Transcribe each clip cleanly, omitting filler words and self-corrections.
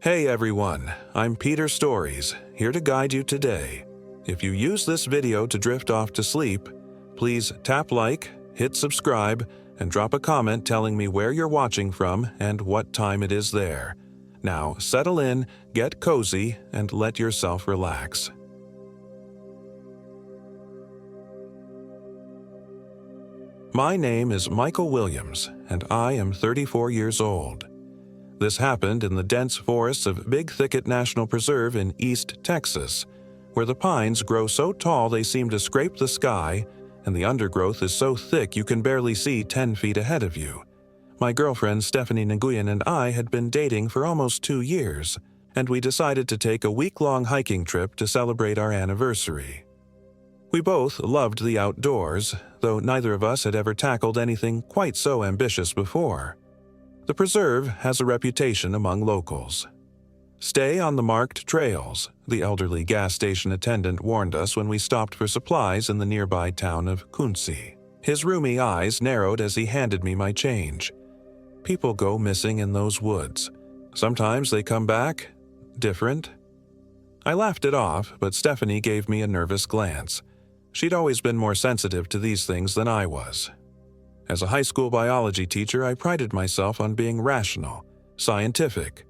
Hey everyone, I'm Peter Stories, here to guide you today. If you use this video to drift off to sleep, please tap like, hit subscribe, and drop a comment telling me where you're watching from and what time it is there. Now settle in, get cozy, and let yourself relax. My name is Michael Williams, and I am 34 years old. This happened in the dense forests of Big Thicket National Preserve in East Texas, where the pines grow so tall they seem to scrape the sky, and the undergrowth is so thick you can barely see 10 feet ahead of you. My girlfriend Stephanie Nguyen and I had been dating for almost 2 years, and we decided to take a week-long hiking trip to celebrate our anniversary. We both loved the outdoors, though neither of us had ever tackled anything quite so ambitious before. The preserve has a reputation among locals. Stay on the marked trails, the elderly gas station attendant warned us when we stopped for supplies in the nearby town of Kunci. His roomy eyes narrowed as he handed me my change. People go missing in those woods. Sometimes they come back different. I laughed it off, but Stephanie gave me a nervous glance. She'd always been more sensitive to these things than I was. As a high school biology teacher, I prided myself on being rational, scientific.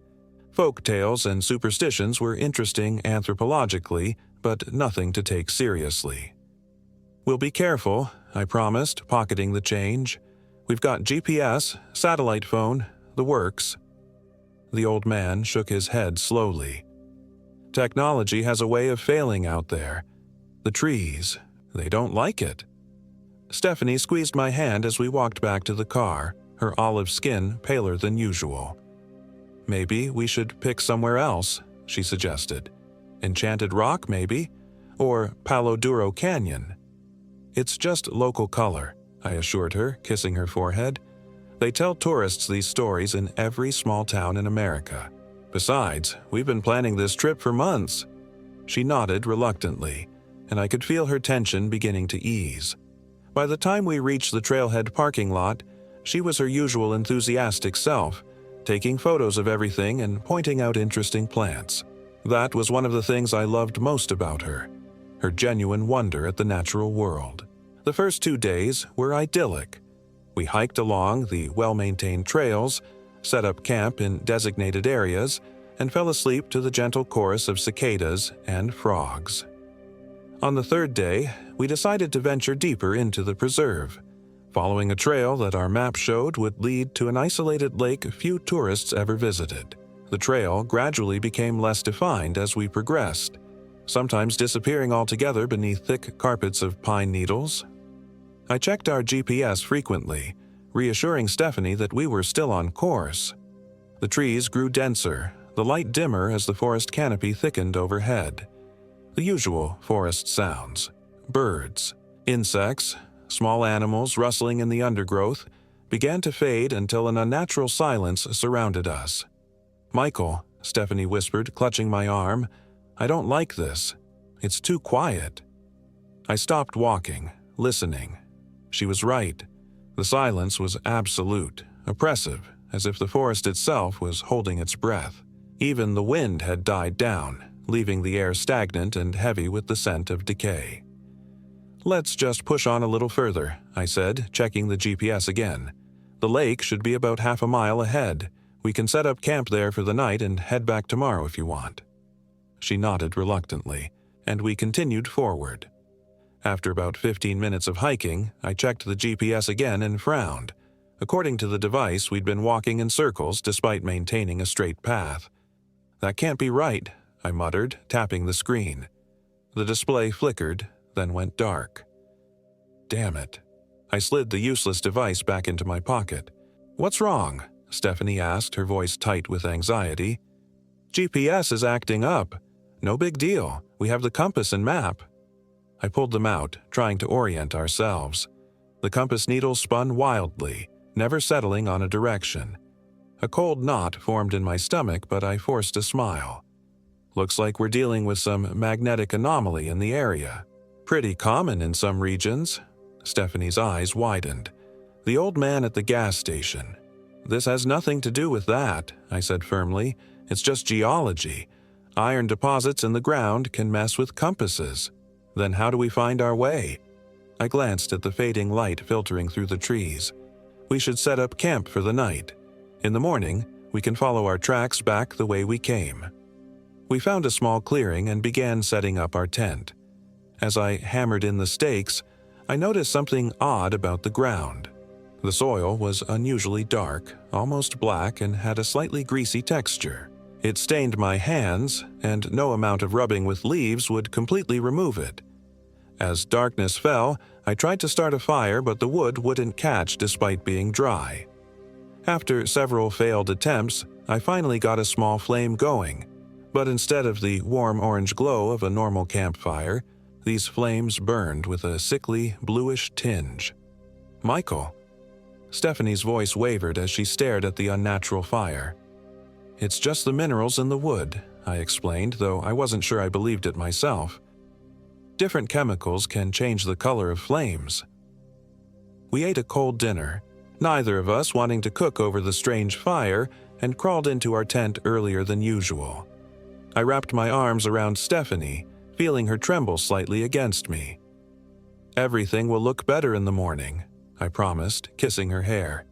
Folk tales and superstitions were interesting anthropologically, but nothing to take seriously. "We'll be careful," I promised, pocketing the change. "We've got GPS, satellite phone, the works." The old man shook his head slowly. "Technology has a way of failing out there. The trees, they don't like it." Stephanie squeezed my hand as we walked back to the car, her olive skin paler than usual. "Maybe we should pick somewhere else," she suggested. "Enchanted Rock, maybe? Or Palo Duro Canyon." "It's just local color," I assured her, kissing her forehead. "They tell tourists these stories in every small town in America. Besides, we've been planning this trip for months." She nodded reluctantly, and I could feel her tension beginning to ease. By the time we reached the trailhead parking lot, she was her usual enthusiastic self, taking photos of everything and pointing out interesting plants. That was one of the things I loved most about her genuine wonder at the natural world. The first 2 days were idyllic. We hiked along the well-maintained trails, set up camp in designated areas, and fell asleep to the gentle chorus of cicadas and frogs. On the third day, we decided to venture deeper into the preserve, following a trail that our map showed would lead to an isolated lake few tourists ever visited. The trail gradually became less defined as we progressed, sometimes disappearing altogether beneath thick carpets of pine needles. I checked our GPS frequently, reassuring Stephanie that we were still on course. The trees grew denser, the light dimmer as the forest canopy thickened overhead. The usual forest sounds: birds, insects, small animals rustling in the undergrowth, began to fade until an unnatural silence surrounded us. "Michael," Stephanie whispered, clutching my arm, "I don't like this. It's too quiet." I stopped walking, listening. She was right. The silence was absolute, oppressive, as if the forest itself was holding its breath. Even the wind had died down, leaving the air stagnant and heavy with the scent of decay. "Let's just push on a little further," I said, checking the GPS again. "The lake should be about half a mile ahead. We can set up camp there for the night and head back tomorrow if you want." She nodded reluctantly, and we continued forward. After about 15 minutes of hiking, I checked the GPS again and frowned. According to the device, we'd been walking in circles despite maintaining a straight path. "That can't be right," I muttered, tapping the screen. The display flickered, then went dark. Damn it. I slid the useless device back into my pocket. "What's wrong?" Stephanie asked, her voice tight with anxiety. "GPS is acting up. No big deal. We have the compass and map." I pulled them out, trying to orient ourselves. The compass needle spun wildly, never settling on a direction. A cold knot formed in my stomach, but I forced a smile. "Looks like we're dealing with some magnetic anomaly in the area. Pretty common in some regions." Stephanie's eyes widened. "The old man at the gas station. This has nothing to do with that," I said firmly, It's just geology. Iron deposits in the ground can mess with compasses. Then how do we find our way? I glanced at the fading light filtering through the trees. We should set up camp for the night. In the morning, we can follow our tracks back the way we came. We found a small clearing and began setting up our tent. As I hammered in the stakes, I noticed something odd about the ground. The soil was unusually dark, almost black, and had a slightly greasy texture. It stained my hands, and no amount of rubbing with leaves would completely remove it. As darkness fell, I tried to start a fire, but the wood wouldn't catch despite being dry. After several failed attempts, I finally got a small flame going, but instead of the warm orange glow of a normal campfire, these flames burned with a sickly, bluish tinge. "Michael." Stephanie's voice wavered as she stared at the unnatural fire. "It's just the minerals in the wood," I explained, though I wasn't sure I believed it myself. "Different chemicals can change the color of flames." We ate a cold dinner, neither of us wanting to cook over the strange fire, and crawled into our tent earlier than usual. I wrapped my arms around Stephanie, feeling her tremble slightly against me. "Everything will look better in the morning," I promised, kissing her hair.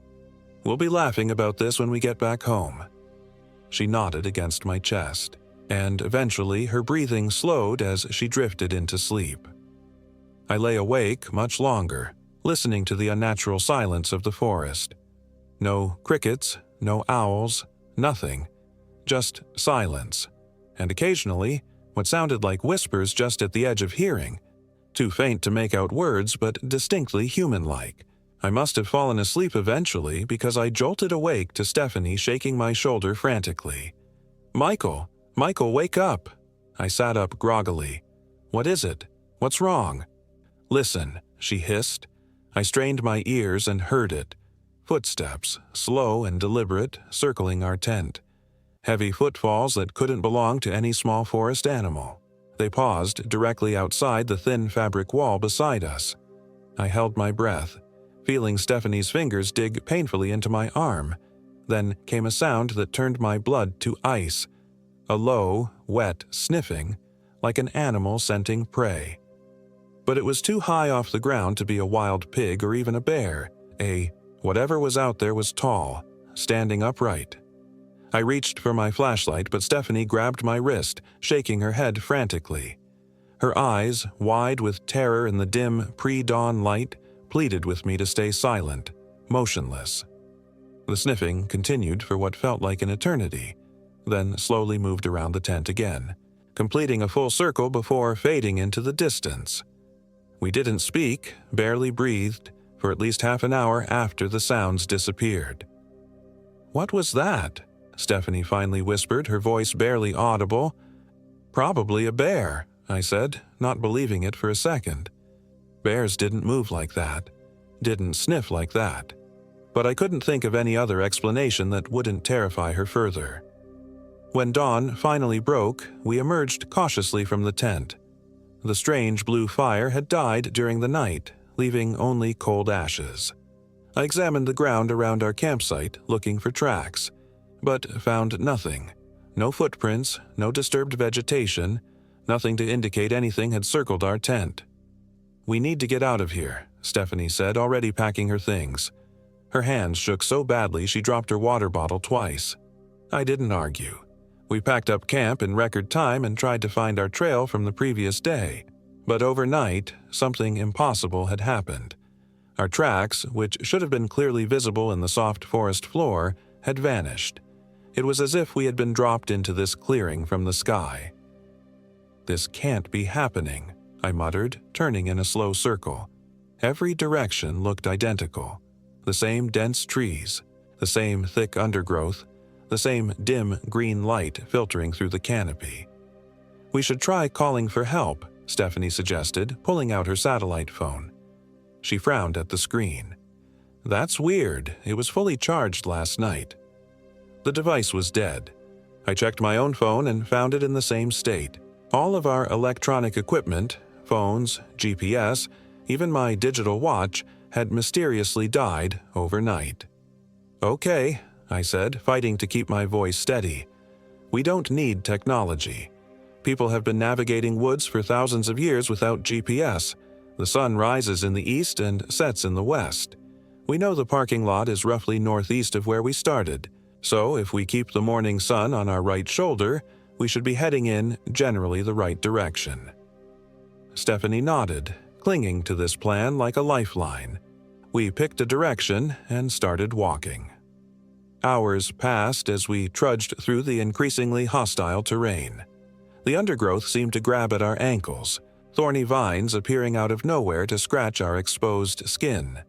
"We'll be laughing about this when we get back home." She nodded against my chest, and eventually her breathing slowed as she drifted into sleep. I lay awake much longer, listening to the unnatural silence of the forest. No crickets, no owls, nothing. Just silence. And occasionally, what sounded like whispers just at the edge of hearing. Too faint to make out words, but distinctly human-like. I must have fallen asleep eventually because I jolted awake to Stephanie shaking my shoulder frantically. "Michael! Michael, wake up!" I sat up groggily. "What is it? What's wrong?" "Listen," she hissed. I strained my ears and heard it. Footsteps, slow and deliberate, circling our tent. Heavy footfalls that couldn't belong to any small forest animal. They paused directly outside the thin fabric wall beside us. I held my breath, feeling Stephanie's fingers dig painfully into my arm. Then came a sound that turned my blood to ice. A low, wet sniffing, like an animal scenting prey. But it was too high off the ground to be a wild pig or even a bear. Whatever was out there was tall, standing upright. I reached for my flashlight, but Stephanie grabbed my wrist, shaking her head frantically. Her eyes, wide with terror in the dim, pre-dawn light, pleaded with me to stay silent, motionless. The sniffing continued for what felt like an eternity, then slowly moved around the tent again, completing a full circle before fading into the distance. We didn't speak, barely breathed, for at least half an hour after the sounds disappeared. "What was that?" Stephanie finally whispered, her voice barely audible. "Probably a bear," I said, not believing it for a second. Bears didn't move like that, didn't sniff like that. But I couldn't think of any other explanation that wouldn't terrify her further. When dawn finally broke, we emerged cautiously from the tent. The strange blue fire had died during the night, leaving only cold ashes. I examined the ground around our campsite, looking for tracks, but found nothing. No footprints, no disturbed vegetation, nothing to indicate anything had circled our tent. "We need to get out of here," Stephanie said, already packing her things. Her hands shook so badly she dropped her water bottle twice. I didn't argue. We packed up camp in record time and tried to find our trail from the previous day. But overnight, something impossible had happened. Our tracks, which should have been clearly visible in the soft forest floor, had vanished. It was as if we had been dropped into this clearing from the sky. "This can't be happening," I muttered, turning in a slow circle. Every direction looked identical. The same dense trees, the same thick undergrowth, the same dim green light filtering through the canopy. "We should try calling for help," Stephanie suggested, pulling out her satellite phone. She frowned at the screen. "That's weird. It was fully charged last night." The device was dead. I checked my own phone and found it in the same state. All of our electronic equipment, phones, GPS, even my digital watch, had mysteriously died overnight. "Okay," I said, fighting to keep my voice steady. We don't need technology. People have been navigating woods for thousands of years without GPS. The sun rises in the east and sets in the west. We know the parking lot is roughly northeast of where we started, so if we keep the morning sun on our right shoulder, we should be heading in generally the right direction. Stephanie nodded, clinging to this plan like a lifeline. We picked a direction and started walking. Hours passed as we trudged through the increasingly hostile terrain. The undergrowth seemed to grab at our ankles, thorny vines appearing out of nowhere to scratch our exposed skin.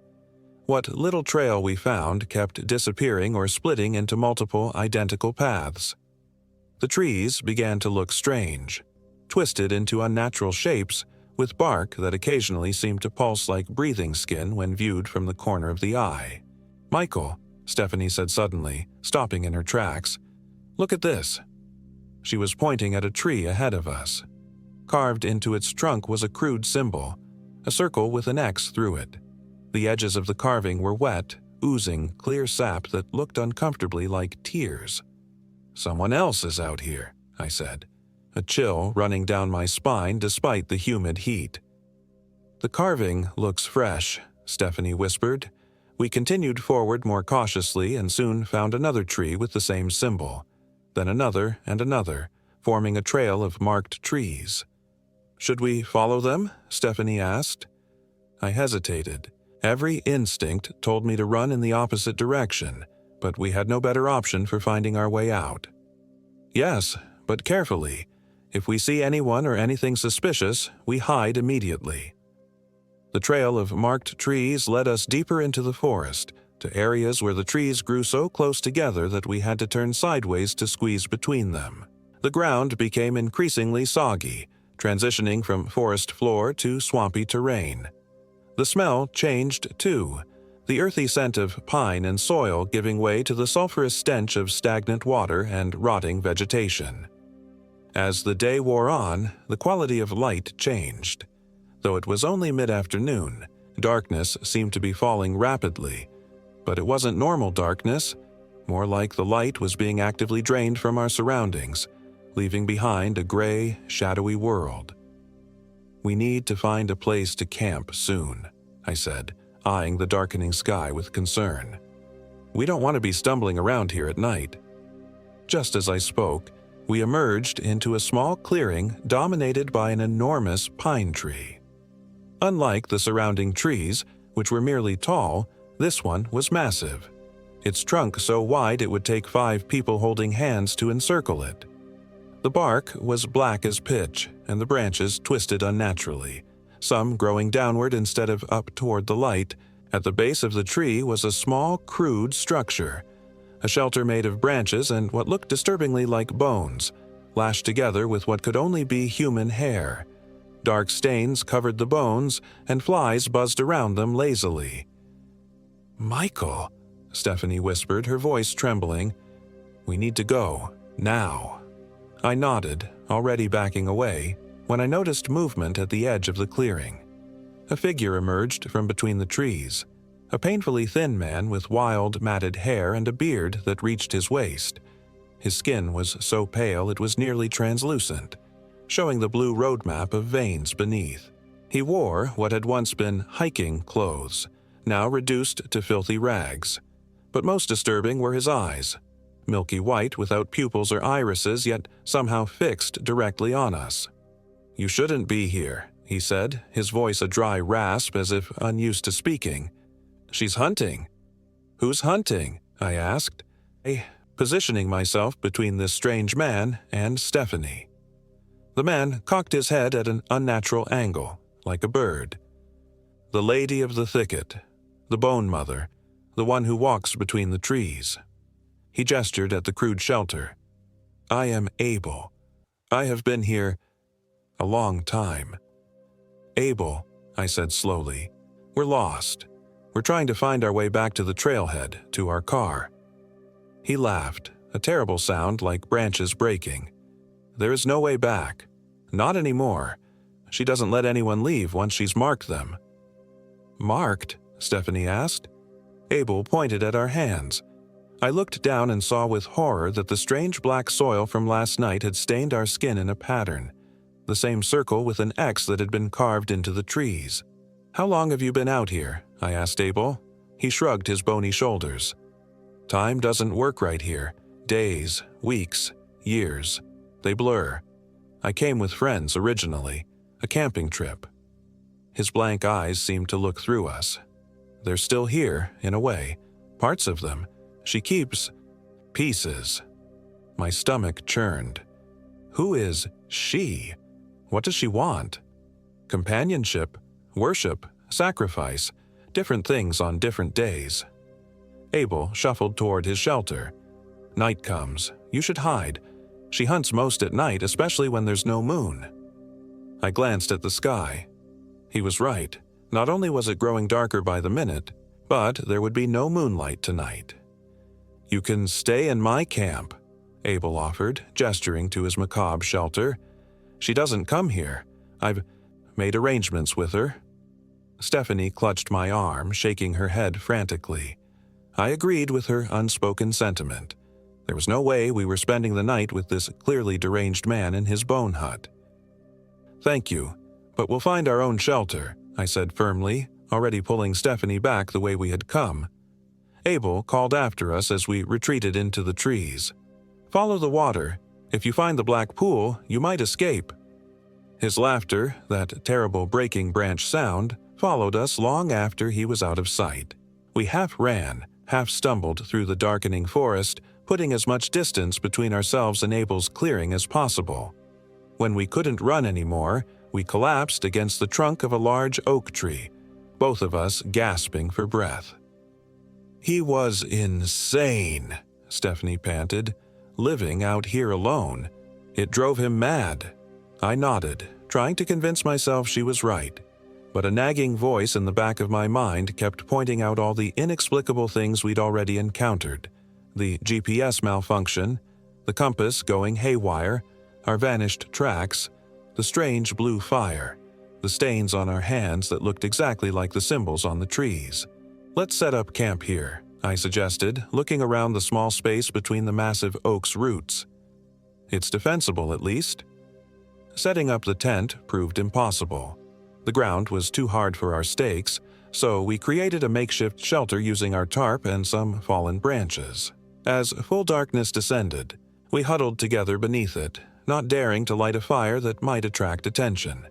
What little trail we found kept disappearing or splitting into multiple identical paths. The trees began to look strange, twisted into unnatural shapes, with bark that occasionally seemed to pulse like breathing skin when viewed from the corner of the eye. "Michael," Stephanie said suddenly, stopping in her tracks, "look at this." She was pointing at a tree ahead of us. Carved into its trunk was a crude symbol, a circle with an X through it. The edges of the carving were wet, oozing clear sap that looked uncomfortably like tears. "Someone else is out here," I said, a chill running down my spine despite the humid heat. "The carving looks fresh," Stephanie whispered. We continued forward more cautiously and soon found another tree with the same symbol, then another and another, forming a trail of marked trees. "Should we follow them?" Stephanie asked. I hesitated. Every instinct told me to run in the opposite direction, but we had no better option for finding our way out. "Yes, but carefully. If we see anyone or anything suspicious, we hide immediately." The trail of marked trees led us deeper into the forest, to areas where the trees grew so close together that we had to turn sideways to squeeze between them. The ground became increasingly soggy, transitioning from forest floor to swampy terrain. The smell changed too, the earthy scent of pine and soil giving way to the sulfurous stench of stagnant water and rotting vegetation. As the day wore on, the quality of light changed. Though it was only mid-afternoon, darkness seemed to be falling rapidly. But it wasn't normal darkness, more like the light was being actively drained from our surroundings, leaving behind a gray, shadowy world. "We need to find a place to camp soon," I said, eyeing the darkening sky with concern. "We don't want to be stumbling around here at night." Just as I spoke, we emerged into a small clearing dominated by an enormous pine tree. Unlike the surrounding trees, which were merely tall, this one was massive. Its trunk so wide it would take 5 people holding hands to encircle it. The bark was black as pitch, and the branches twisted unnaturally, some growing downward instead of up toward the light. At the base of the tree was a small, crude structure, a shelter made of branches and what looked disturbingly like bones, lashed together with what could only be human hair. Dark stains covered the bones, and flies buzzed around them lazily. "Michael," Stephanie whispered, her voice trembling. "We need to go, now." I nodded, already backing away, when I noticed movement at the edge of the clearing. A figure emerged from between the trees, a painfully thin man with wild, matted hair and a beard that reached his waist. His skin was so pale it was nearly translucent, showing the blue roadmap of veins beneath. He wore what had once been hiking clothes, now reduced to filthy rags. But most disturbing were his eyes, milky white without pupils or irises, yet somehow fixed directly on us. "You shouldn't be here," he said, his voice a dry rasp as if unused to speaking. "She's hunting." "Who's hunting?" I asked, positioning myself between this strange man and Stephanie. The man cocked his head at an unnatural angle, like a bird. "The lady of the thicket, the Bone Mother, the one who walks between the trees." He gestured at the crude shelter. "I am Abel. I have been here a long time." "Abel," I said slowly, "we're lost. We're trying to find our way back to the trailhead, to our car." He laughed, a terrible sound like branches breaking. "There is no way back. Not anymore. She doesn't let anyone leave once she's marked them." "Marked?" Stephanie asked. Abel pointed at our hands. I looked down and saw with horror that the strange black soil from last night had stained our skin in a pattern, the same circle with an X that had been carved into the trees. "How long have you been out here?" I asked Abel. He shrugged his bony shoulders. "Time doesn't work right here. Days, weeks, years. They blur. I came with friends originally, a camping trip." His blank eyes seemed to look through us. "They're still here, in a way. Parts of them. She keeps pieces." My stomach churned. Who is she? What does she want? Companionship, worship, sacrifice, different things on different days. Abel shuffled toward his shelter. "Night comes. You should hide. She hunts most at night, especially when there's no moon." I glanced at the sky. He was right. Not only was it growing darker by the minute, but there would be no moonlight tonight. "You can stay in my camp," Abel offered, gesturing to his macabre shelter. "She doesn't come here. I've made arrangements with her." Stephanie clutched my arm, shaking her head frantically. I agreed with her unspoken sentiment. There was no way we were spending the night with this clearly deranged man in his bone hut. "Thank you, but we'll find our own shelter," I said firmly, already pulling Stephanie back the way we had come. Abel called after us as we retreated into the trees. "Follow the water. If you find the black pool, you might escape." His laughter, that terrible breaking branch sound, followed us long after he was out of sight. We half ran, half stumbled through the darkening forest, putting as much distance between ourselves and Abel's clearing as possible. When we couldn't run anymore, we collapsed against the trunk of a large oak tree, both of us gasping for breath. "He was insane," Stephanie panted. "Living out here alone. It drove him mad." I nodded, trying to convince myself she was right. But a nagging voice in the back of my mind kept pointing out all the inexplicable things we'd already encountered. The GPS malfunction, the compass going haywire, our vanished tracks, the strange blue fire, the stains on our hands that looked exactly like the symbols on the trees. "Let's set up camp here," I suggested, looking around the small space between the massive oak's roots. "It's defensible, at least." Setting up the tent proved impossible. The ground was too hard for our stakes, so we created a makeshift shelter using our tarp and some fallen branches. As full darkness descended, we huddled together beneath it, not daring to light a fire that might attract attention.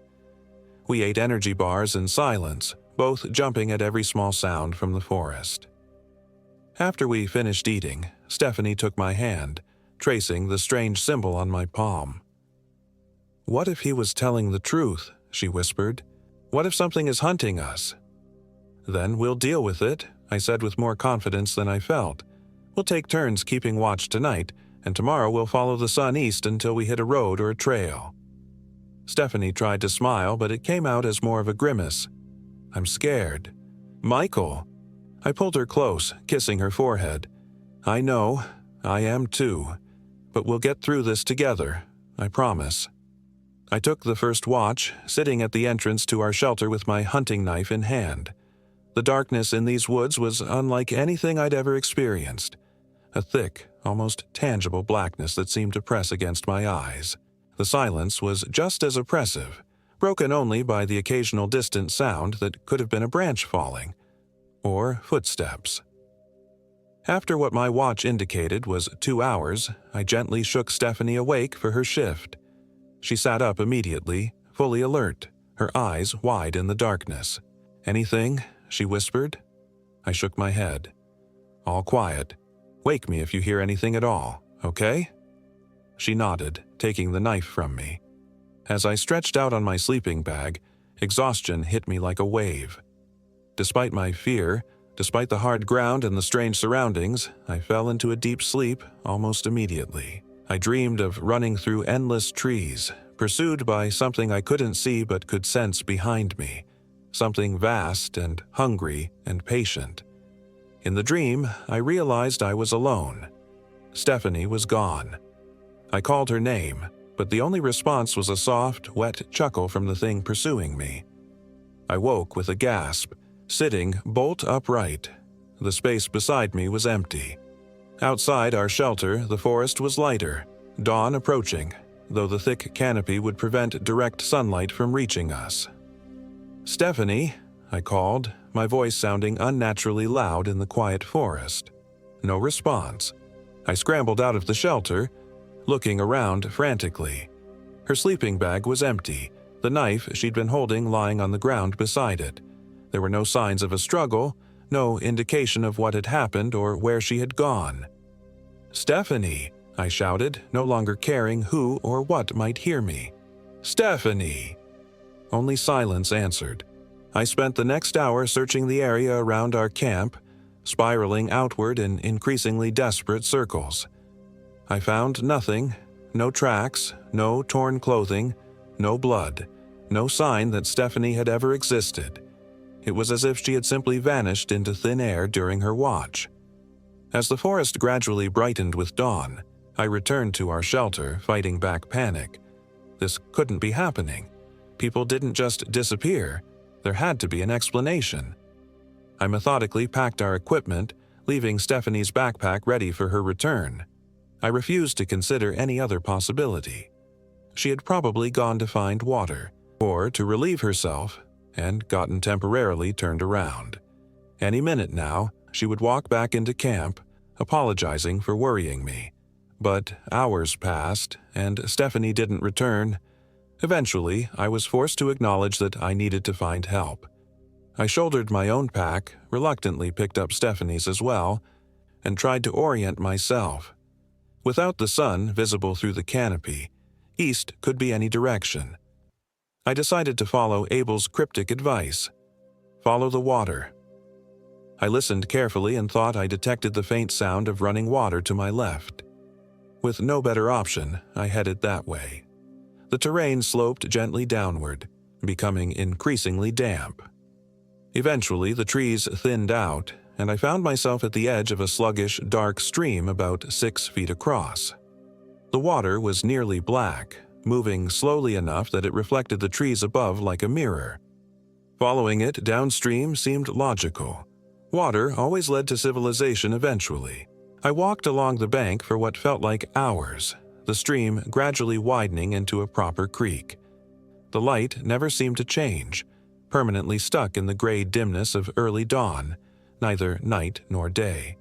We ate energy bars in silence, both jumping at every small sound from the forest. After we finished eating, Stephanie took my hand, tracing the strange symbol on my palm. "What if he was telling the truth?" she whispered. "What if something is hunting us?" "Then we'll deal with it," I said with more confidence than I felt. "We'll take turns keeping watch tonight, and tomorrow we'll follow the sun east until we hit a road or a trail." Stephanie tried to smile, but it came out as more of a grimace. "I'm scared." "Michael!" I pulled her close, kissing her forehead. "I know, I am too. But we'll get through this together, I promise." I took the first watch, sitting at the entrance to our shelter with my hunting knife in hand. The darkness in these woods was unlike anything I'd ever experienced. A thick, almost tangible blackness that seemed to press against my eyes. The silence was just as oppressive, broken only by the occasional distant sound that could have been a branch falling, or footsteps. After what my watch indicated was 2 hours, I gently shook Stephanie awake for her shift. She sat up immediately, fully alert, her eyes wide in the darkness. "Anything?" she whispered. I shook my head. "All quiet. Wake me if you hear anything at all, okay?" She nodded, taking the knife from me. As I stretched out on my sleeping bag, exhaustion hit me like a wave. Despite my fear, despite the hard ground and the strange surroundings, I fell into a deep sleep almost immediately. I dreamed of running through endless trees, pursued by something I couldn't see but could sense behind me, something vast and hungry and patient. In the dream, I realized I was alone. Stephanie was gone. I called her name, but the only response was a soft, wet chuckle from the thing pursuing me. I woke with a gasp, sitting bolt upright. The space beside me was empty. Outside our shelter, the forest was lighter, dawn approaching, though the thick canopy would prevent direct sunlight from reaching us. "Stephanie," I called, my voice sounding unnaturally loud in the quiet forest. No response. I scrambled out of the shelter, looking around frantically. Her sleeping bag was empty, the knife she'd been holding lying on the ground beside it. There were no signs of a struggle, no indication of what had happened or where she had gone. "Stephanie," I shouted, no longer caring who or what might hear me. "Stephanie!" Only silence answered. I spent the next hour searching the area around our camp, spiraling outward in increasingly desperate circles. I found nothing, no tracks, no torn clothing, no blood, no sign that Stephanie had ever existed. It was as if she had simply vanished into thin air during her watch. As the forest gradually brightened with dawn, I returned to our shelter, fighting back panic. This couldn't be happening. People didn't just disappear. There had to be an explanation. I methodically packed our equipment, leaving Stephanie's backpack ready for her return. I refused to consider any other possibility. She had probably gone to find water, or to relieve herself, and gotten temporarily turned around. Any minute now, she would walk back into camp, apologizing for worrying me. But hours passed, and Stephanie didn't return. Eventually, I was forced to acknowledge that I needed to find help. I shouldered my own pack, reluctantly picked up Stephanie's as well, and tried to orient myself. Without the sun visible through the canopy, east could be any direction. I decided to follow Abel's cryptic advice. Follow the water. I listened carefully and thought I detected the faint sound of running water to my left. With no better option, I headed that way. The terrain sloped gently downward, becoming increasingly damp. Eventually, the trees thinned out, and I found myself at the edge of a sluggish, dark stream about 6 feet across. The water was nearly black, moving slowly enough that it reflected the trees above like a mirror. Following it downstream seemed logical. Water always led to civilization eventually. I walked along the bank for what felt like hours, the stream gradually widening into a proper creek. The light never seemed to change, permanently stuck in the gray dimness of early dawn, neither night nor day.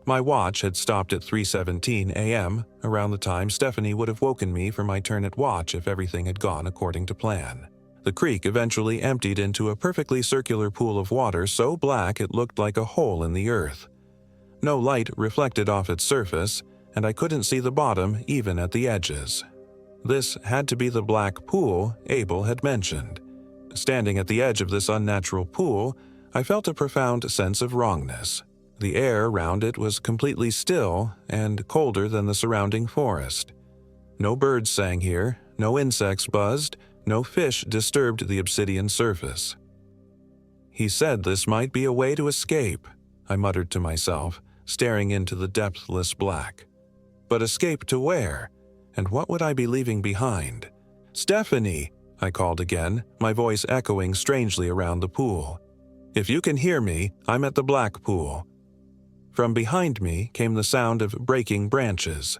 My watch had stopped at 3:17 a.m., around the time Stephanie would have woken me for my turn at watch if everything had gone according to plan. The creek eventually emptied into a perfectly circular pool of water so black it looked like a hole in the earth. No light reflected off its surface, and I couldn't see the bottom even at the edges. This had to be the black pool Abel had mentioned. Standing at the edge of this unnatural pool, I felt a profound sense of wrongness. The air around it was completely still and colder than the surrounding forest. No birds sang here, no insects buzzed, no fish disturbed the obsidian surface. "He said this might be a way to escape," I muttered to myself, staring into the depthless black. But escape to where? And what would I be leaving behind? "Stephanie!" I called again, my voice echoing strangely around the pool. "If you can hear me, I'm at the black pool." From behind me came the sound of breaking branches.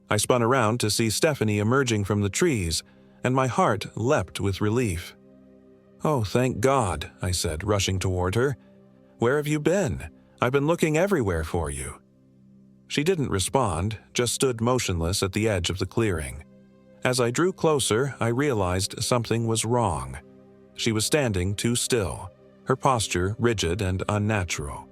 I spun around to see Stephanie emerging from the trees, and my heart leapt with relief. "Oh, thank God," I said, rushing toward her. "Where have you been? I've been looking everywhere for you." She didn't respond, just stood motionless at the edge of the clearing. As I drew closer, I realized something was wrong. She was standing too still, her posture rigid and unnatural.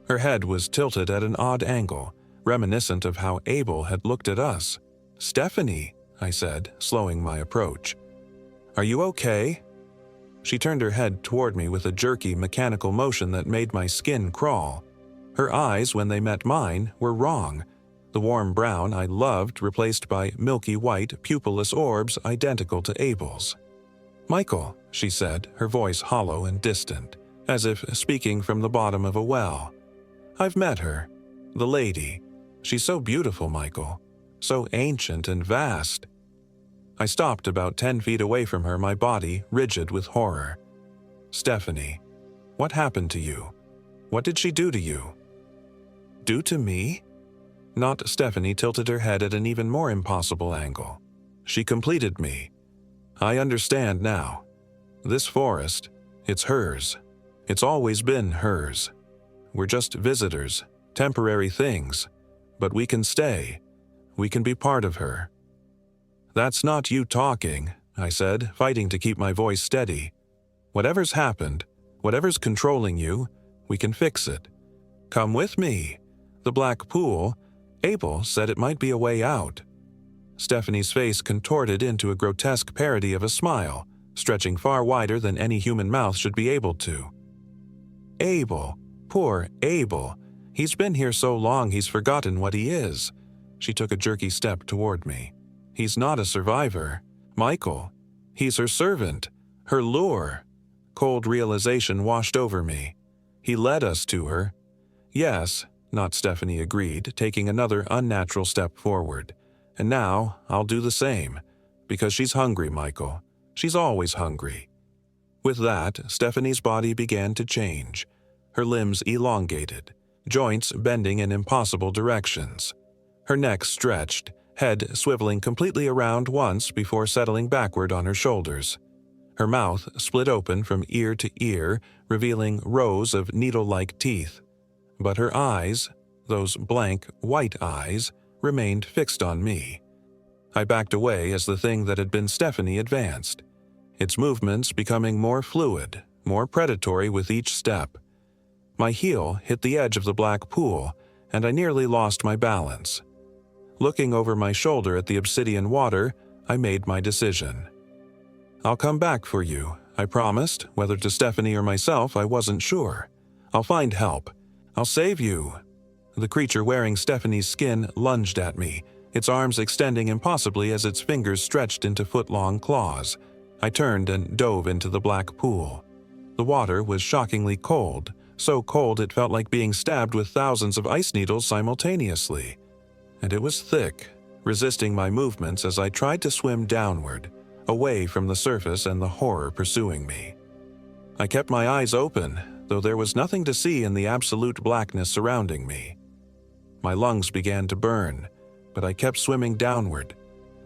Her head was tilted at an odd angle, reminiscent of how Abel had looked at us. "Stephanie," I said, slowing my approach. "Are you okay?" She turned her head toward me with a jerky, mechanical motion that made my skin crawl. Her eyes, when they met mine, were wrong. The warm brown I loved replaced by milky white, pupilless orbs identical to Abel's. "Michael," she said, her voice hollow and distant, as if speaking from the bottom of a well. "I've met her. The lady. She's so beautiful, Michael. So ancient and vast." I stopped about 10 feet away from her, my body rigid with horror. "Stephanie, what happened to you? What did she do to you?" "Do to me?" Not Stephanie tilted her head at an even more impossible angle. She completed me. I understand now. This forest, it's hers. It's always been hers. We're just visitors, temporary things, but we can stay. We can be part of her. That's not you talking, I said, fighting to keep my voice steady. Whatever's happened, whatever's controlling you, we can fix it. Come with me. The black pool, Abel said it might be a way out. Stephanie's face contorted into a grotesque parody of a smile, stretching far wider than any human mouth should be able to. Abel, poor Abel. He's been here so long he's forgotten what he is. She took a jerky step toward me. He's not a survivor. Michael. He's her servant, her lure. Cold realization washed over me. He led us to her. Yes, not Stephanie agreed, taking another unnatural step forward. And now I'll do the same, because she's hungry, Michael. She's always hungry. With that, Stephanie's body began to change. Her limbs elongated, joints bending in impossible directions. Her neck stretched, head swiveling completely around once before settling backward on her shoulders. Her mouth split open from ear to ear, revealing rows of needle-like teeth. But her eyes, those blank, white eyes, remained fixed on me. I backed away as the thing that had been Stephanie advanced, its movements becoming more fluid, more predatory with each step. My heel hit the edge of the black pool, and I nearly lost my balance. Looking over my shoulder at the obsidian water, I made my decision. I'll come back for you, I promised. Whether to Stephanie or myself, I wasn't sure. I'll find help. I'll save you. The creature wearing Stephanie's skin lunged at me, its arms extending impossibly as its fingers stretched into foot-long claws. I turned and dove into the black pool. The water was shockingly cold, so cold it felt like being stabbed with thousands of ice needles simultaneously. And it was thick, resisting my movements as I tried to swim downward, away from the surface and the horror pursuing me. I kept my eyes open, though there was nothing to see in the absolute blackness surrounding me. My lungs began to burn, but I kept swimming downward,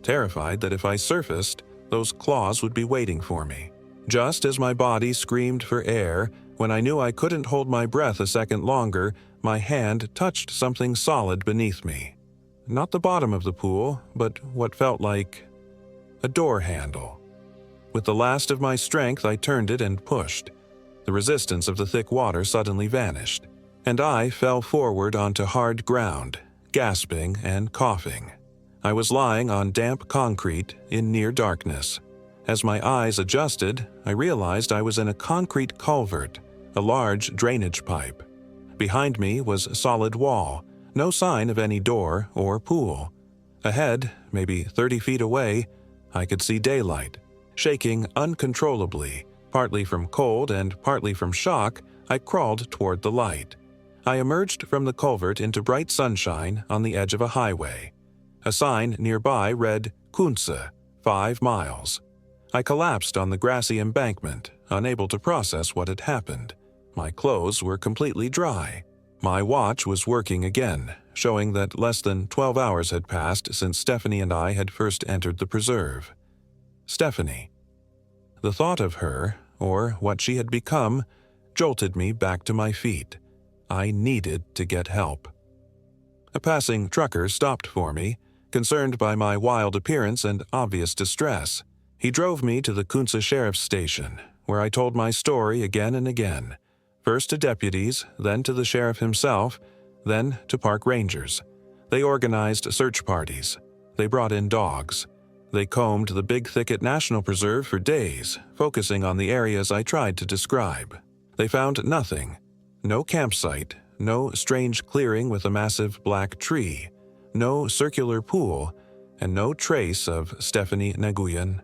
terrified that if I surfaced, those claws would be waiting for me. Just as my body screamed for air, when I knew I couldn't hold my breath a second longer, my hand touched something solid beneath me. Not the bottom of the pool, but what felt like a door handle. With the last of my strength, I turned it and pushed. The resistance of the thick water suddenly vanished, and I fell forward onto hard ground, gasping and coughing. I was lying on damp concrete in near darkness. As my eyes adjusted, I realized I was in a concrete culvert, a large drainage pipe. Behind me was a solid wall, no sign of any door or pool. Ahead, maybe 30 feet away, I could see daylight. Shaking uncontrollably, partly from cold and partly from shock, I crawled toward the light. I emerged from the culvert into bright sunshine on the edge of a highway. A sign nearby read, Kunze, 5 miles. I collapsed on the grassy embankment, unable to process what had happened. My clothes were completely dry. My watch was working again, showing that less than 12 hours had passed since Stephanie and I had first entered the preserve. Stephanie. The thought of her, or what she had become, jolted me back to my feet. I needed to get help. A passing trucker stopped for me, concerned by my wild appearance and obvious distress. He drove me to the Kunze Sheriff's Station, where I told my story again and again, first to deputies, then to the sheriff himself, then to park rangers. They organized search parties. They brought in dogs. They combed the Big Thicket National Preserve for days, focusing on the areas I tried to describe. They found nothing. No campsite, no strange clearing with a massive black tree, no circular pool, and no trace of Stephanie Nguyen.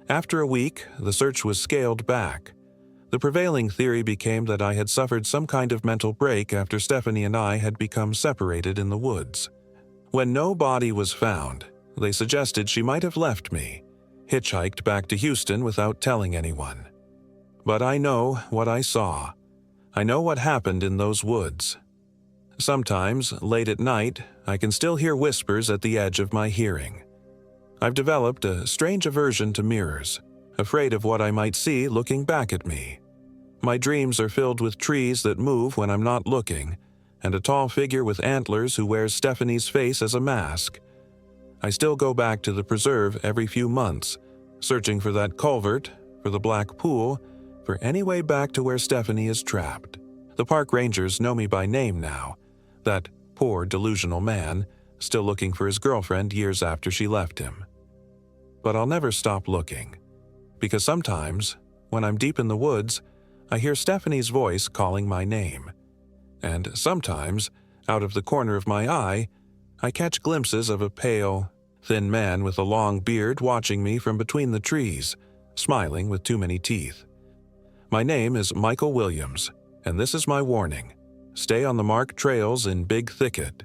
After a week, the search was scaled back. The prevailing theory became that I had suffered some kind of mental break after Stephanie and I had become separated in the woods. When no body was found, they suggested she might have left me, hitchhiked back to Houston without telling anyone. But I know what I saw. I know what happened in those woods. Sometimes, late at night, I can still hear whispers at the edge of my hearing. I've developed a strange aversion to mirrors, afraid of what I might see looking back at me. My dreams are filled with trees that move when I'm not looking, and a tall figure with antlers who wears Stephanie's face as a mask. I still go back to the preserve every few months, searching for that culvert, for the black pool, for any way back to where Stephanie is trapped. The park rangers know me by name now, that poor delusional man, still looking for his girlfriend years after she left him. But I'll never stop looking, because sometimes, when I'm deep in the woods, I hear Stephanie's voice calling my name. And sometimes, out of the corner of my eye, I catch glimpses of a pale, thin man with a long beard watching me from between the trees, smiling with too many teeth. My name is Michael Williams, and this is my warning. Stay on the marked trails in Big Thicket.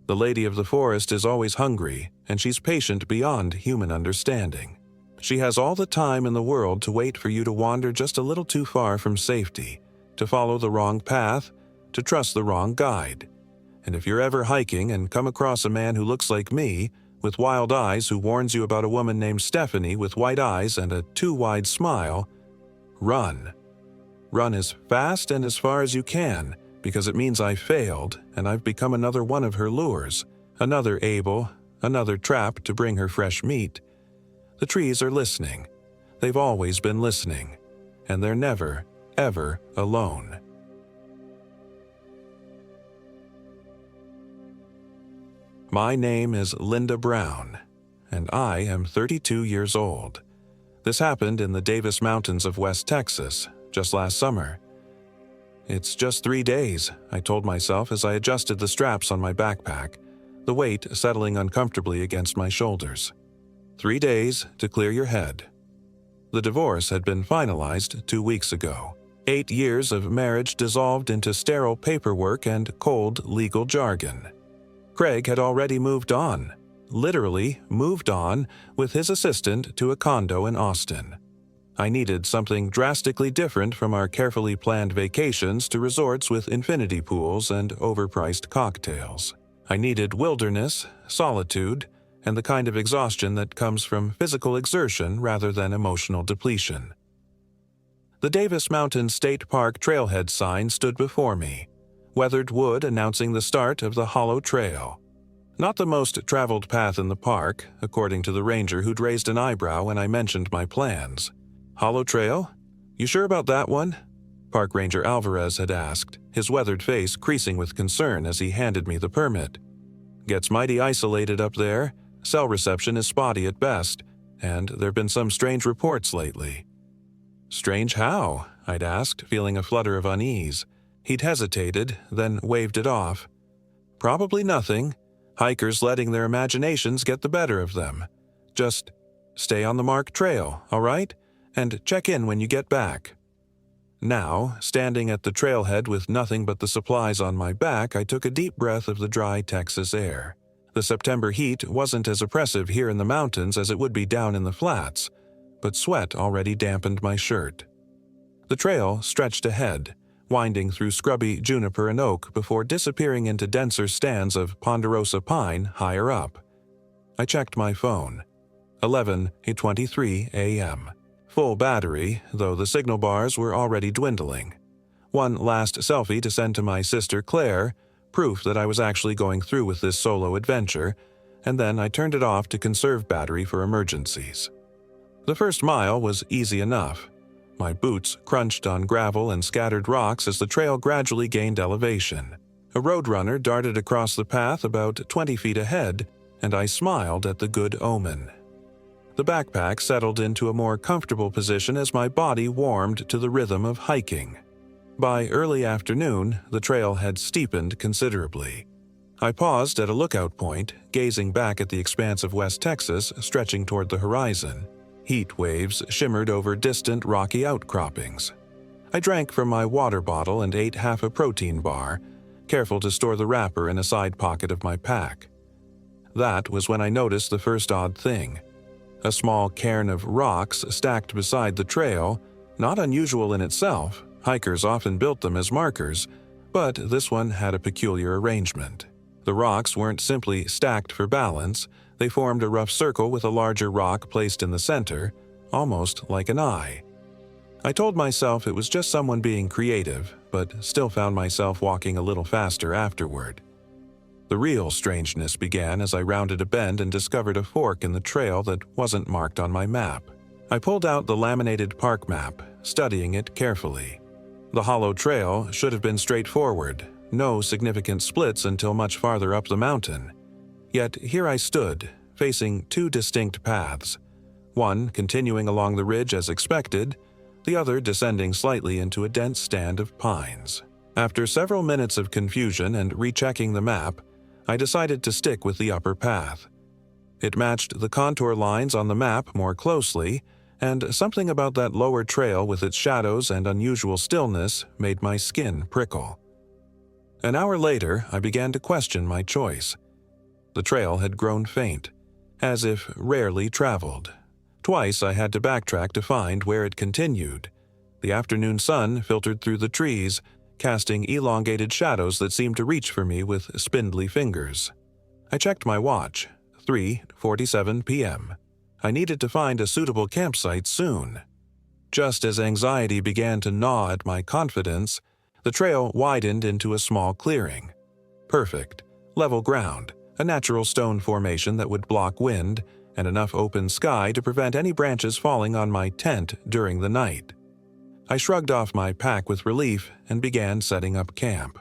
The lady of the forest is always hungry, and she's patient beyond human understanding. She has all the time in the world to wait for you to wander just a little too far from safety, to follow the wrong path, to trust the wrong guide. And if you're ever hiking and come across a man who looks like me, with wild eyes, who warns you about a woman named Stephanie with white eyes and a too wide smile, run. Run as fast and as far as you can, because it means I failed and I've become another one of her lures, another Abel, another trap to bring her fresh meat. The trees are listening. They've always been listening, and they're never, ever alone. My name is Linda Brown, and I am 32 years old. This happened in the Davis Mountains of West Texas, just last summer. It's just 3 days, I told myself as I adjusted the straps on my backpack, the weight settling uncomfortably against my shoulders. 3 days to clear your head. The divorce had been finalized 2 weeks ago. 8 years of marriage dissolved into sterile paperwork and cold legal jargon. Craig had already moved on, literally moved on, with his assistant to a condo in Austin. I needed something drastically different from our carefully planned vacations to resorts with infinity pools and overpriced cocktails. I needed wilderness, solitude, and the kind of exhaustion that comes from physical exertion rather than emotional depletion. The Davis Mountain State Park trailhead sign stood before me, weathered wood announcing the start of the Hollow Trail. Not the most traveled path in the park, according to the ranger who'd raised an eyebrow when I mentioned my plans. Hollow Trail? You sure about that one? Park Ranger Alvarez had asked, his weathered face creasing with concern as he handed me the permit. Gets mighty isolated up there. Cell reception is spotty at best, and there've been some strange reports lately. Strange how? I'd asked, feeling a flutter of unease. He'd hesitated, then waved it off. Probably nothing. Hikers letting their imaginations get the better of them. Just stay on the marked trail, all right? And check in when you get back. Now, standing at the trailhead with nothing but the supplies on my back, I took a deep breath of the dry Texas air. The September heat wasn't as oppressive here in the mountains as it would be down in the flats, but sweat already dampened my shirt. The trail stretched ahead, winding through scrubby juniper and oak before disappearing into denser stands of ponderosa pine higher up. I checked my phone. 11:23 a.m. Full battery, though the signal bars were already dwindling. One last selfie to send to my sister Claire, proof that I was actually going through with this solo adventure, and then I turned it off to conserve battery for emergencies. The first mile was easy enough. My boots crunched on gravel and scattered rocks as the trail gradually gained elevation. A roadrunner darted across the path about 20 feet ahead, and I smiled at the good omen. The backpack settled into a more comfortable position as my body warmed to the rhythm of hiking. By early afternoon, the trail had steepened considerably. I paused at a lookout point, gazing back at the expanse of West Texas stretching toward the horizon. Heat waves shimmered over distant rocky outcroppings. I drank from my water bottle and ate half a protein bar, careful to store the wrapper in a side pocket of my pack. That was when I noticed the first odd thing. A small cairn of rocks stacked beside the trail, not unusual in itself, hikers often built them as markers, But this one had a peculiar arrangement. The rocks weren't simply stacked for balance, they formed a rough circle with a larger rock placed in the center, almost like an eye. I told myself it was just someone being creative, but still found myself walking a little faster afterward. The real strangeness began as I rounded a bend and discovered a fork in the trail that wasn't marked on my map. I pulled out the laminated park map, studying it carefully. The hollow trail should have been straightforward, no significant splits until much farther up the mountain. Yet here I stood, facing two distinct paths, one continuing along the ridge as expected, the other descending slightly into a dense stand of pines. After several minutes of confusion and rechecking the map, I decided to stick with the upper path. It matched the contour lines on the map more closely, and something about that lower trail with its shadows and unusual stillness made my skin prickle. An hour later, I began to question my choice. The trail had grown faint, as if rarely traveled. Twice I had to backtrack to find where it continued. The afternoon sun filtered through the trees, casting elongated shadows that seemed to reach for me with spindly fingers. I checked my watch, 3:47 p.m. I needed to find a suitable campsite soon. Just as anxiety began to gnaw at my confidence, the trail widened into a small clearing. Perfect, level ground, a natural stone formation that would block wind, and enough open sky to prevent any branches falling on my tent during the night. I shrugged off my pack with relief and began setting up camp.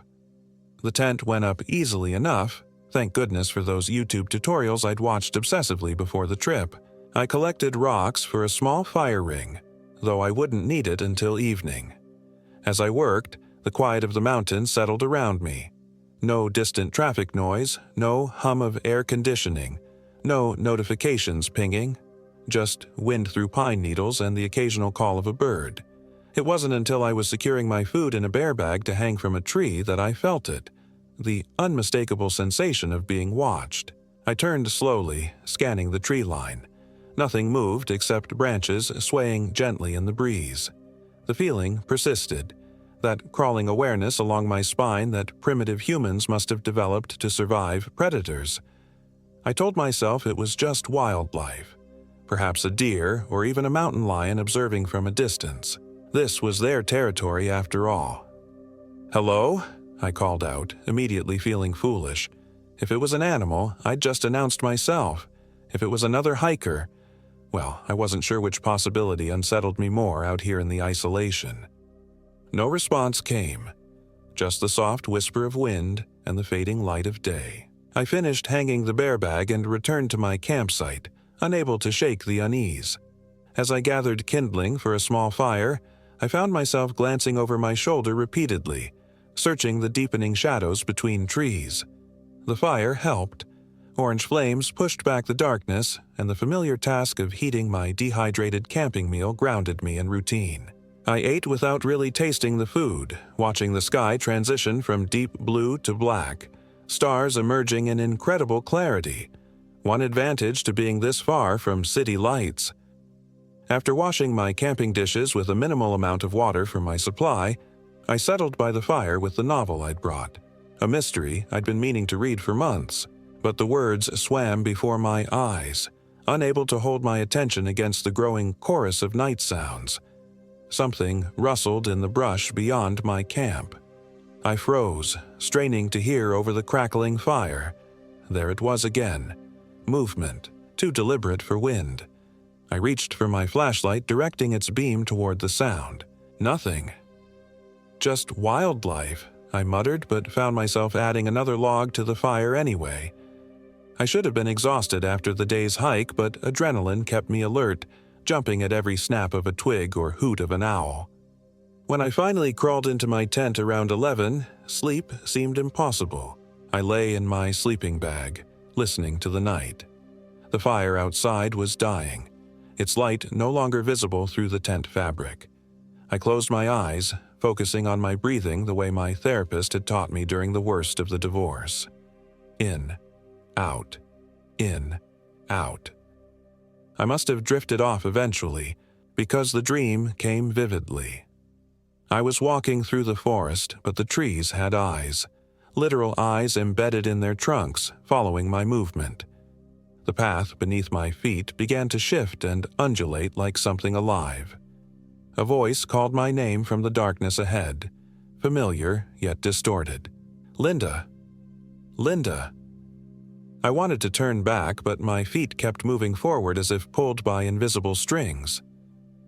The tent went up easily enough, thank goodness for those YouTube tutorials I'd watched obsessively before the trip. I collected rocks for a small fire ring, though I wouldn't need it until evening. As I worked, the quiet of the mountains settled around me. No distant traffic noise, no hum of air conditioning, no notifications pinging, just wind through pine needles and the occasional call of a bird. It wasn't until I was securing my food in a bear bag to hang from a tree that I felt it, the unmistakable sensation of being watched. I turned slowly, scanning the tree line. Nothing moved except branches swaying gently in the breeze. The feeling persisted, that crawling awareness along my spine that primitive humans must have developed to survive predators. I told myself it was just wildlife, perhaps a deer or even a mountain lion observing from a distance. This was their territory after all. "Hello?" I called out, immediately feeling foolish. If it was an animal, I'd just announced myself. If it was another hiker, well, I wasn't sure which possibility unsettled me more out here in the isolation. No response came, just the soft whisper of wind and the fading light of day. I finished hanging the bear bag and returned to my campsite, unable to shake the unease. As I gathered kindling for a small fire, I found myself glancing over my shoulder repeatedly, searching the deepening shadows between trees. The fire helped. Orange flames pushed back the darkness, and the familiar task of heating my dehydrated camping meal grounded me in routine. I ate without really tasting the food, watching the sky transition from deep blue to black, stars emerging in incredible clarity. One advantage to being this far from city lights. After washing my camping dishes with a minimal amount of water from my supply, I settled by the fire with the novel I'd brought, a mystery I'd been meaning to read for months. But the words swam before my eyes, unable to hold my attention against the growing chorus of night sounds. Something rustled in the brush beyond my camp. I froze, straining to hear over the crackling fire. There it was again. Movement, too deliberate for wind. I reached for my flashlight, directing its beam toward the sound. Nothing. Just wildlife, I muttered, but found myself adding another log to the fire anyway. I should have been exhausted after the day's hike, but adrenaline kept me alert, jumping at every snap of a twig or hoot of an owl. When I finally crawled into my tent around 11, sleep seemed impossible. I lay in my sleeping bag, listening to the night. The fire outside was dying, its light no longer visible through the tent fabric. I closed my eyes, focusing on my breathing the way my therapist had taught me during the worst of the divorce. In, out, in, out. I must have drifted off eventually, because the dream came vividly. I was walking through the forest, but the trees had eyes, literal eyes embedded in their trunks, following my movement. The path beneath my feet began to shift and undulate like something alive. A voice called my name from the darkness ahead, familiar yet distorted. "Linda! Linda!" I wanted to turn back, but my feet kept moving forward as if pulled by invisible strings.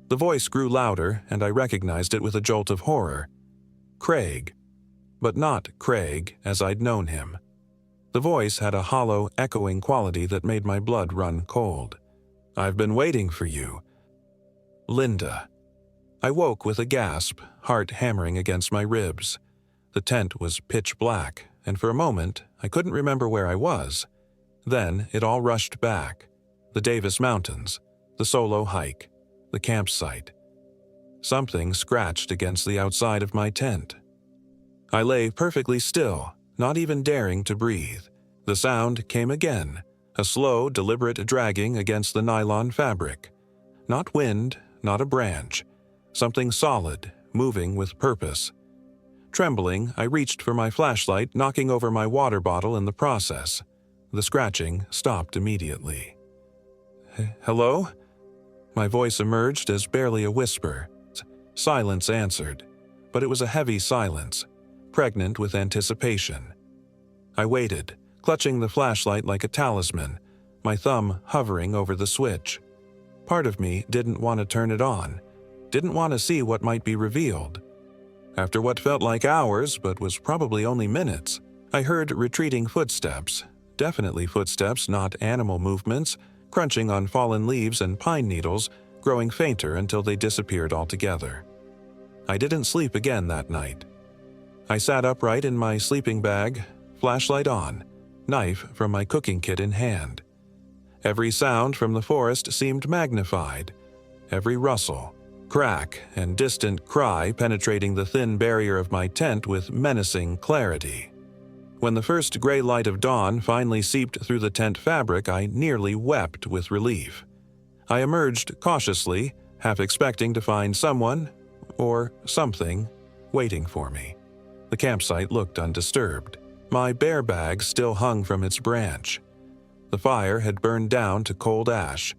The voice grew louder, and I recognized it with a jolt of horror. Craig. But not Craig as I'd known him. The voice had a hollow, echoing quality that made my blood run cold. "I've been waiting for you. Linda." I woke with a gasp, heart hammering against my ribs. The tent was pitch black, and for a moment I couldn't remember where I was. Then it all rushed back. The Davis Mountains, the solo hike, the campsite. Something scratched against the outside of my tent. I lay perfectly still, not even daring to breathe. The sound came again, a slow, deliberate dragging against the nylon fabric. Not wind, not a branch. Something solid, moving with purpose. Trembling, I reached for my flashlight, knocking over my water bottle in the process. The scratching stopped immediately. "Hello?" My voice emerged as barely a whisper. Silence answered, but it was a heavy silence, pregnant with anticipation. I waited, clutching the flashlight like a talisman, my thumb hovering over the switch. Part of me didn't want to turn it on, didn't want to see what might be revealed. After what felt like hours, but was probably only minutes, I heard retreating footsteps, definitely footsteps, not animal movements, crunching on fallen leaves and pine needles, growing fainter until they disappeared altogether. I didn't sleep again that night. I sat upright in my sleeping bag, flashlight on, knife from my cooking kit in hand. Every sound from the forest seemed magnified. Every rustle, crack, and distant cry penetrating the thin barrier of my tent with menacing clarity. When the first gray light of dawn finally seeped through the tent fabric, I nearly wept with relief. I emerged cautiously, half expecting to find someone, or something, waiting for me. The campsite looked undisturbed. My bear bag still hung from its branch. The fire had burned down to cold ash.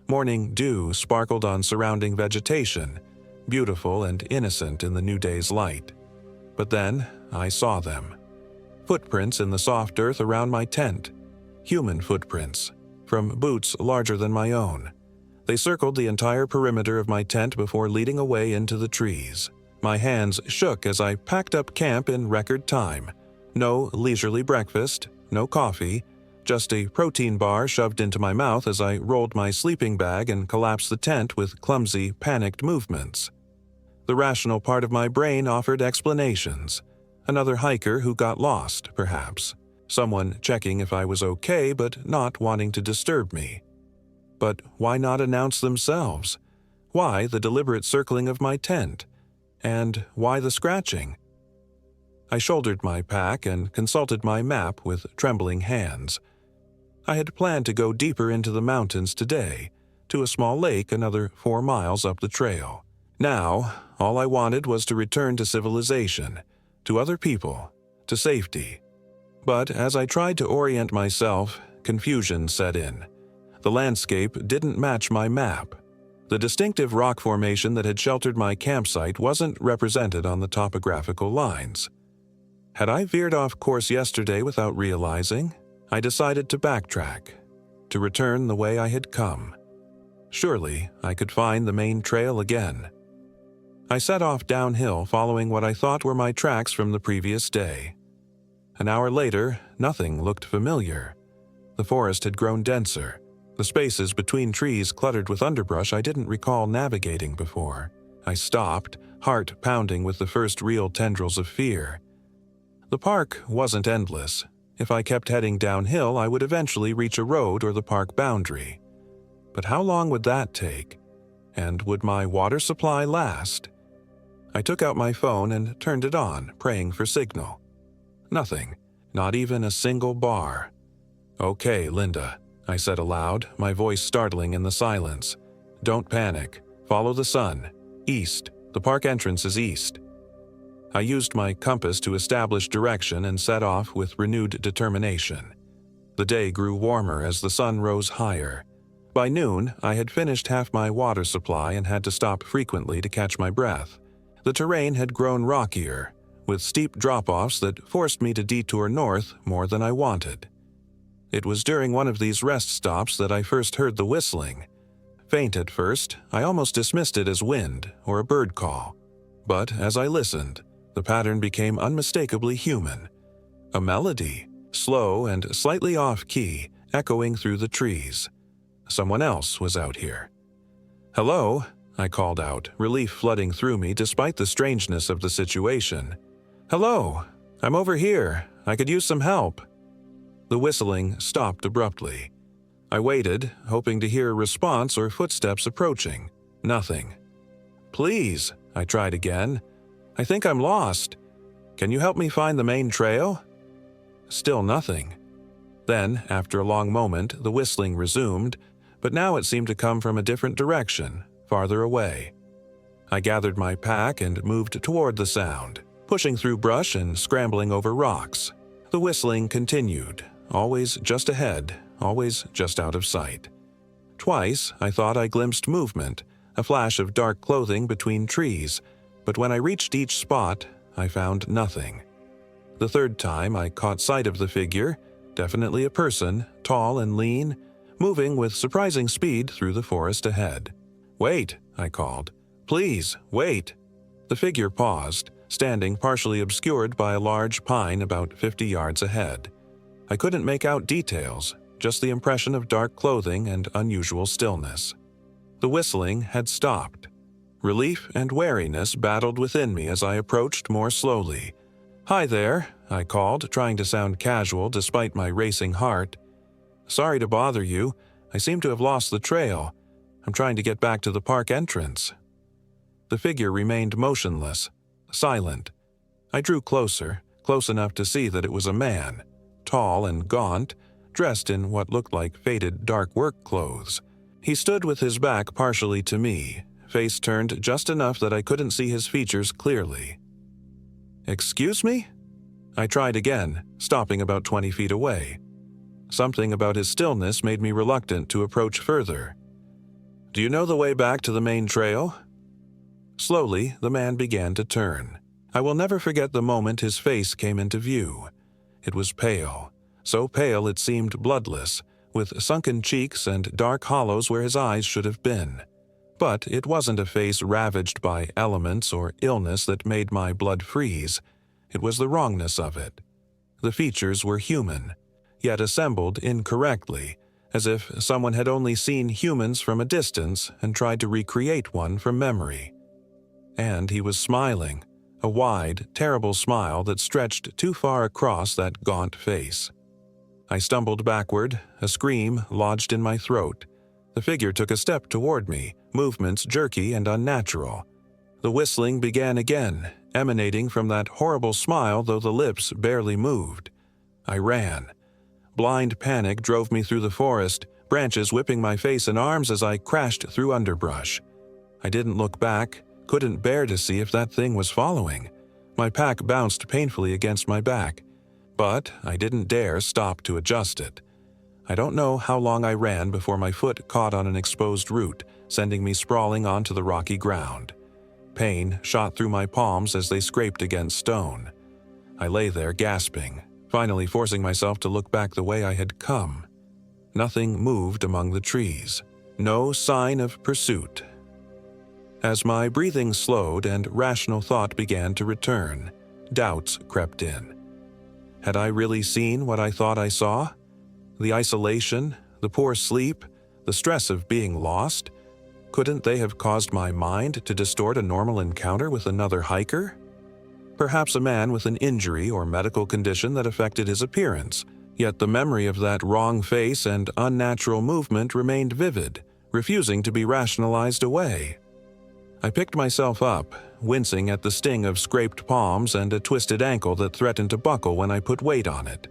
Morning dew sparkled on surrounding vegetation, beautiful and innocent in the new day's light. But then I saw them. Footprints in the soft earth around my tent. Human footprints, from boots larger than my own. They circled the entire perimeter of my tent before leading away into the trees. My hands shook as I packed up camp in record time. No leisurely breakfast, no coffee, just a protein bar shoved into my mouth as I rolled my sleeping bag and collapsed the tent with clumsy, panicked movements. The rational part of my brain offered explanations. Another hiker who got lost, perhaps. Someone checking if I was okay but not wanting to disturb me. But why not announce themselves? Why the deliberate circling of my tent? And why the scratching? I shouldered my pack and consulted my map with trembling hands. I had planned to go deeper into the mountains today, to a small lake another 4 miles up the trail. Now, all I wanted was to return to civilization, to other people, to safety. But as I tried to orient myself, confusion set in. The landscape didn't match my map. The distinctive rock formation that had sheltered my campsite wasn't represented on the topographical lines. Had I veered off course yesterday without realizing? I decided to backtrack, to return the way I had come. Surely I could find the main trail again. I set off downhill following what I thought were my tracks from the previous day. An hour later, nothing looked familiar. The forest had grown denser, the spaces between trees cluttered with underbrush I didn't recall navigating before. I stopped, heart pounding with the first real tendrils of fear. The park wasn't endless. If I kept heading downhill, I would eventually reach a road or the park boundary. But how long would that take? And would my water supply last? I took out my phone and turned it on, praying for signal. Nothing, not even a single bar. "Okay, Linda," I said aloud, my voice startling in the silence. "Don't panic. Follow the sun. East, The park entrance is east. I used my compass to establish direction and set off with renewed determination. The day grew warmer as the sun rose higher. By noon, I had finished half my water supply and had to stop frequently to catch my breath. The terrain had grown rockier, with steep drop-offs that forced me to detour north more than I wanted. It was during one of these rest stops that I first heard the whistling. Faint at first, I almost dismissed it as wind or a bird call. But as I listened, the pattern became unmistakably human. A melody, slow and slightly off-key, echoing through the trees. Someone else was out here. "Hello," I called out, relief flooding through me despite the strangeness of the situation. "Hello, I'm over here. I could use some help." The whistling stopped abruptly. I waited, hoping to hear a response or footsteps approaching. Nothing. "Please," I tried again. "I think I'm lost. Can you help me find the main trail?" Still nothing. Then, after a long moment, the whistling resumed, but now it seemed to come from a different direction, farther away. I gathered my pack and moved toward the sound, pushing through brush and scrambling over rocks. The whistling continued, always just ahead, always just out of sight. Twice, I thought I glimpsed movement, a flash of dark clothing between trees, but when I reached each spot, I found nothing. The third time, I caught sight of the figure, definitely a person, tall and lean, moving with surprising speed through the forest ahead. "Wait," I called. "Please, wait." The figure paused, standing partially obscured by a large pine about 50 yards ahead. I couldn't make out details, just the impression of dark clothing and unusual stillness. The whistling had stopped. Relief and wariness battled within me as I approached more slowly. "Hi there," I called, trying to sound casual despite my racing heart. "Sorry to bother you. I seem to have lost the trail. I'm trying to get back to the park entrance." The figure remained motionless, silent. I drew closer, close enough to see that it was a man, tall and gaunt, dressed in what looked like faded dark work clothes. He stood with his back partially to me, face turned just enough that I couldn't see his features clearly. "Excuse me?" I tried again, stopping about 20 feet away. Something about his stillness made me reluctant to approach further. "Do you know the way back to the main trail?" Slowly, the man began to turn. I will never forget the moment his face came into view. It was pale, so pale it seemed bloodless, with sunken cheeks and dark hollows where his eyes should have been. But it wasn't a face ravaged by elements or illness that made my blood freeze. It was the wrongness of it. The features were human, yet assembled incorrectly, as if someone had only seen humans from a distance and tried to recreate one from memory. And he was smiling, a wide, terrible smile that stretched too far across that gaunt face. I stumbled backward, a scream lodged in my throat. The figure took a step toward me, movements jerky and unnatural. The whistling began again, emanating from that horrible smile though the lips barely moved. I ran. Blind panic drove me through the forest, branches whipping my face and arms as I crashed through underbrush. I didn't look back, couldn't bear to see if that thing was following. My pack bounced painfully against my back, but I didn't dare stop to adjust it. I don't know how long I ran before my foot caught on an exposed root, sending me sprawling onto the rocky ground. Pain shot through my palms as they scraped against stone. I lay there gasping, finally forcing myself to look back the way I had come. Nothing moved among the trees. No sign of pursuit. As my breathing slowed and rational thought began to return, doubts crept in. Had I really seen what I thought I saw? The isolation, the poor sleep, the stress of being lost? Couldn't they have caused my mind to distort a normal encounter with another hiker? Perhaps a man with an injury or medical condition that affected his appearance, yet the memory of that wrong face and unnatural movement remained vivid, refusing to be rationalized away. I picked myself up, wincing at the sting of scraped palms and a twisted ankle that threatened to buckle when I put weight on it.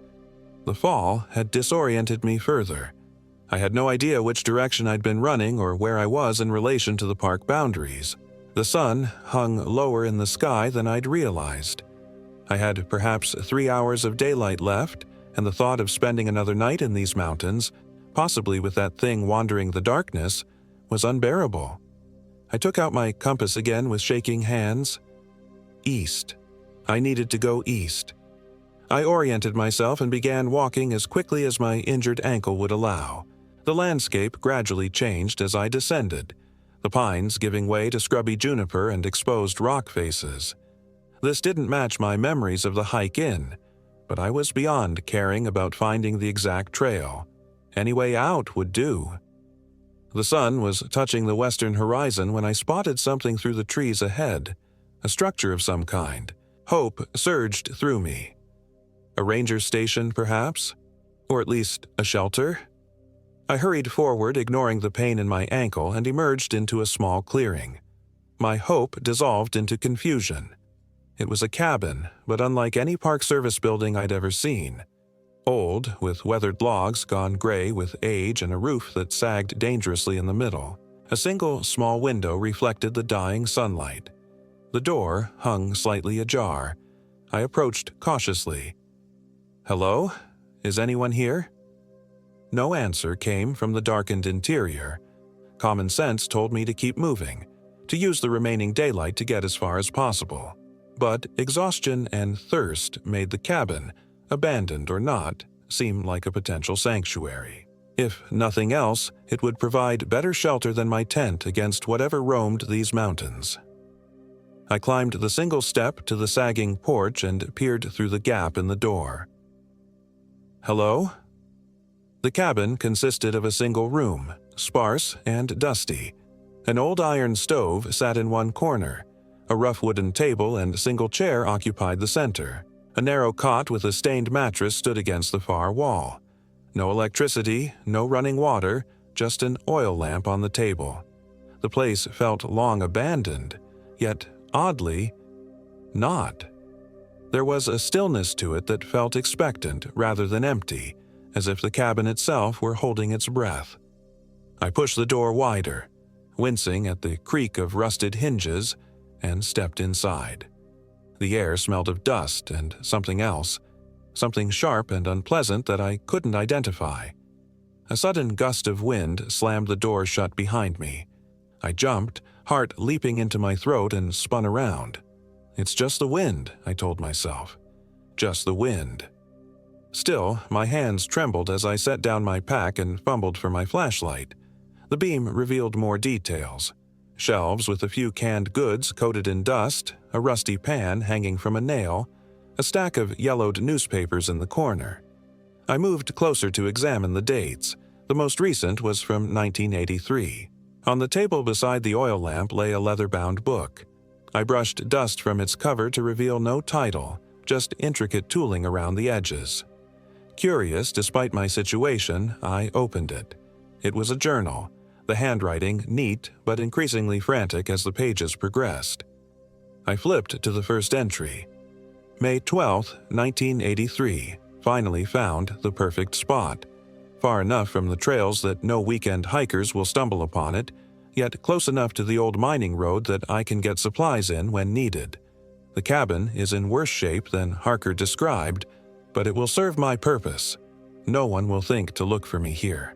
The fall had disoriented me further. I had no idea which direction I'd been running or where I was in relation to the park boundaries. The sun hung lower in the sky than I'd realized. I had perhaps 3 hours of daylight left, and the thought of spending another night in these mountains, possibly with that thing wandering the darkness, was unbearable. I took out my compass again with shaking hands. East. I needed to go east. I oriented myself and began walking as quickly as my injured ankle would allow. The landscape gradually changed as I descended, the pines giving way to scrubby juniper and exposed rock faces. This didn't match my memories of the hike in, but I was beyond caring about finding the exact trail. Any way out would do. The sun was touching the western horizon when I spotted something through the trees ahead, a structure of some kind. Hope surged through me. A ranger station, perhaps? Or at least a shelter? I hurried forward, ignoring the pain in my ankle, and emerged into a small clearing. My hope dissolved into confusion. It was a cabin, but unlike any Park Service building I'd ever seen. Old, with weathered logs gone gray with age and a roof that sagged dangerously in the middle. A single small window reflected the dying sunlight. The door hung slightly ajar. I approached cautiously. "Hello? Is anyone here?" No answer came from the darkened interior. Common sense told me to keep moving, to use the remaining daylight to get as far as possible. But exhaustion and thirst made the cabin, abandoned or not, seem like a potential sanctuary. If nothing else, it would provide better shelter than my tent against whatever roamed these mountains. I climbed the single step to the sagging porch and peered through the gap in the door. "Hello?" The cabin consisted of a single room, sparse and dusty. An old iron stove sat in one corner. A rough wooden table and single chair occupied the center. A narrow cot with a stained mattress stood against the far wall. No electricity, no running water, just an oil lamp on the table. The place felt long abandoned, yet oddly, not. There was a stillness to it that felt expectant rather than empty, as if the cabin itself were holding its breath. I pushed the door wider, wincing at the creak of rusted hinges, and stepped inside. The air smelled of dust and something else, something sharp and unpleasant that I couldn't identify. A sudden gust of wind slammed the door shut behind me. I jumped, heart leaping into my throat, and spun around. "It's just the wind," I told myself. Just the wind. Still, my hands trembled as I set down my pack and fumbled for my flashlight. The beam revealed more details. Shelves with a few canned goods coated in dust, a rusty pan hanging from a nail, a stack of yellowed newspapers in the corner. I moved closer to examine the dates. The most recent was from 1983. On the table beside the oil lamp lay a leather-bound book. I brushed dust from its cover to reveal no title, just intricate tooling around the edges. Curious despite my situation, I opened it. It was a journal, the handwriting neat but increasingly frantic as the pages progressed. I flipped to the first entry. May 12, 1983, finally found the perfect spot. Far enough from the trails that no weekend hikers will stumble upon it, yet close enough to the old mining road that I can get supplies in when needed. The cabin is in worse shape than Harker described, but it will serve my purpose. No one will think to look for me here.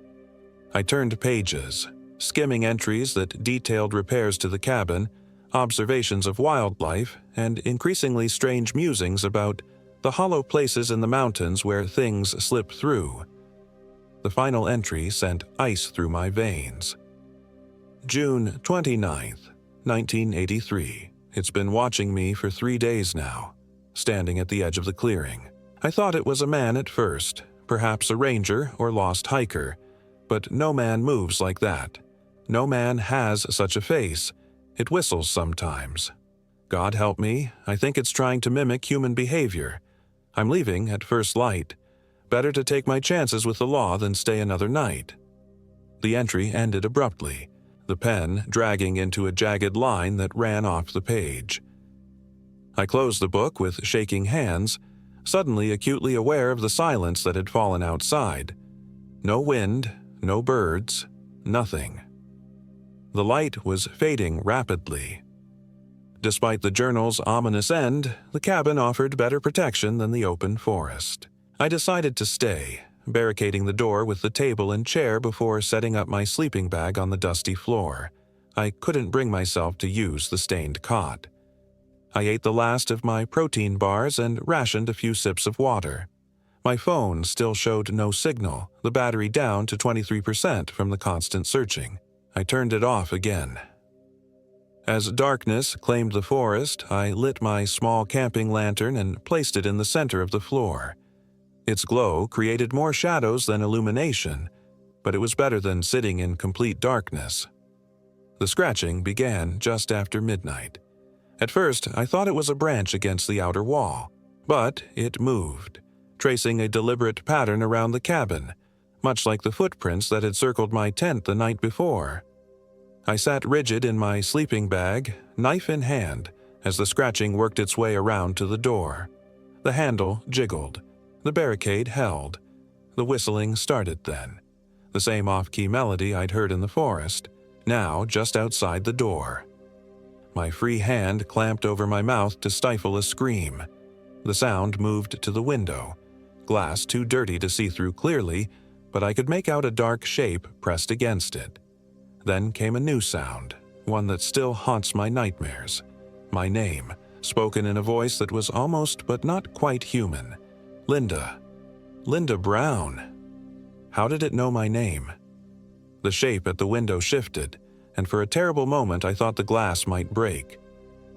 I turned pages, skimming entries that detailed repairs to the cabin, observations of wildlife, and increasingly strange musings about the hollow places in the mountains where things slip through. The final entry sent ice through my veins. June 29th, 1983. It's been watching me for 3 days now, standing at the edge of the clearing. I thought it was a man at first, perhaps a ranger or lost hiker, but no man moves like that. No man has such a face. It whistles sometimes. God help me, I think it's trying to mimic human behavior. I'm leaving at first light. Better to take my chances with the law than stay another night. The entry ended abruptly, the pen dragging into a jagged line that ran off the page. I closed the book with shaking hands, suddenly acutely aware of the silence that had fallen outside. No wind, no birds, nothing. The light was fading rapidly. Despite the journal's ominous end, the cabin offered better protection than the open forest. I decided to stay, barricading the door with the table and chair before setting up my sleeping bag on the dusty floor. I couldn't bring myself to use the stained cot. I ate the last of my protein bars and rationed a few sips of water. My phone still showed no signal, the battery down to 23% from the constant searching. I turned it off again. As darkness claimed the forest, I lit my small camping lantern and placed it in the center of the floor. Its glow created more shadows than illumination, but it was better than sitting in complete darkness. The scratching began just after midnight. At first, I thought it was a branch against the outer wall, but it moved, tracing a deliberate pattern around the cabin, much like the footprints that had circled my tent the night before. I sat rigid in my sleeping bag, knife in hand, as the scratching worked its way around to the door. The handle jiggled. The barricade held. The whistling started then. The same off-key melody I'd heard in the forest, now just outside the door. My free hand clamped over my mouth to stifle a scream. The sound moved to the window. Glass too dirty to see through clearly, but I could make out a dark shape pressed against it. Then came a new sound, one that still haunts my nightmares. My name, spoken in a voice that was almost but not quite human. Linda. Linda Brown. How did it know my name? The shape at the window shifted, and for a terrible moment I thought the glass might break.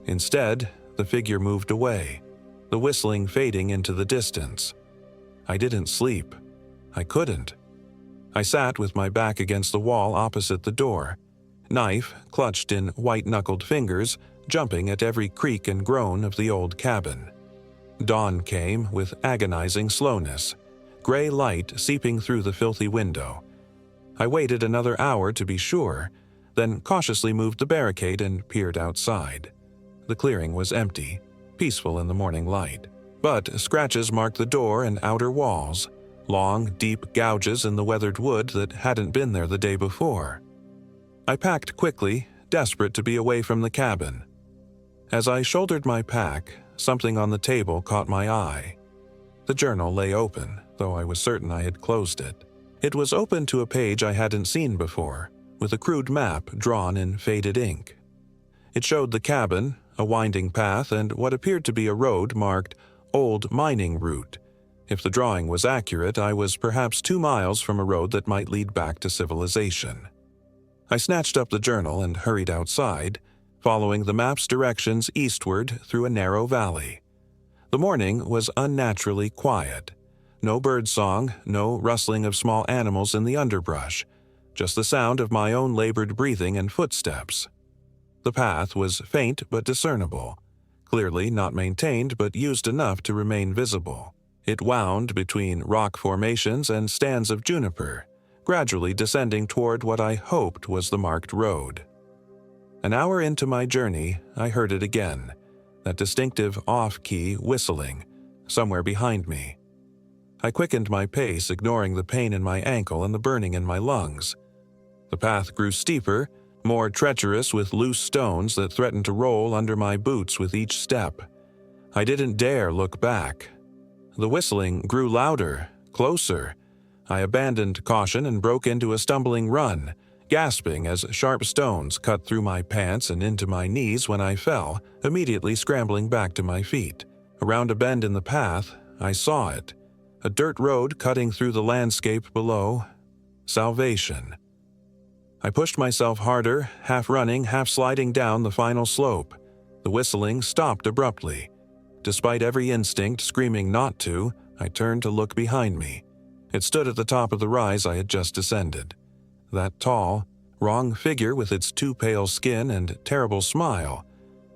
Instead, the figure moved away, the whistling fading into the distance. I didn't sleep. I couldn't. I sat with my back against the wall opposite the door, knife clutched in white-knuckled fingers, jumping at every creak and groan of the old cabin. Dawn came with agonizing slowness, gray light seeping through the filthy window. I waited another hour to be sure, then cautiously moved the barricade and peered outside. The clearing was empty, peaceful in the morning light, but scratches marked the door and outer walls, long, deep gouges in the weathered wood that hadn't been there the day before. I packed quickly, desperate to be away from the cabin. As I shouldered my pack, something on the table caught my eye. The journal lay open, though I was certain I had closed it. It was open to a page I hadn't seen before, with a crude map drawn in faded ink. It showed the cabin, a winding path, and what appeared to be a road marked Old Mining Route. If the drawing was accurate, I was perhaps 2 miles from a road that might lead back to civilization. I snatched up the journal and hurried outside, following the map's directions eastward through a narrow valley. The morning was unnaturally quiet. No birdsong, no rustling of small animals in the underbrush, just the sound of my own labored breathing and footsteps. The path was faint but discernible, clearly not maintained but used enough to remain visible. It wound between rock formations and stands of juniper, gradually descending toward what I hoped was the marked road. An hour into my journey, I heard it again, that distinctive off-key whistling, somewhere behind me. I quickened my pace, ignoring the pain in my ankle and the burning in my lungs. The path grew steeper, more treacherous with loose stones that threatened to roll under my boots with each step. I didn't dare look back. The whistling grew louder, closer. I abandoned caution and broke into a stumbling run, gasping as sharp stones cut through my pants and into my knees when I fell, immediately scrambling back to my feet. Around a bend in the path, I saw it. A dirt road cutting through the landscape below. Salvation. I pushed myself harder, half running, half sliding down the final slope. The whistling stopped abruptly. Despite every instinct screaming not to, I turned to look behind me. It stood at the top of the rise I had just descended. That tall, wrong figure with its too pale skin and terrible smile.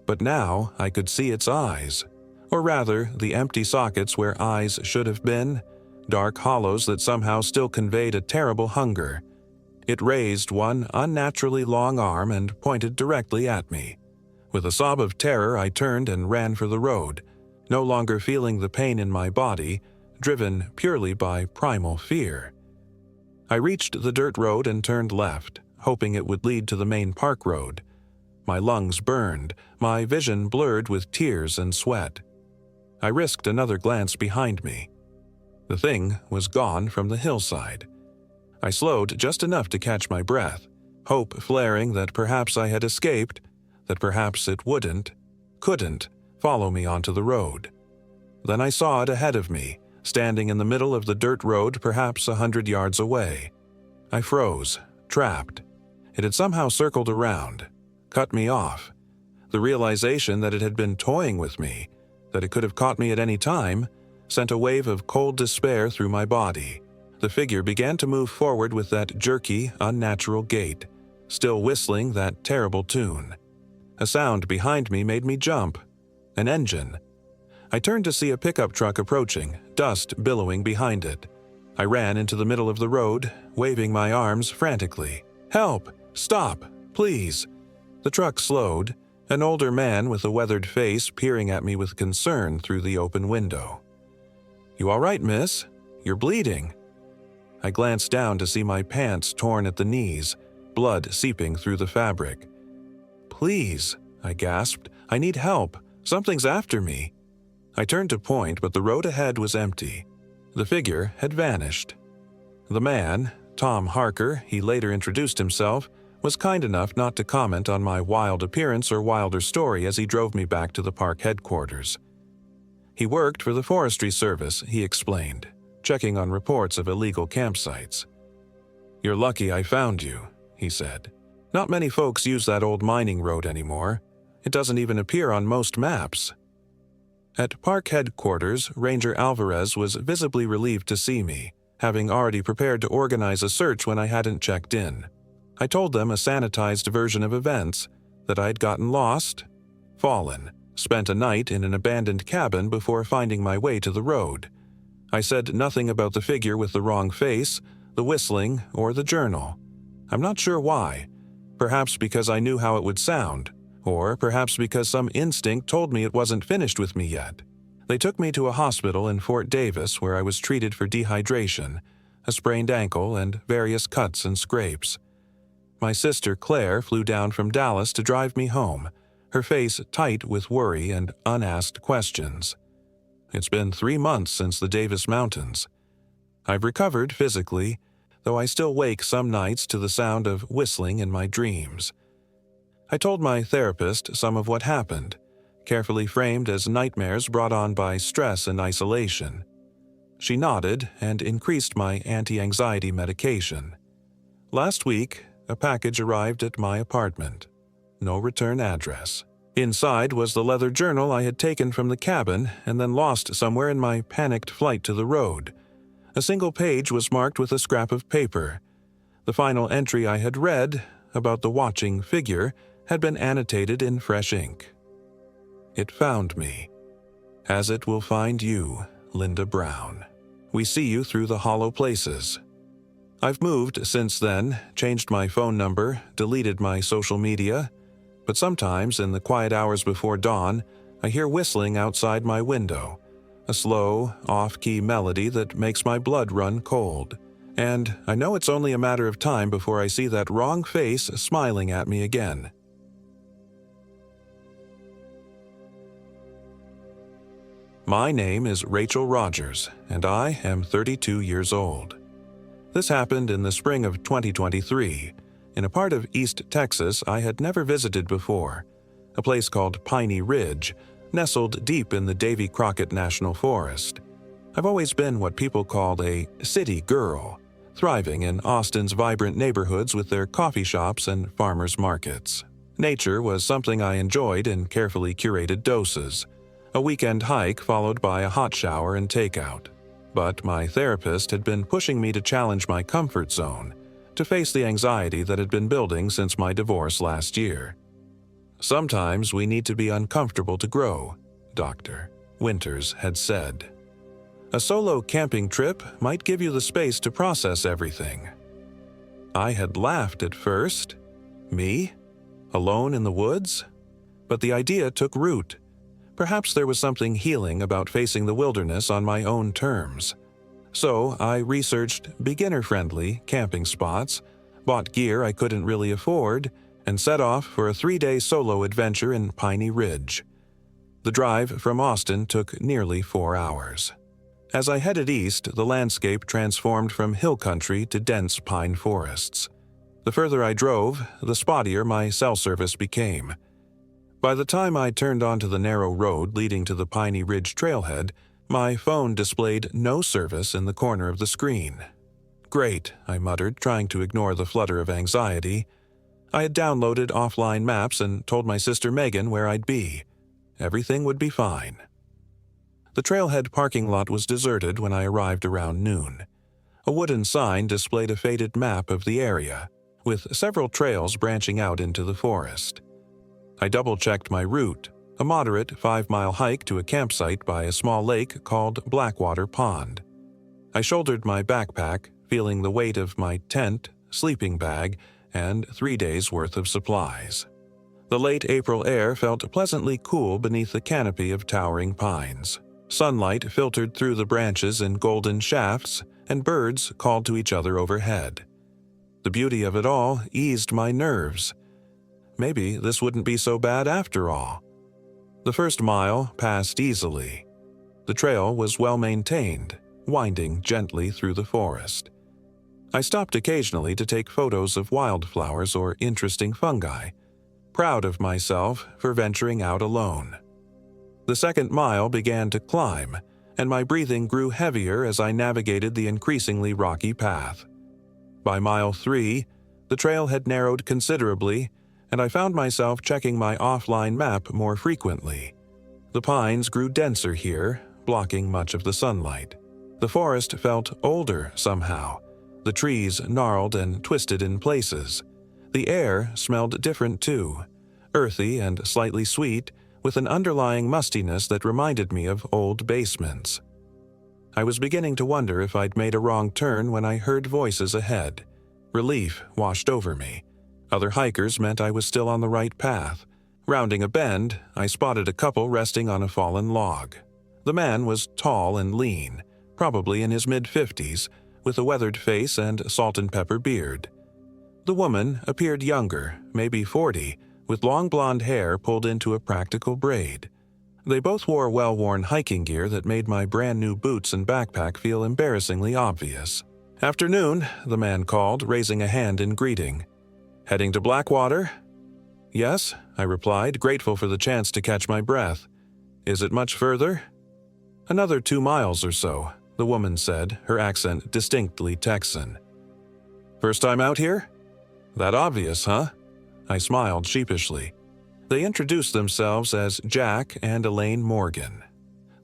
But now I could see its eyes. Or rather, the empty sockets where eyes should have been, dark hollows that somehow still conveyed a terrible hunger. It raised one unnaturally long arm and pointed directly at me. With a sob of terror, I turned and ran for the road, no longer feeling the pain in my body, driven purely by primal fear. I reached the dirt road and turned left, hoping it would lead to the main park road. My lungs burned, my vision blurred with tears and sweat. I risked another glance behind me. The thing was gone from the hillside. I slowed just enough to catch my breath, hope flaring that perhaps I had escaped, that perhaps it couldn't, follow me onto the road. Then I saw it ahead of me, standing in the middle of the dirt road perhaps 100 yards away. I froze, trapped. It had somehow circled around, cut me off. The realization that it had been toying with me, that it could have caught me at any time, sent a wave of cold despair through my body. The figure began to move forward with that jerky, unnatural gait, still whistling that terrible tune. A sound behind me made me jump. An engine. I turned to see a pickup truck approaching, dust billowing behind it. I ran into the middle of the road, waving my arms frantically. "Help! Stop! Please!" The truck slowed, an older man with a weathered face peering at me with concern through the open window. "You all right, miss? You're bleeding." I glanced down to see my pants torn at the knees, blood seeping through the fabric. "Please," I gasped. "I need help. Something's after me." I turned to point, but the road ahead was empty. The figure had vanished. The man, Tom Harker, he later introduced himself, was kind enough not to comment on my wild appearance or wilder story as he drove me back to the park headquarters. He worked for the Forestry Service, he explained, checking on reports of illegal campsites. "You're lucky I found you," he said. "Not many folks use that old mining road anymore. It doesn't even appear on most maps." At park headquarters, Ranger Alvarez was visibly relieved to see me, having already prepared to organize a search when I hadn't checked in. I told them a sanitized version of events, that I'd gotten lost, fallen, spent a night in an abandoned cabin before finding my way to the road. I said nothing about the figure with the wrong face, the whistling, or the journal. I'm not sure why. Perhaps because I knew how it would sound, or perhaps because some instinct told me it wasn't finished with me yet. They took me to a hospital in Fort Davis where I was treated for dehydration, a sprained ankle, and various cuts and scrapes. My sister Claire flew down from Dallas to drive me home, her face tight with worry and unasked questions. It's been 3 months since the Davis Mountains. I've recovered physically, though I still wake some nights to the sound of whistling in my dreams. I told my therapist some of what happened, carefully framed as nightmares brought on by stress and isolation. She nodded and increased my anti-anxiety medication. Last week, a package arrived at my apartment. No return address. Inside was the leather journal I had taken from the cabin and then lost somewhere in my panicked flight to the road. A single page was marked with a scrap of paper. The final entry I had read, about the watching figure, had been annotated in fresh ink. It found me, as it will find you, Linda Brown. We see you through the hollow places. I've moved since then, changed my phone number, deleted my social media, but sometimes in the quiet hours before dawn, I hear whistling outside my window, a slow, off-key melody that makes my blood run cold. And I know it's only a matter of time before I see that wrong face smiling at me again. My name is Rachel Rogers, and I am 32 years old. This happened in the spring of 2023, in a part of East Texas I had never visited before, a place called Piney Ridge, nestled deep in the Davy Crockett National Forest. I've always been what people call a city girl, thriving in Austin's vibrant neighborhoods with their coffee shops and farmers markets. Nature was something I enjoyed in carefully curated doses, a weekend hike followed by a hot shower and takeout. But my therapist had been pushing me to challenge my comfort zone, to face the anxiety that had been building since my divorce last year. Sometimes we need to be uncomfortable to grow, Dr. Winters had said. A solo camping trip might give you the space to process everything. I had laughed at first. Me? Alone in the woods? But the idea took root. Perhaps there was something healing about facing the wilderness on my own terms. So I researched beginner-friendly camping spots, bought gear I couldn't really afford, and set off for a 3-day solo adventure in Piney Ridge. The drive from Austin took nearly 4 hours. As I headed east, the landscape transformed from hill country to dense pine forests. The further I drove, the spottier my cell service became. By the time I turned onto the narrow road leading to the Piney Ridge trailhead, my phone displayed no service in the corner of the screen. "Great," I muttered, trying to ignore the flutter of anxiety. I had downloaded offline maps and told my sister Megan where I'd be. Everything would be fine. The trailhead parking lot was deserted when I arrived around noon. A wooden sign displayed a faded map of the area, with several trails branching out into the forest. I double-checked my route, a moderate 5-mile hike to a campsite by a small lake called Blackwater Pond. I shouldered my backpack, feeling the weight of my tent, sleeping bag, and 3 days' worth of supplies. The late April air felt pleasantly cool beneath the canopy of towering pines. Sunlight filtered through the branches in golden shafts, and birds called to each other overhead. The beauty of it all eased my nerves. Maybe this wouldn't be so bad after all. The first mile passed easily. The trail was well maintained, winding gently through the forest. I stopped occasionally to take photos of wildflowers or interesting fungi, proud of myself for venturing out alone. The second mile began to climb, and my breathing grew heavier as I navigated the increasingly rocky path. By mile 3, the trail had narrowed considerably, and I found myself checking my offline map more frequently. The pines grew denser here, blocking much of the sunlight. The forest felt older somehow, the trees gnarled and twisted in places. The air smelled different too, earthy and slightly sweet, with an underlying mustiness that reminded me of old basements. I was beginning to wonder if I'd made a wrong turn when I heard voices ahead. Relief washed over me. Other hikers meant I was still on the right path. Rounding a bend, I spotted a couple resting on a fallen log. The man was tall and lean, probably in his mid-50s, with a weathered face and salt-and-pepper beard. The woman appeared younger, maybe 40, with long blonde hair pulled into a practical braid. They both wore well-worn hiking gear that made my brand-new boots and backpack feel embarrassingly obvious. "Afternoon," the man called, raising a hand in greeting. "Heading to Blackwater?" "Yes," I replied, grateful for the chance to catch my breath. "Is it much further?" "Another 2 miles or so," the woman said, her accent distinctly Texan. "First time out here?" "That obvious, huh?" I smiled sheepishly. They introduced themselves as Jack and Elaine Morgan.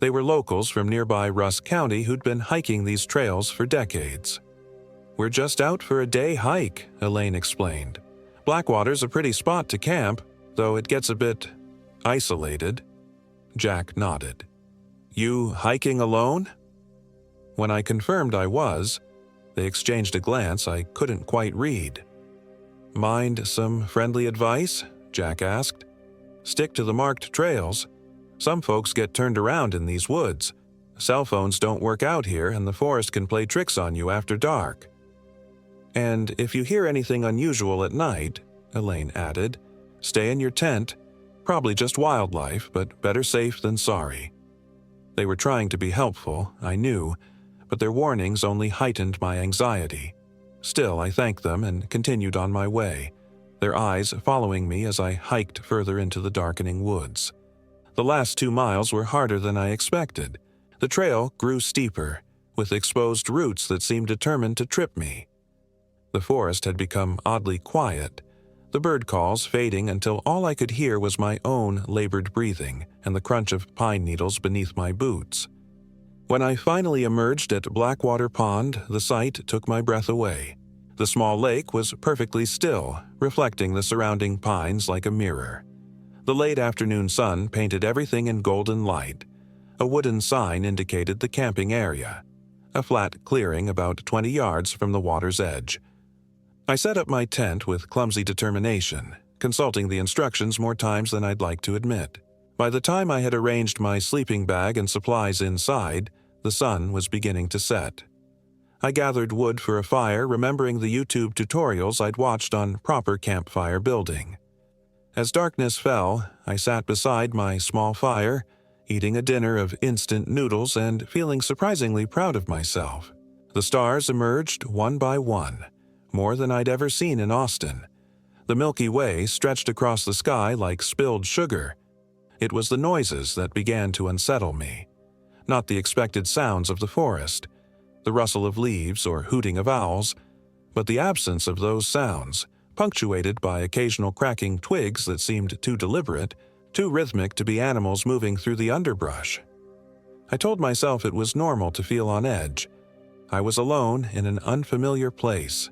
They were locals from nearby Russ County who'd been hiking these trails for decades. "We're just out for a day hike," Elaine explained. "Blackwater's a pretty spot to camp, though it gets a bit isolated." Jack nodded. "You hiking alone?" When I confirmed I was, they exchanged a glance I couldn't quite read. "Mind some friendly advice?" Jack asked. "Stick to the marked trails. Some folks get turned around in these woods. Cell phones don't work out here, and the forest can play tricks on you after dark." "And if you hear anything unusual at night," Elaine added, "stay in your tent. Probably just wildlife, but better safe than sorry." They were trying to be helpful, I knew, but their warnings only heightened my anxiety. Still, I thanked them and continued on my way, their eyes following me as I hiked further into the darkening woods. The last 2 miles were harder than I expected. The trail grew steeper, with exposed roots that seemed determined to trip me. The forest had become oddly quiet, the bird calls fading until all I could hear was my own labored breathing and the crunch of pine needles beneath my boots. When I finally emerged at Blackwater Pond, the sight took my breath away. The small lake was perfectly still, reflecting the surrounding pines like a mirror. The late afternoon sun painted everything in golden light. A wooden sign indicated the camping area, a flat clearing about 20 yards from the water's edge. I set up my tent with clumsy determination, consulting the instructions more times than I'd like to admit. By the time I had arranged my sleeping bag and supplies inside, the sun was beginning to set. I gathered wood for a fire, remembering the YouTube tutorials I'd watched on proper campfire building. As darkness fell, I sat beside my small fire, eating a dinner of instant noodles and feeling surprisingly proud of myself. The stars emerged one by one, more than I'd ever seen in Austin. The Milky Way stretched across the sky like spilled sugar. It was the noises that began to unsettle me, not the expected sounds of the forest, the rustle of leaves or hooting of owls, but the absence of those sounds, punctuated by occasional cracking twigs that seemed too deliberate, too rhythmic to be animals moving through the underbrush. I told myself it was normal to feel on edge. I was alone in an unfamiliar place.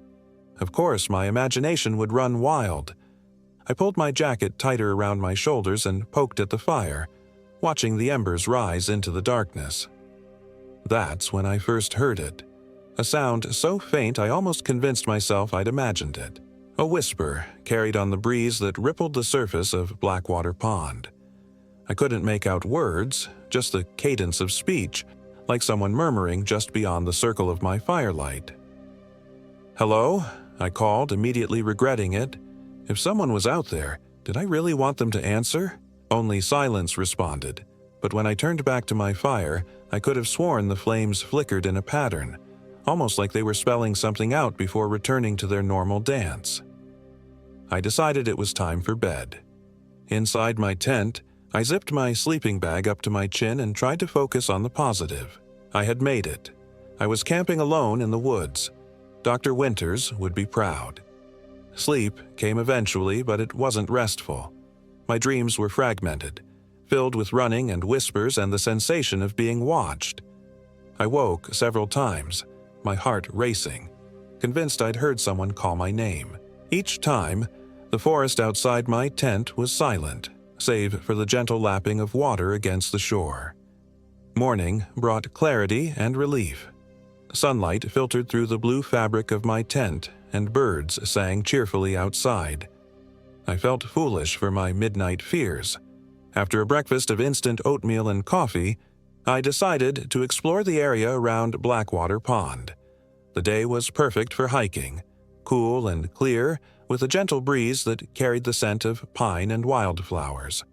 Of course, my imagination would run wild. I pulled my jacket tighter around my shoulders and poked at the fire, watching the embers rise into the darkness. That's when I first heard it. A sound so faint I almost convinced myself I'd imagined it. A whisper carried on the breeze that rippled the surface of Blackwater Pond. I couldn't make out words, just the cadence of speech, like someone murmuring just beyond the circle of my firelight. "Hello?" I called, immediately regretting it. If someone was out there, did I really want them to answer? Only silence responded, but when I turned back to my fire, I could have sworn the flames flickered in a pattern, almost like they were spelling something out before returning to their normal dance. I decided it was time for bed. Inside my tent, I zipped my sleeping bag up to my chin and tried to focus on the positive. I had made it. I was camping alone in the woods. Dr. Winters would be proud. Sleep came eventually, but it wasn't restful. My dreams were fragmented, filled with running and whispers and the sensation of being watched. I woke several times, my heart racing, convinced I'd heard someone call my name. Each time, the forest outside my tent was silent, save for the gentle lapping of water against the shore. Morning brought clarity and relief. Sunlight filtered through the blue fabric of my tent, and birds sang cheerfully outside. I felt foolish for my midnight fears. After a breakfast of instant oatmeal and coffee, I decided to explore the area around Blackwater Pond. The day was perfect for hiking, cool and clear, with a gentle breeze that carried the scent of pine and wildflowers.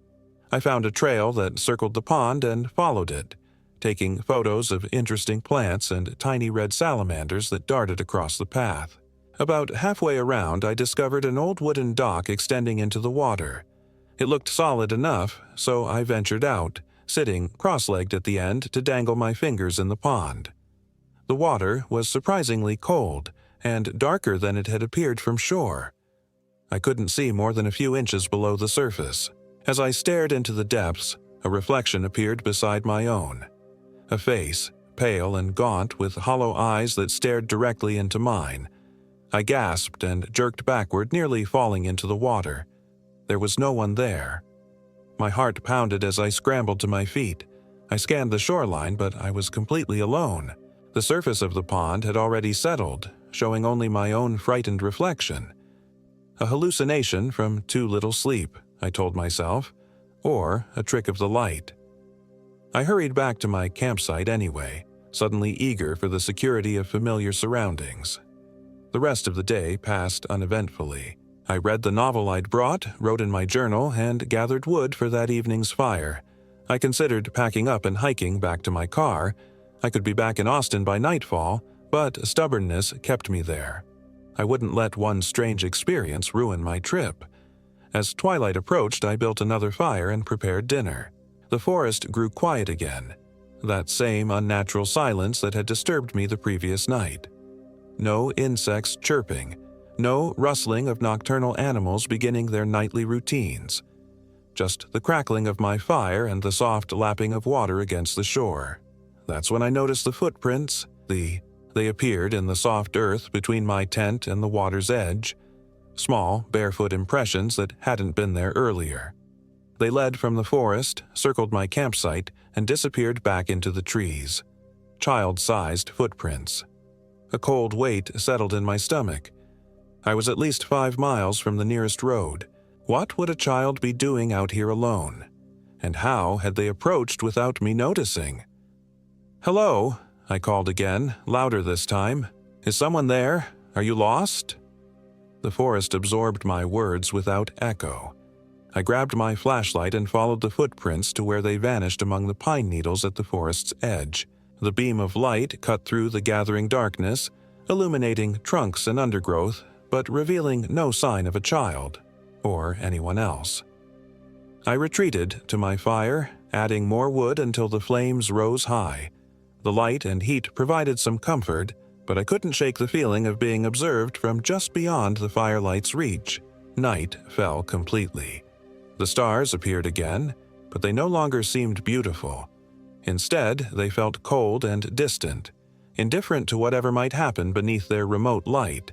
I found a trail that circled the pond and followed it, taking photos of interesting plants and tiny red salamanders that darted across the path. About halfway around, I discovered an old wooden dock extending into the water. It looked solid enough, so I ventured out, sitting cross-legged at the end to dangle my fingers in the pond. The water was surprisingly cold and darker than it had appeared from shore. I couldn't see more than a few inches below the surface. As I stared into the depths, a reflection appeared beside my own. A face, pale and gaunt, with hollow eyes that stared directly into mine. I gasped and jerked backward, nearly falling into the water. There was no one there. My heart pounded as I scrambled to my feet. I scanned the shoreline, but I was completely alone. The surface of the pond had already settled, showing only my own frightened reflection. A hallucination from too little sleep, I told myself, or a trick of the light. I hurried back to my campsite anyway, suddenly eager for the security of familiar surroundings. The rest of the day passed uneventfully. I read the novel I'd brought, wrote in my journal, and gathered wood for that evening's fire. I considered packing up and hiking back to my car. I could be back in Austin by nightfall, but stubbornness kept me there. I wouldn't let one strange experience ruin my trip. As twilight approached, I built another fire and prepared dinner. The forest grew quiet again, that same unnatural silence that had disturbed me the previous night. No insects chirping, no rustling of nocturnal animals beginning their nightly routines. Just the crackling of my fire and the soft lapping of water against the shore. That's when I noticed the footprints. They appeared in the soft earth between my tent and the water's edge. Small, barefoot impressions that hadn't been there earlier. They led from the forest, circled my campsite, and disappeared back into the trees. Child-sized footprints. A cold weight settled in my stomach. I was at least 5 miles from the nearest road. What would a child be doing out here alone? And how had they approached without me noticing? "Hello," I called again, louder this time. "Is someone there? Are you lost?" The forest absorbed my words without echo. I grabbed my flashlight and followed the footprints to where they vanished among the pine needles at the forest's edge. The beam of light cut through the gathering darkness, illuminating trunks and undergrowth, but revealing no sign of a child, or anyone else. I retreated to my fire, adding more wood until the flames rose high. The light and heat provided some comfort, but I couldn't shake the feeling of being observed from just beyond the firelight's reach. Night fell completely. The stars appeared again, but they no longer seemed beautiful. Instead, they felt cold and distant, indifferent to whatever might happen beneath their remote light.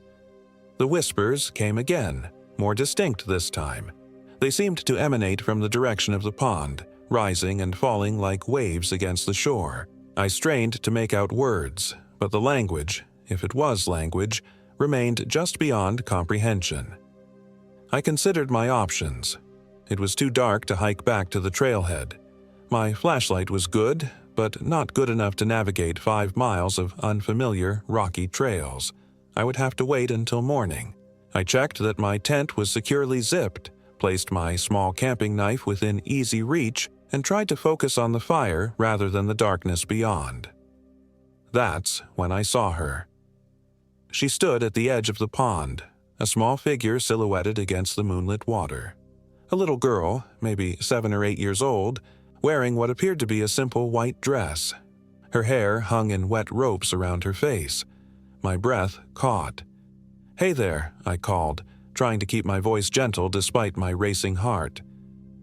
The whispers came again, more distinct this time. They seemed to emanate from the direction of the pond, rising and falling like waves against the shore. I strained to make out words, but the language, if it was language, remained just beyond comprehension. I considered my options. It was too dark to hike back to the trailhead. My flashlight was good, but not good enough to navigate 5 miles of unfamiliar, rocky trails. I would have to wait until morning. I checked that my tent was securely zipped, placed my small camping knife within easy reach, and tried to focus on the fire rather than the darkness beyond. That's when I saw her. She stood at the edge of the pond, a small figure silhouetted against the moonlit water. A little girl, maybe 7 or 8 years old, wearing what appeared to be a simple white dress. Her hair hung in wet ropes around her face. My breath caught. "Hey there," I called, trying to keep my voice gentle despite my racing heart.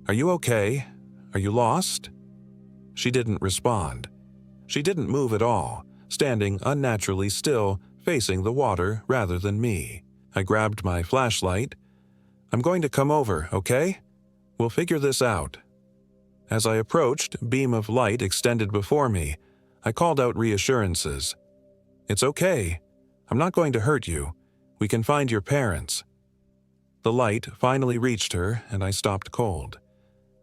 "Are you okay? Are you lost?" She didn't respond. She didn't move at all, standing unnaturally still, facing the water rather than me. I grabbed my flashlight. "I'm going to come over, okay? We'll figure this out." As I approached, a beam of light extended before me. I called out reassurances. "It's okay. I'm not going to hurt you. We can find your parents." The light finally reached her, and I stopped cold.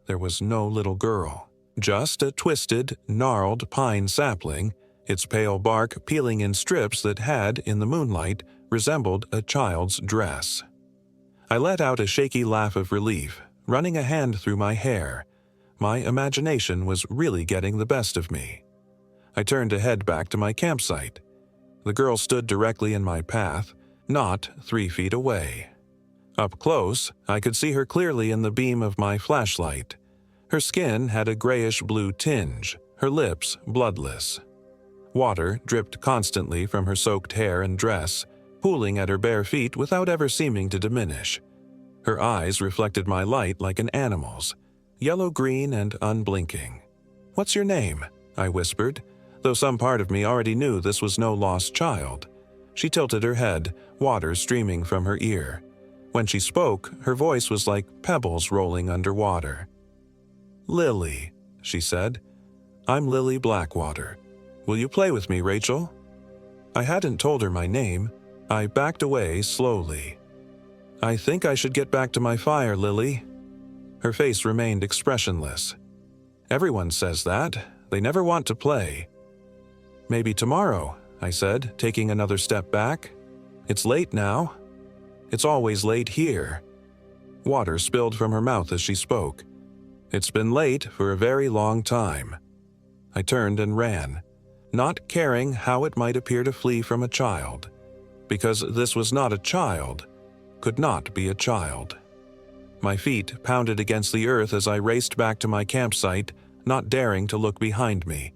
There was no little girl, just a twisted, gnarled pine sapling, its pale bark peeling in strips that had, in the moonlight, resembled a child's dress. I let out a shaky laugh of relief, running a hand through my hair. My imagination was really getting the best of me. I turned to head back to my campsite. The girl stood directly in my path, not 3 feet away. Up close, I could see her clearly in the beam of my flashlight. Her skin had a grayish-blue tinge, her lips bloodless. Water dripped constantly from her soaked hair and dress, pooling at her bare feet without ever seeming to diminish. Her eyes reflected my light like an animal's, yellow-green and unblinking. "What's your name?" I whispered, though some part of me already knew this was no lost child. She tilted her head, water streaming from her ear. When she spoke, her voice was like pebbles rolling underwater. "Lily," she said. "I'm Lily Blackwater. Will you play with me, Rachel?" I hadn't told her my name. I backed away slowly. "I think I should get back to my fire, Lily." Her face remained expressionless. "Everyone says that. They never want to play." "Maybe tomorrow," I said, taking another step back. "It's late now." "It's always late here." Water spilled from her mouth as she spoke. "It's been late for a very long time." I turned and ran, not caring how it might appear to flee from a child. Because this was not a child, could not be a child. My feet pounded against the earth as I raced back to my campsite, not daring to look behind me.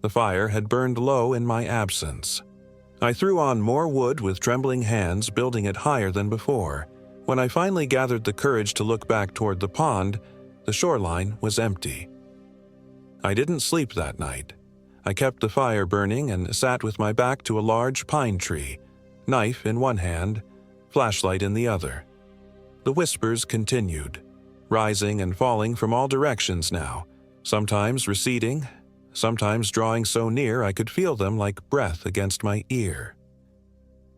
The fire had burned low in my absence. I threw on more wood with trembling hands, building it higher than before. When I finally gathered the courage to look back toward the pond, the shoreline was empty. I didn't sleep that night. I kept the fire burning and sat with my back to a large pine tree, knife in one hand, flashlight in the other. The whispers continued, rising and falling from all directions now, sometimes receding, sometimes drawing so near I could feel them like breath against my ear.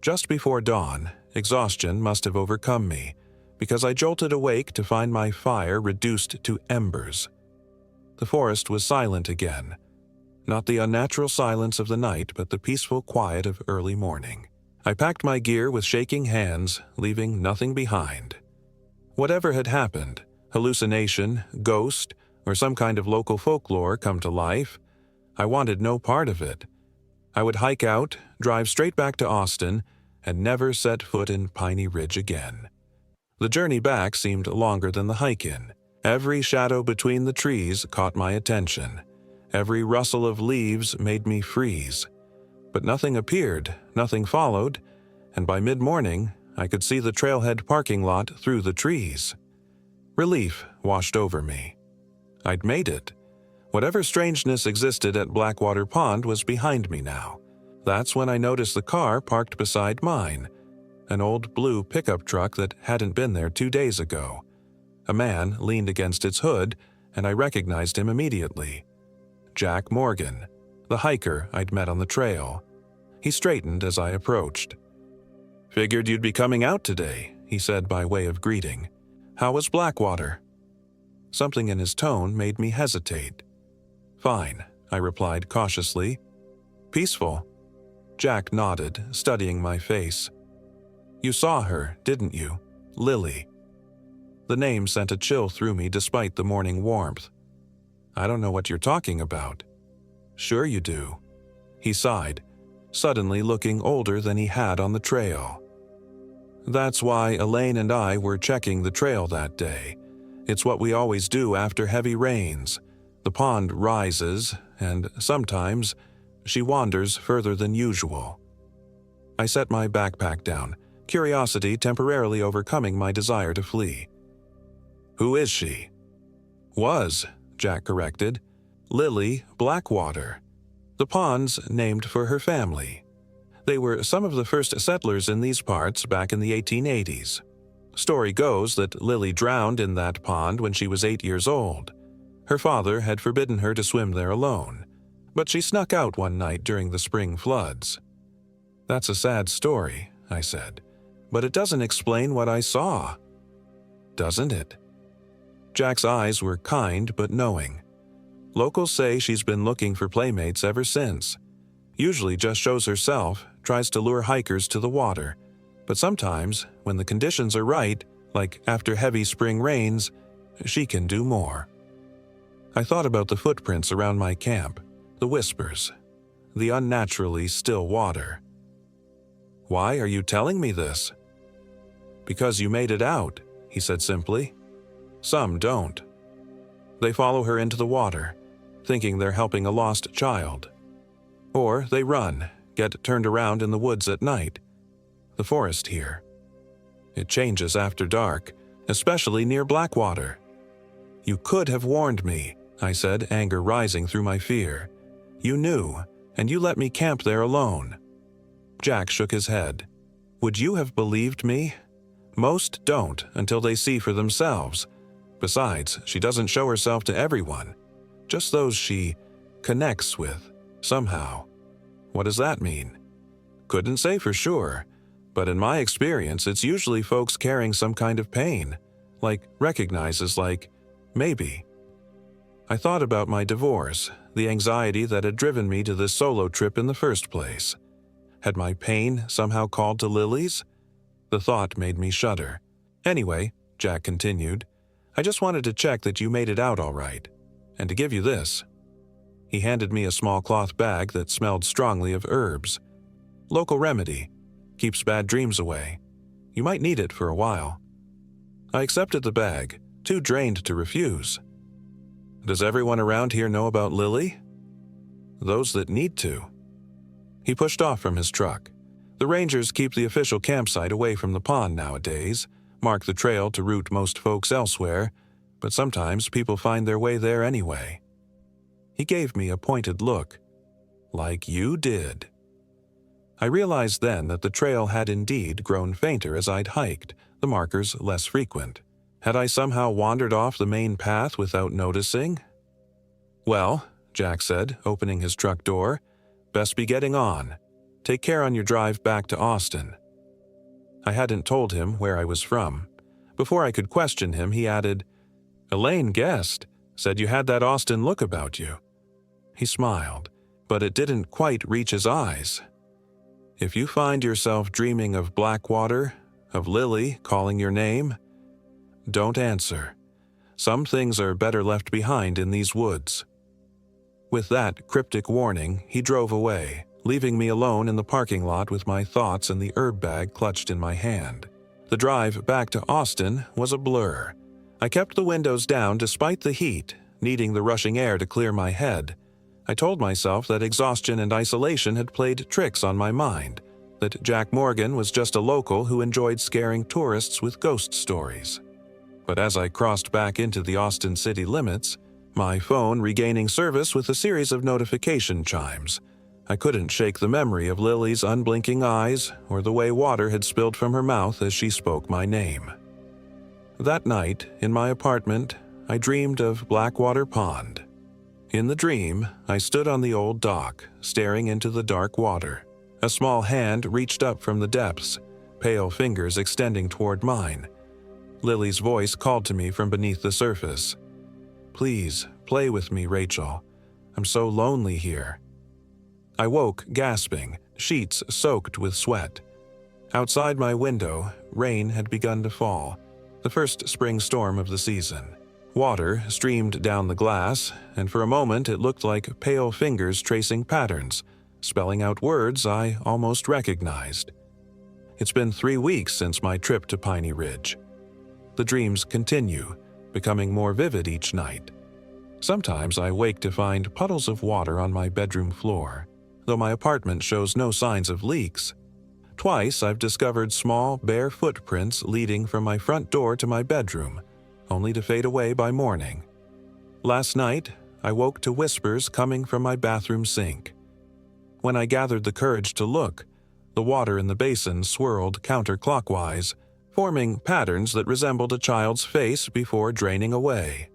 Just before dawn, exhaustion must have overcome me, because I jolted awake to find my fire reduced to embers. The forest was silent again. Not the unnatural silence of the night, but the peaceful quiet of early morning. I packed my gear with shaking hands, leaving nothing behind. Whatever had happened, hallucination, ghost, or some kind of local folklore come to life, I wanted no part of it. I would hike out, drive straight back to Austin, and never set foot in Piney Ridge again. The journey back seemed longer than the hike in. Every shadow between the trees caught my attention. Every rustle of leaves made me freeze. But nothing appeared, nothing followed, and by mid-morning, I could see the trailhead parking lot through the trees. Relief washed over me. I'd made it. Whatever strangeness existed at Blackwater Pond was behind me now. That's when I noticed the car parked beside mine, an old blue pickup truck that hadn't been there 2 days ago. A man leaned against its hood, and I recognized him immediately. Jack Morgan, the hiker I'd met on the trail. He straightened as I approached. "Figured you'd be coming out today," he said by way of greeting. "How was Blackwater?" Something in his tone made me hesitate. "Fine," I replied cautiously. "Peaceful?" Jack nodded, studying my face. "You saw her, didn't you? Lily." The name sent a chill through me despite the morning warmth. "I don't know what you're talking about." "Sure you do." He sighed, suddenly looking older than he had on the trail. "That's why Elaine and I were checking the trail that day. It's what we always do after heavy rains. The pond rises, and sometimes she wanders further than usual." I set my backpack down, curiosity temporarily overcoming my desire to flee. "Who is she?" "Was," Jack corrected. "Lily Blackwater. The pond's named for her family. They were some of the first settlers in these parts back in the 1880s. Story goes that Lily drowned in that pond when she was 8 years old. Her father had forbidden her to swim there alone, but she snuck out one night during the spring floods." "That's a sad story," I said, "but it doesn't explain what I saw." "Doesn't it?" Jack's eyes were kind but knowing. "Locals say she's been looking for playmates ever since. Usually just shows herself, tries to lure hikers to the water, but sometimes, when the conditions are right, like after heavy spring rains, she can do more." I thought about the footprints around my camp, the whispers, the unnaturally still water. "Why are you telling me this?" "Because you made it out," he said simply. "Some don't. They follow her into the water, thinking they're helping a lost child. Or they run, get turned around in the woods at night. The forest here. It changes after dark, especially near Blackwater." "You could have warned me," I said, anger rising through my fear. "You knew, and you let me camp there alone." Jack shook his head. "Would you have believed me? Most don't until they see for themselves. Besides, she doesn't show herself to everyone, just those she connects with, somehow." "What does that mean?" "Couldn't say for sure, but in my experience it's usually folks carrying some kind of pain, like recognizes, like, maybe." I thought about my divorce, the anxiety that had driven me to this solo trip in the first place. Had my pain somehow called to Lily's? The thought made me shudder. "Anyway," Jack continued, "I just wanted to check that you made it out all right, and to give you this." He handed me a small cloth bag that smelled strongly of herbs. "Local remedy. Keeps bad dreams away. You might need it for a while." I accepted the bag, too drained to refuse. "Does everyone around here know about Lily?" "Those that need to." He pushed off from his truck. The rangers keep the official campsite away from the pond nowadays, mark the trail to route most folks elsewhere, but sometimes people find their way there anyway. He gave me a pointed look. "Like you did." I realized then that the trail had indeed grown fainter as I'd hiked, the markers less frequent. Had I somehow wandered off the main path without noticing? "Well," Jack said, opening his truck door, "best be getting on. Take care on your drive back to Austin." I hadn't told him where I was from. Before I could question him, he added, "Elaine guessed, said you had that Austin look about you." He smiled, but it didn't quite reach his eyes. If you find yourself dreaming of Blackwater, of Lily calling your name, don't answer. Some things are better left behind in these woods. With that cryptic warning, he drove away, leaving me alone in the parking lot with my thoughts and the herb bag clutched in my hand. The drive back to Austin was a blur. I kept the windows down despite the heat, needing the rushing air to clear my head. I told myself that exhaustion and isolation had played tricks on my mind, that Jack Morgan was just a local who enjoyed scaring tourists with ghost stories. But as I crossed back into the Austin city limits, my phone regaining service with a series of notification chimes, I couldn't shake the memory of Lily's unblinking eyes or the way water had spilled from her mouth as she spoke my name. That night, in my apartment, I dreamed of Blackwater Pond. In the dream, I stood on the old dock, staring into the dark water. A small hand reached up from the depths, pale fingers extending toward mine. Lily's voice called to me from beneath the surface. "Please, play with me, Rachel. I'm so lonely here." I woke, gasping, sheets soaked with sweat. Outside my window, rain had begun to fall, the first spring storm of the season. Water streamed down the glass, and for a moment it looked like pale fingers tracing patterns, spelling out words I almost recognized. It's been 3 weeks since my trip to Piney Ridge. The dreams continue, becoming more vivid each night. Sometimes I wake to find puddles of water on my bedroom floor, though my apartment shows no signs of leaks. Twice I've discovered small, bare footprints leading from my front door to my bedroom, only to fade away by morning. Last night, I woke to whispers coming from my bathroom sink. When I gathered the courage to look, the water in the basin swirled counterclockwise, forming patterns that resembled a child's face before draining away.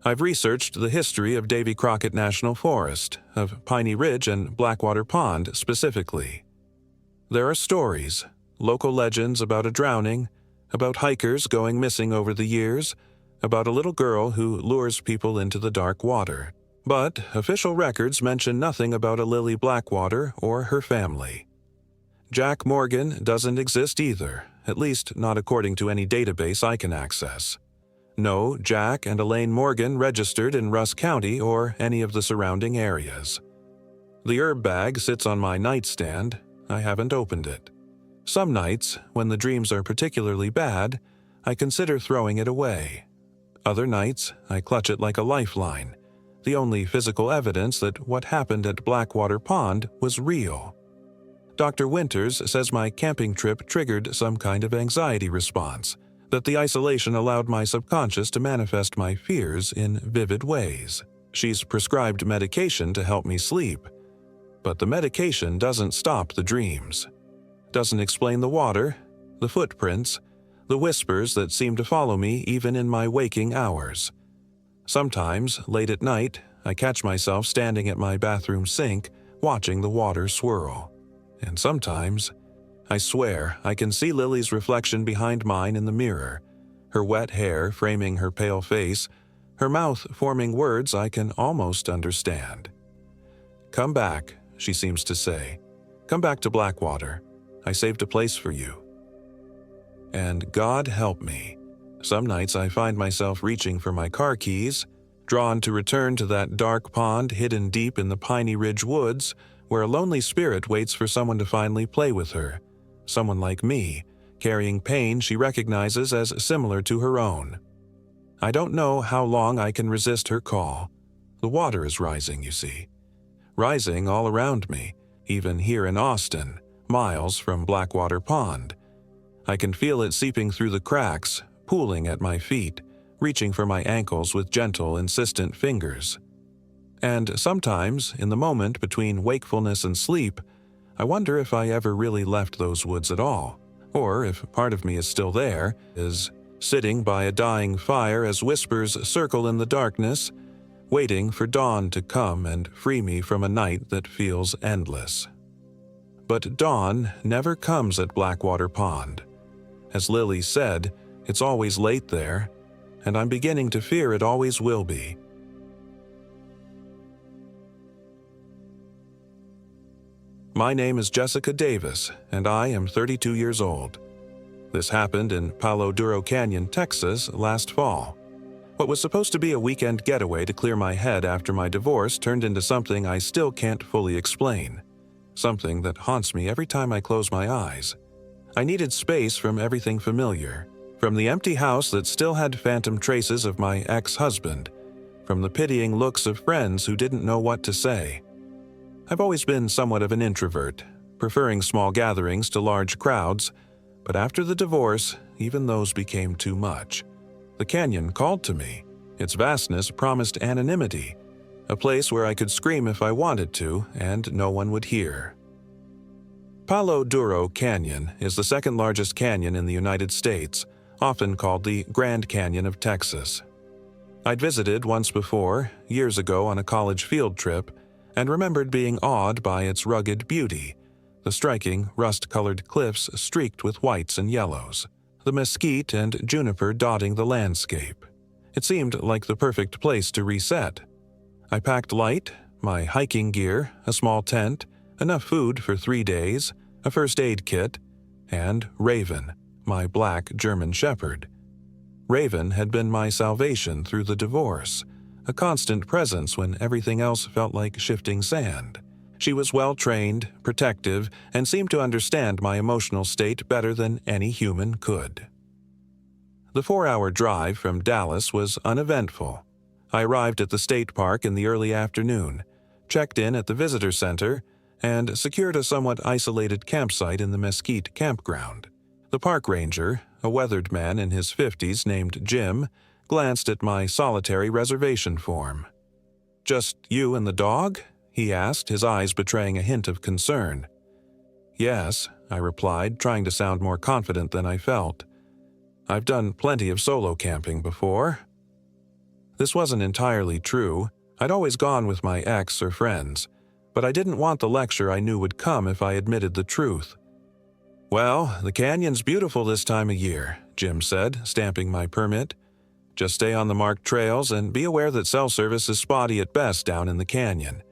I've researched the history of Davy Crockett National Forest, of Piney Ridge and Blackwater Pond specifically. There are stories, local legends about a drowning, about hikers going missing over the years, about a little girl who lures people into the dark water. But official records mention nothing about a Lily Blackwater or her family. Jack Morgan doesn't exist either, at least not according to any database I can access. No Jack and Elaine Morgan registered in Russ County or any of the surrounding areas. The herb bag sits on my nightstand. I haven't opened it. Some nights, when the dreams are particularly bad, I consider throwing it away. Other nights, I clutch it like a lifeline, the only physical evidence that what happened at Blackwater Pond was real. Dr. Winters says my camping trip triggered some kind of anxiety response, that the isolation allowed my subconscious to manifest my fears in vivid ways. She's prescribed medication to help me sleep, but the medication doesn't stop the dreams. Doesn't explain the water, the footprints, the whispers that seem to follow me even in my waking hours. Sometimes, late at night, I catch myself standing at my bathroom sink, watching the water swirl. And sometimes, I swear I can see Lily's reflection behind mine in the mirror, her wet hair framing her pale face, her mouth forming words I can almost understand. "Come back," she seems to say. "Come back to Blackwater. I saved a place for you." And God help me. Some nights I find myself reaching for my car keys, drawn to return to that dark pond hidden deep in the Piney Ridge woods, where a lonely spirit waits for someone to finally play with her. Someone like me, carrying pain she recognizes as similar to her own. I don't know how long I can resist her call. The water is rising, you see. Rising all around me, even here in Austin, miles from Blackwater Pond. I can feel it seeping through the cracks, pooling at my feet, reaching for my ankles with gentle, insistent fingers. And sometimes, in the moment between wakefulness and sleep, I wonder if I ever really left those woods at all, or if part of me is still there, is sitting by a dying fire as whispers circle in the darkness, waiting for dawn to come and free me from a night that feels endless. But dawn never comes at Blackwater Pond. As Lily said, it's always late there, and I'm beginning to fear it always will be. My name is Jessica Davis, and I am 32 years old. This happened in Palo Duro Canyon, Texas, last fall. What was supposed to be a weekend getaway to clear my head after my divorce turned into something I still can't fully explain. Something that haunts me every time I close my eyes. I needed space from everything familiar, from the empty house that still had phantom traces of my ex-husband, from the pitying looks of friends who didn't know what to say. I've always been somewhat of an introvert, preferring small gatherings to large crowds, but after the divorce, even those became too much. The canyon called to me. Its vastness promised anonymity, a place where I could scream if I wanted to and no one would hear. Palo Duro Canyon is the second largest canyon in the United States, often called the Grand Canyon of Texas. I'd visited once before, years ago on a college field trip, and remembered being awed by its rugged beauty, the striking, rust-colored cliffs streaked with whites and yellows, the mesquite and juniper dotting the landscape. It seemed like the perfect place to reset. I packed light, my hiking gear, a small tent, enough food for 3 days, a first aid kit, and Raven, my black German shepherd. Raven had been my salvation through the divorce, a constant presence when everything else felt like shifting sand. She was well-trained, protective, and seemed to understand my emotional state better than any human could. The 4-hour drive from Dallas was uneventful. I arrived at the state park in the early afternoon, checked in at the visitor center, and secured a somewhat isolated campsite in the Mesquite campground. The park ranger, a weathered man in his 50s named Jim, glanced at my solitary reservation form. "Just you and the dog?" he asked, his eyes betraying a hint of concern. "Yes," I replied, trying to sound more confident than I felt. "I've done plenty of solo camping before." This wasn't entirely true. I'd always gone with my ex or friends, but I didn't want the lecture I knew would come if I admitted the truth. "Well, the canyon's beautiful this time of year," Jim said, stamping my permit. "Just stay on the marked trails and be aware that cell service is spotty at best down in the canyon.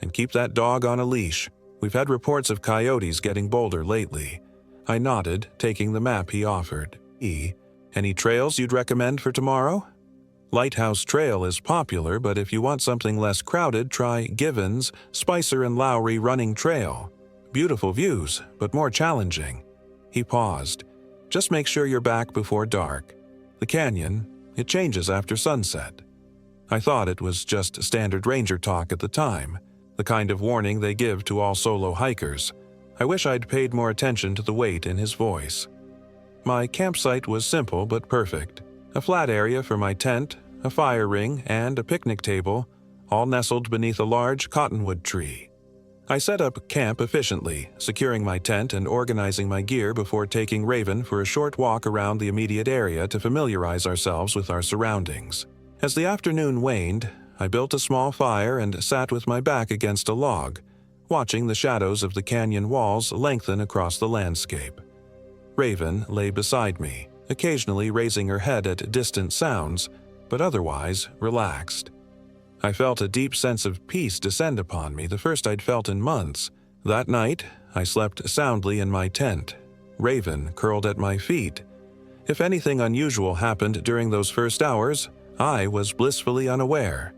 And keep that dog on a leash. We've had reports of coyotes getting bolder lately." I nodded, taking the map he offered. "Any trails you'd recommend for tomorrow?" "Lighthouse Trail is popular, but if you want something less crowded, try Givens, Spicer and Lowry Running Trail. Beautiful views, but more challenging." He paused. "Just make sure you're back before dark. The canyon, it changes after sunset." I thought it was just standard ranger talk at the time, the kind of warning they give to all solo hikers. I wish I'd paid more attention to the weight in his voice. My campsite was simple but perfect. A flat area for my tent, a fire ring, and a picnic table, all nestled beneath a large cottonwood tree. I set up camp efficiently, securing my tent and organizing my gear before taking Raven for a short walk around the immediate area to familiarize ourselves with our surroundings. As the afternoon waned, I built a small fire and sat with my back against a log, watching the shadows of the canyon walls lengthen across the landscape. Raven lay beside me, occasionally raising her head at distant sounds, but otherwise relaxed. I felt a deep sense of peace descend upon me, the first I'd felt in months. That night, I slept soundly in my tent, Raven curled at my feet. If anything unusual happened during those first hours, I was blissfully unaware.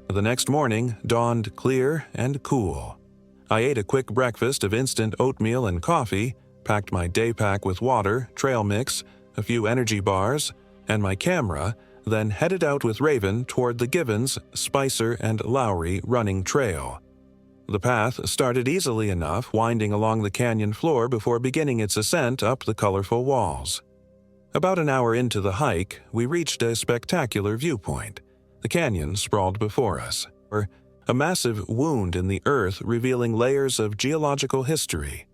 The next morning dawned clear and cool. I ate a quick breakfast of instant oatmeal and coffee, packed my day pack with water, trail mix, a few energy bars, and my camera, then headed out with Raven toward the Givens, Spicer, and Lowry running trail. The path started easily enough, winding along the canyon floor before beginning its ascent up the colorful walls. About an hour into the hike, we reached a spectacular viewpoint. The canyon sprawled before us, a massive wound in the earth revealing layers of geological history.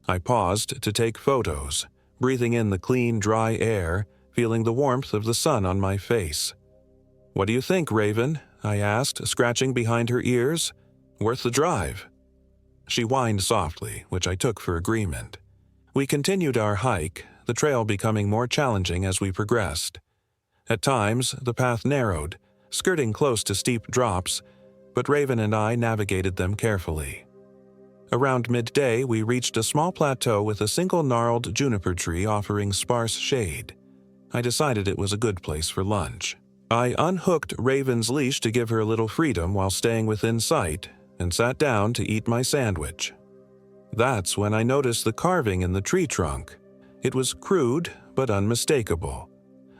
I paused to take photos, breathing in the clean, dry air, feeling the warmth of the sun on my face. "What do you think, Raven?" I asked, scratching behind her ears. "Worth the drive?" She whined softly, which I took for agreement. We continued our hike, the trail becoming more challenging as we progressed. At times, the path narrowed, skirting close to steep drops, but Raven and I navigated them carefully. Around midday, we reached a small plateau with a single gnarled juniper tree offering sparse shade. I decided it was a good place for lunch. I unhooked Raven's leash to give her a little freedom while staying within sight and sat down to eat my sandwich. That's when I noticed the carving in the tree trunk. It was crude but unmistakable.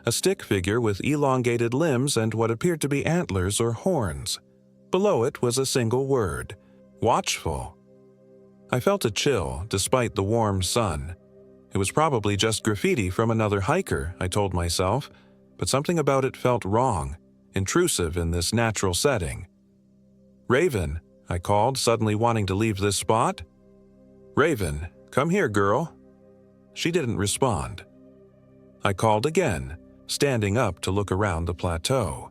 A stick figure with elongated limbs and what appeared to be antlers or horns. Below it was a single word: watchful. I felt a chill despite the warm sun. It was probably just graffiti from another hiker, I told myself, but something about it felt wrong, intrusive in this natural setting. "Raven," I called, suddenly wanting to leave this spot. "Raven, come here, girl." She didn't respond. I called again, standing up to look around the plateau.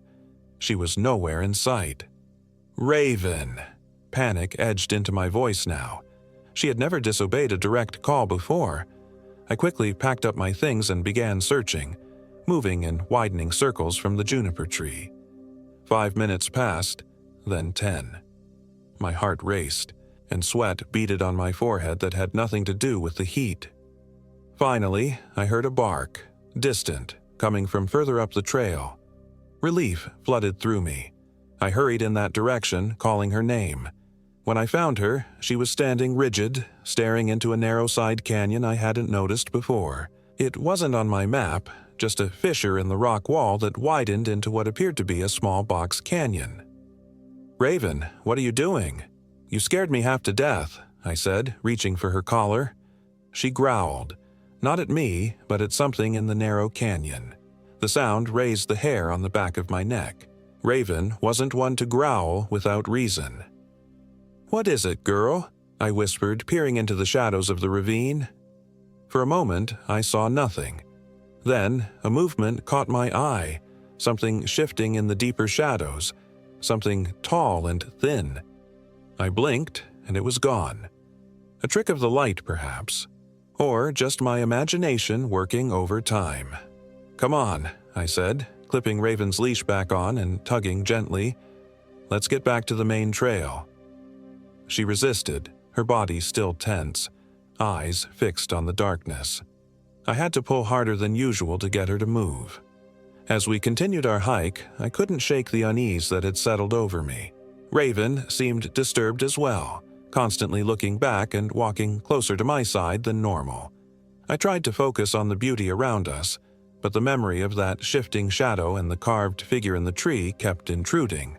She was nowhere in sight. "Raven!" Panic edged into my voice now. She had never disobeyed a direct call before. I quickly packed up my things and began searching, moving in widening circles from the juniper tree. 5 minutes passed, then 10. My heart raced, and sweat beaded on my forehead that had nothing to do with the heat. Finally, I heard a bark, distant, coming from further up the trail. Relief flooded through me. I hurried in that direction, calling her name. When I found her, she was standing rigid, staring into a narrow side canyon I hadn't noticed before. It wasn't on my map, just a fissure in the rock wall that widened into what appeared to be a small box canyon. "Raven, what are you doing?" "You scared me half to death," I said, reaching for her collar. She growled, not at me, but at something in the narrow canyon. The sound raised the hair on the back of my neck. Raven wasn't one to growl without reason. "What is it, girl?" I whispered, peering into the shadows of the ravine. For a moment, I saw nothing. Then, a movement caught my eye, something shifting in the deeper shadows, something tall and thin. I blinked, and it was gone. A trick of the light, perhaps. Or just my imagination working overtime. "Come on," I said, clipping Raven's leash back on and tugging gently. "Let's get back to the main trail." She resisted, her body still tense, eyes fixed on the darkness. I had to pull harder than usual to get her to move. As we continued our hike, I couldn't shake the unease that had settled over me. Raven seemed disturbed as well, constantly looking back and walking closer to my side than normal. I tried to focus on the beauty around us, but the memory of that shifting shadow and the carved figure in the tree kept intruding.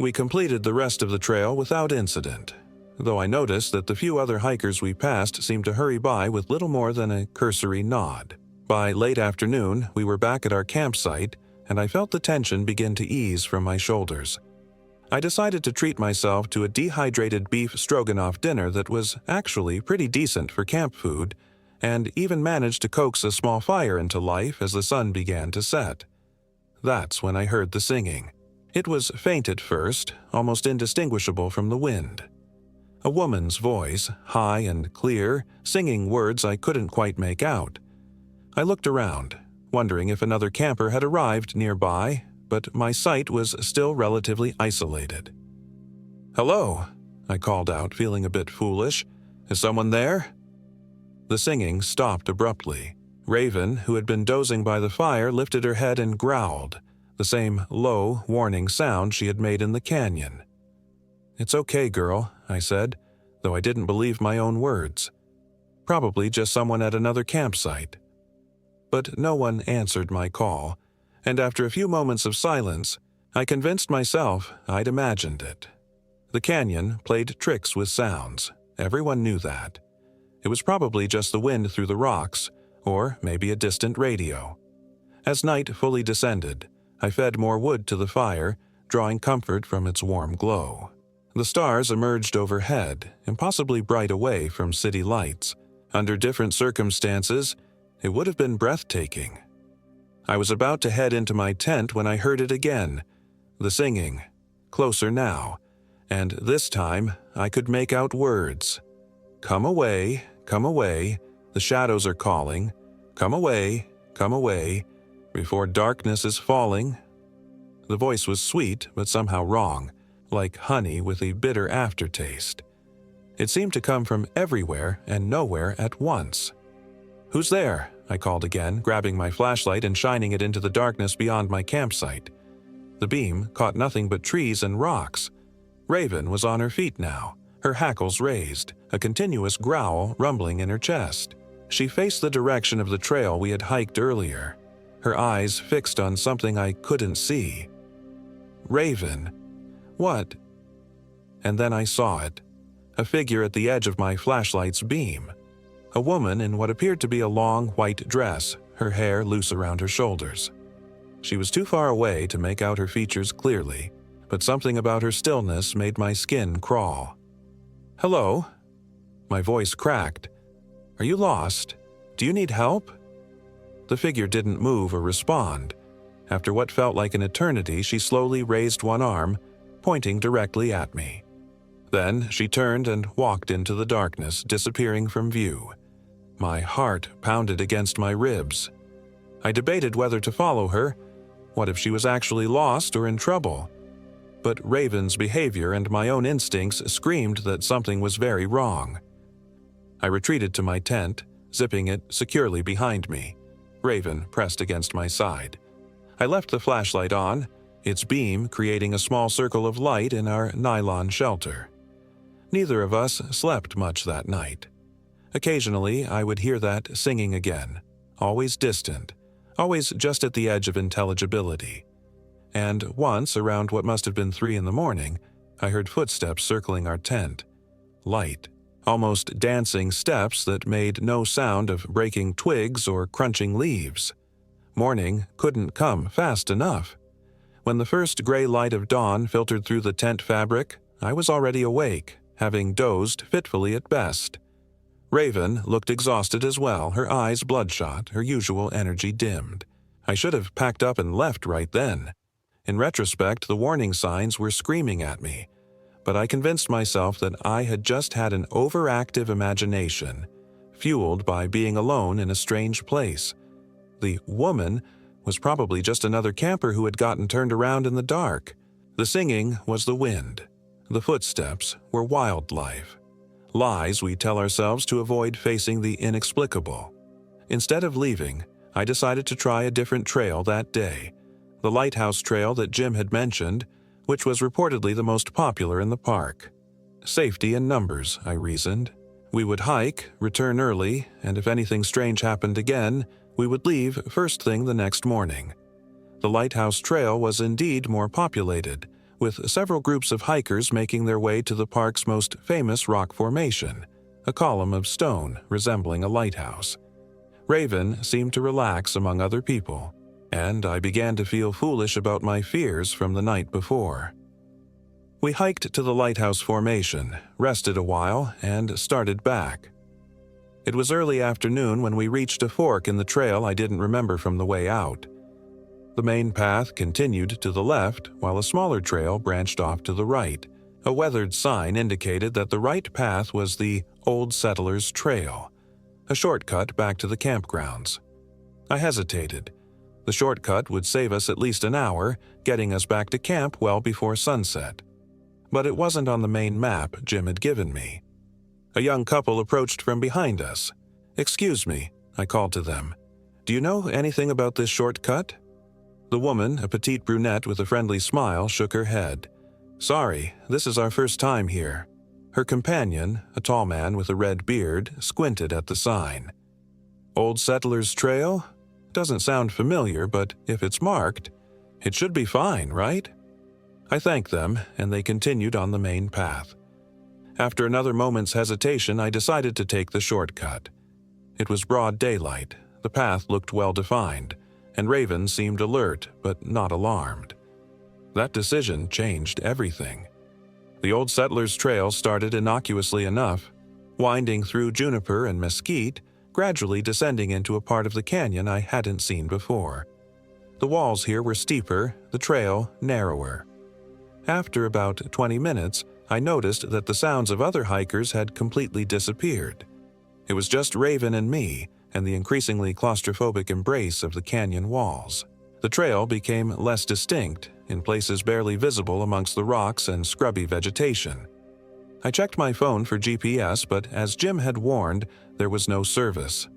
We completed the rest of the trail without incident, though I noticed that the few other hikers we passed seemed to hurry by with little more than a cursory nod. By late afternoon, we were back at our campsite, and I felt the tension begin to ease from my shoulders. I decided to treat myself to a dehydrated beef stroganoff dinner that was actually pretty decent for camp food, and even managed to coax a small fire into life as the sun began to set. That's when I heard the singing. It was faint at first, almost indistinguishable from the wind. A woman's voice, high and clear, singing words I couldn't quite make out. I looked around, wondering if another camper had arrived nearby, but my sight was still relatively isolated. "Hello," I called out, feeling a bit foolish. "Is someone there?" The singing stopped abruptly. Raven, who had been dozing by the fire, lifted her head and growled, the same low, warning sound she had made in the canyon. "It's okay, girl," I said, though I didn't believe my own words. Probably just someone at another campsite. But no one answered my call, and after a few moments of silence, I convinced myself I'd imagined it. The canyon played tricks with sounds. Everyone knew that. It was probably just the wind through the rocks, or maybe a distant radio. As night fully descended, I fed more wood to the fire, drawing comfort from its warm glow. The stars emerged overhead, impossibly bright away from city lights. Under different circumstances, it would have been breathtaking. I was about to head into my tent when I heard it again, the singing, closer now, and this time I could make out words. Come away, the shadows are calling. Come away, before darkness is falling." The voice was sweet, but somehow wrong, like honey with a bitter aftertaste. It seemed to come from everywhere and nowhere at once. "Who's there?" I called again, grabbing my flashlight and shining it into the darkness beyond my campsite. The beam caught nothing but trees and rocks. Raven was on her feet now, her hackles raised, a continuous growl rumbling in her chest. She faced the direction of the trail we had hiked earlier, her eyes fixed on something I couldn't see. "Raven, what?" And then I saw it, a figure at the edge of my flashlight's beam. A woman in what appeared to be a long white dress, her hair loose around her shoulders. She was too far away to make out her features clearly, but something about her stillness made my skin crawl. "Hello?" My voice cracked. "Are you lost? Do you need help?" The figure didn't move or respond. After what felt like an eternity, she slowly raised one arm, pointing directly at me. Then she turned and walked into the darkness, disappearing from view. My heart pounded against my ribs. I debated whether to follow her. What if she was actually lost or in trouble? But Raven's behavior and my own instincts screamed that something was very wrong. I retreated to my tent, zipping it securely behind me. Raven pressed against my side. I left the flashlight on, its beam creating a small circle of light in our nylon shelter. Neither of us slept much that night. Occasionally, I would hear that singing again, always distant, always just at the edge of intelligibility. And once, around what must have been 3 a.m, I heard footsteps circling our tent. Light, almost dancing steps that made no sound of breaking twigs or crunching leaves. Morning couldn't come fast enough. When the first gray light of dawn filtered through the tent fabric, I was already awake, having dozed fitfully at best. Raven looked exhausted as well, her eyes bloodshot, her usual energy dimmed. I should have packed up and left right then. In retrospect, the warning signs were screaming at me, but I convinced myself that I had just had an overactive imagination, fueled by being alone in a strange place. The woman was probably just another camper who had gotten turned around in the dark. The singing was the wind. The footsteps were wildlife. Lies we tell ourselves to avoid facing the inexplicable. Instead of leaving, I decided to try a different trail that day, the lighthouse trail that Jim had mentioned, which was reportedly the most popular in the park. Safety in numbers, I reasoned. We would hike, return early, and if anything strange happened again, we would leave first thing the next morning. The lighthouse trail was indeed more populated, with several groups of hikers making their way to the park's most famous rock formation, a column of stone resembling a lighthouse. Raven seemed to relax among other people, and I began to feel foolish about my fears from the night before. We hiked to the lighthouse formation, rested a while, and started back. It was early afternoon when we reached a fork in the trail I didn't remember from the way out. The main path continued to the left, while a smaller trail branched off to the right. A weathered sign indicated that the right path was the Old Settlers Trail, a shortcut back to the campgrounds. I hesitated. The shortcut would save us at least an hour, getting us back to camp well before sunset. But it wasn't on the main map Jim had given me. A young couple approached from behind us. "Excuse me," I called to them. "Do you know anything about this shortcut?" The woman, a petite brunette with a friendly smile, shook her head. "Sorry, this is our first time here." Her companion, a tall man with a red beard, squinted at the sign. "Old Settlers Trail? Doesn't sound familiar, but if it's marked, it should be fine, right?" I thanked them, and they continued on the main path. After another moment's hesitation, I decided to take the shortcut. It was broad daylight, the path looked well-defined, and Raven seemed alert but not alarmed. That decision changed everything. The Old Settlers Trail started innocuously enough, winding through juniper and mesquite, gradually descending into a part of the canyon I hadn't seen before. The walls here were steeper, the trail narrower. After about 20 minutes, I noticed that the sounds of other hikers had completely disappeared. It was just Raven and me, and the increasingly claustrophobic embrace of the canyon walls. The trail became less distinct, in places barely visible amongst the rocks and scrubby vegetation. I checked my phone for GPS, but as Jim had warned, there was no service.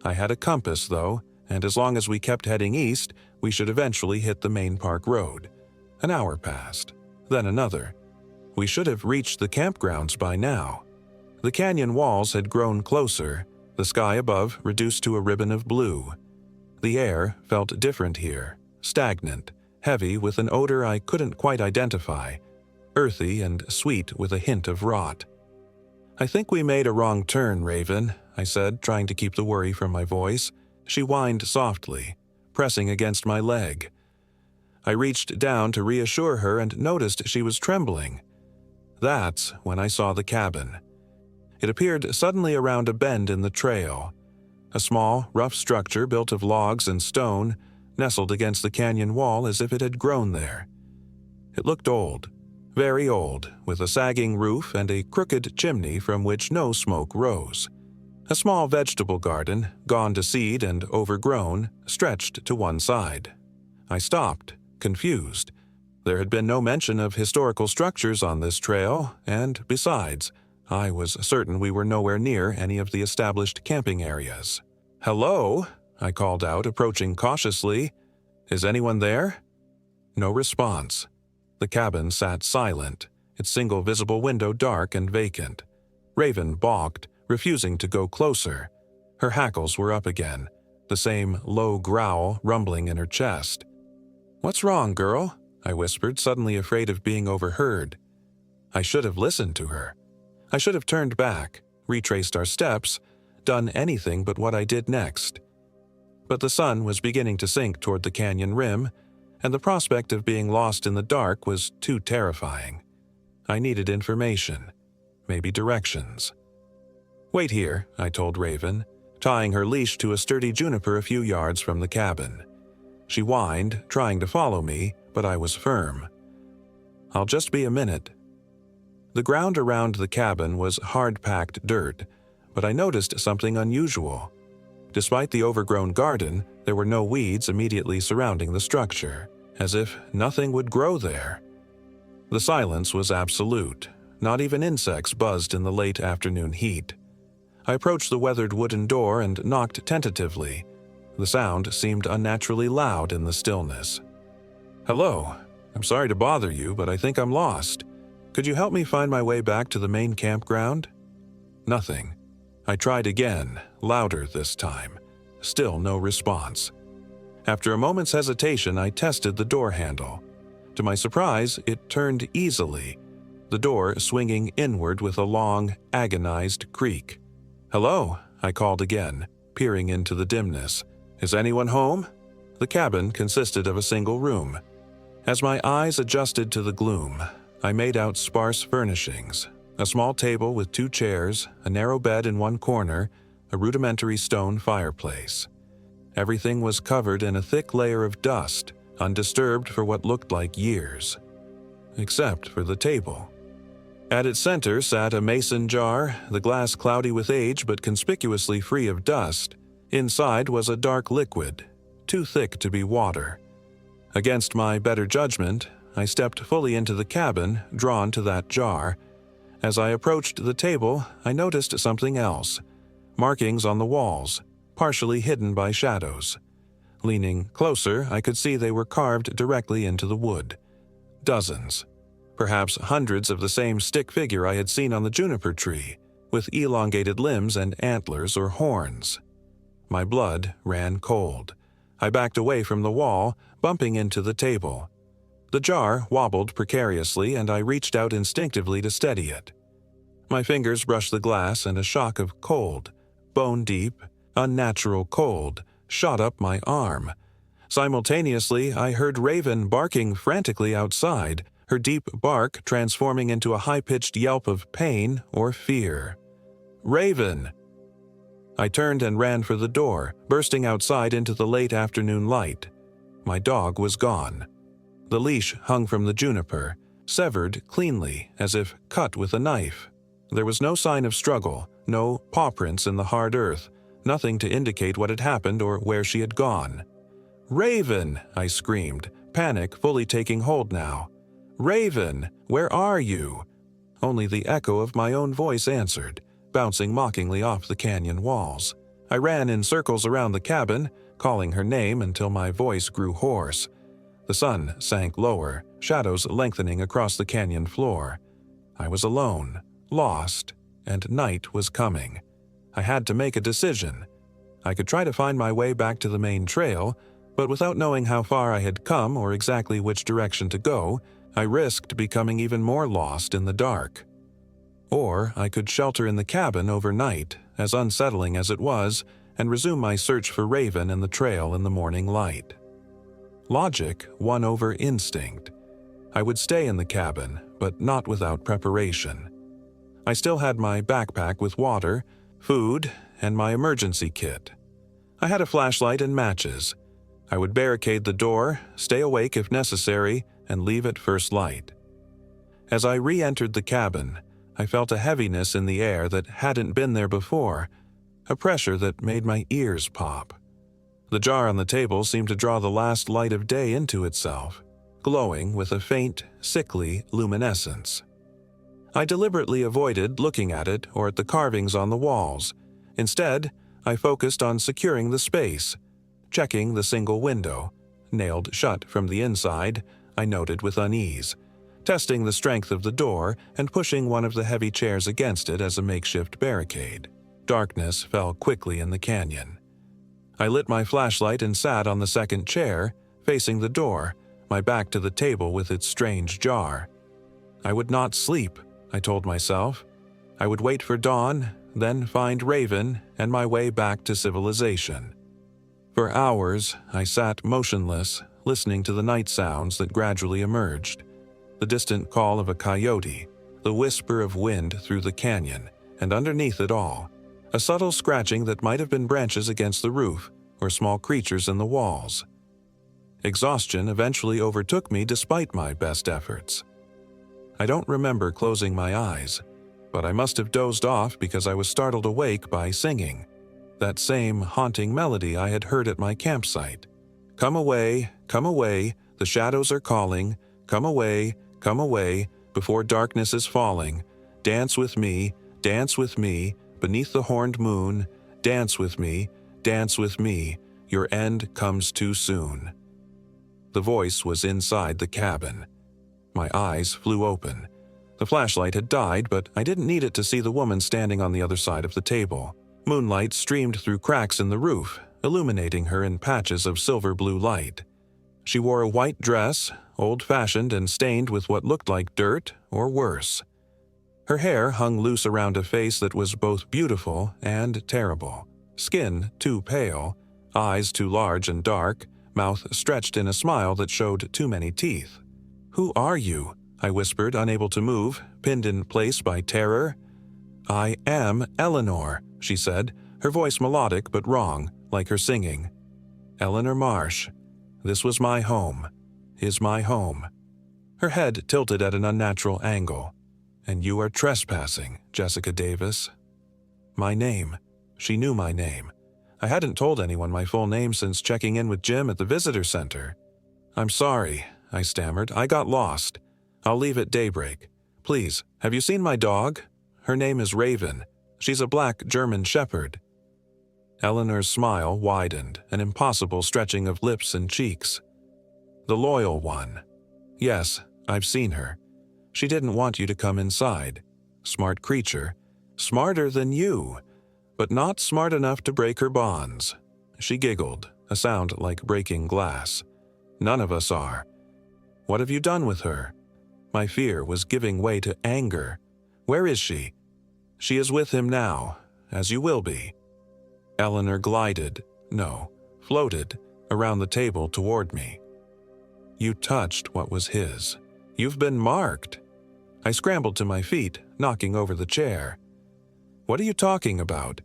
I had a compass, though, and as long as we kept heading east, we should eventually hit the main park road. An hour passed, then another. We should have reached the campgrounds by now. The canyon walls had grown closer, the sky above reduced to a ribbon of blue. The air felt different here, stagnant, heavy with an odor I couldn't quite identify, earthy and sweet with a hint of rot. "I think we made a wrong turn, Raven," I said, trying to keep the worry from my voice. She whined softly, pressing against my leg. I reached down to reassure her and noticed she was trembling. That's when I saw the cabin. It appeared suddenly around a bend in the trail. A small, rough structure built of logs and stone, nestled against the canyon wall as if it had grown there. It looked old, very old, with a sagging roof and a crooked chimney from which no smoke rose. A small vegetable garden, gone to seed and overgrown, stretched to one side. I stopped, confused. There had been no mention of historical structures on this trail, and besides, I was certain we were nowhere near any of the established camping areas. "Hello?" I called out, approaching cautiously. "Is anyone there?" No response. The cabin sat silent, its single visible window dark and vacant. Raven balked, refusing to go closer. Her hackles were up again, the same low growl rumbling in her chest. "What's wrong, girl?" I whispered, suddenly afraid of being overheard. I should have listened to her. I should have turned back, retraced our steps, done anything but what I did next. But the sun was beginning to sink toward the canyon rim, and the prospect of being lost in the dark was too terrifying. I needed information, maybe directions. "Wait here," I told Raven, tying her leash to a sturdy juniper a few yards from the cabin. She whined, trying to follow me, but I was firm. "I'll just be a minute." The ground around the cabin was hard-packed dirt, but I noticed something unusual. Despite the overgrown garden, there were no weeds immediately surrounding the structure, as if nothing would grow there. The silence was absolute. Not even insects buzzed in the late afternoon heat. I approached the weathered wooden door and knocked tentatively. The sound seemed unnaturally loud in the stillness. "Hello. I'm sorry to bother you, but I think I'm lost. Could you help me find my way back to the main campground?" Nothing. I tried again, louder this time. Still no response. After a moment's hesitation, I tested the door handle. To my surprise, it turned easily, the door swinging inward with a long, agonized creak. "Hello," I called again, peering into the dimness. "Is anyone home?" The cabin consisted of a single room. As my eyes adjusted to the gloom, I made out sparse furnishings. A small table with 2 chairs, a narrow bed in one corner, a rudimentary stone fireplace. Everything was covered in a thick layer of dust, undisturbed for what looked like years. Except for the table. At its center sat a mason jar, the glass cloudy with age but conspicuously free of dust. Inside was a dark liquid, too thick to be water. Against my better judgment, I stepped fully into the cabin, drawn to that jar. As I approached the table, I noticed something else. Markings on the walls, partially hidden by shadows. Leaning closer, I could see they were carved directly into the wood. Dozens, perhaps hundreds of the same stick figure I had seen on the juniper tree, with elongated limbs and antlers or horns. My blood ran cold. I backed away from the wall, bumping into the table. The jar wobbled precariously, and I reached out instinctively to steady it. My fingers brushed the glass, and a shock of cold, bone-deep, unnatural cold, shot up my arm. Simultaneously, I heard Raven barking frantically outside, her deep bark transforming into a high-pitched yelp of pain or fear. "Raven!" I turned and ran for the door, bursting outside into the late afternoon light. My dog was gone. The leash hung from the juniper, severed cleanly as if cut with a knife. There was no sign of struggle, no paw prints in the hard earth, nothing to indicate what had happened or where she had gone. "Raven!" I screamed, panic fully taking hold now. "Raven, where are you?" Only the echo of my own voice answered, bouncing mockingly off the canyon walls. I ran in circles around the cabin, calling her name until my voice grew hoarse. The sun sank lower, shadows lengthening across the canyon floor. I was alone, lost, and night was coming. I had to make a decision. I could try to find my way back to the main trail, but without knowing how far I had come or exactly which direction to go, I risked becoming even more lost in the dark. Or I could shelter in the cabin overnight, as unsettling as it was, and resume my search for Raven and the trail in the morning light. Logic won over instinct. I would stay in the cabin, but not without preparation. I still had my backpack with water, food, and my emergency kit. I had a flashlight and matches. I would barricade the door, stay awake if necessary, and leave at first light. As I re-entered the cabin, I felt a heaviness in the air that hadn't been there before, a pressure that made my ears pop. The jar on the table seemed to draw the last light of day into itself, glowing with a faint, sickly luminescence. I deliberately avoided looking at it or at the carvings on the walls. Instead, I focused on securing the space, checking the single window, nailed shut from the inside, I noted with unease, testing the strength of the door and pushing one of the heavy chairs against it as a makeshift barricade. Darkness fell quickly in the canyon. I lit my flashlight and sat on the second chair, facing the door, my back to the table with its strange jar. I would not sleep, I told myself. I would wait for dawn, then find Raven and my way back to civilization. For hours, I sat motionless, listening to the night sounds that gradually emerged. The distant call of a coyote, the whisper of wind through the canyon, and underneath it all, a subtle scratching that might have been branches against the roof or small creatures in the walls. Exhaustion eventually overtook me despite my best efforts. I don't remember closing my eyes, but I must have dozed off because I was startled awake by singing, that same haunting melody I had heard at my campsite. Come away, the shadows are calling, come away, before darkness is falling. Dance with me, beneath the horned moon, dance with me, your end comes too soon. The voice was inside the cabin. My eyes flew open. The flashlight had died, but I didn't need it to see the woman standing on the other side of the table. Moonlight streamed through cracks in the roof, illuminating her in patches of silver-blue light. She wore a white dress, old-fashioned and stained with what looked like dirt or worse. Her hair hung loose around a face that was both beautiful and terrible. Skin too pale, eyes too large and dark, mouth stretched in a smile that showed too many teeth. "Who are you?" I whispered, unable to move, pinned in place by terror. "I am Eleanor," she said, her voice melodic but wrong, like her singing. "Eleanor Marsh. This was my home. Is my home." Her head tilted at an unnatural angle. "And you are trespassing, Jessica Davis." My name. She knew my name. I hadn't told anyone my full name since checking in with Jim at the visitor center. "I'm sorry," I stammered. "I got lost. I'll leave at daybreak. Please, have you seen my dog? Her name is Raven. She's a black German shepherd." Eleanor's smile widened, an impossible stretching of lips and cheeks. "The loyal one. Yes, I've seen her. She didn't want you to come inside. Smart creature. Smarter than you, but not smart enough to break her bonds." She giggled, a sound like breaking glass. "None of us are. What have you done with her?" My fear was giving way to anger. "Where is she?" "She is with him now, as you will be." Eleanor floated around the table toward me. "You touched what was his. You've been marked." I scrambled to my feet, knocking over the chair. "What are you talking about?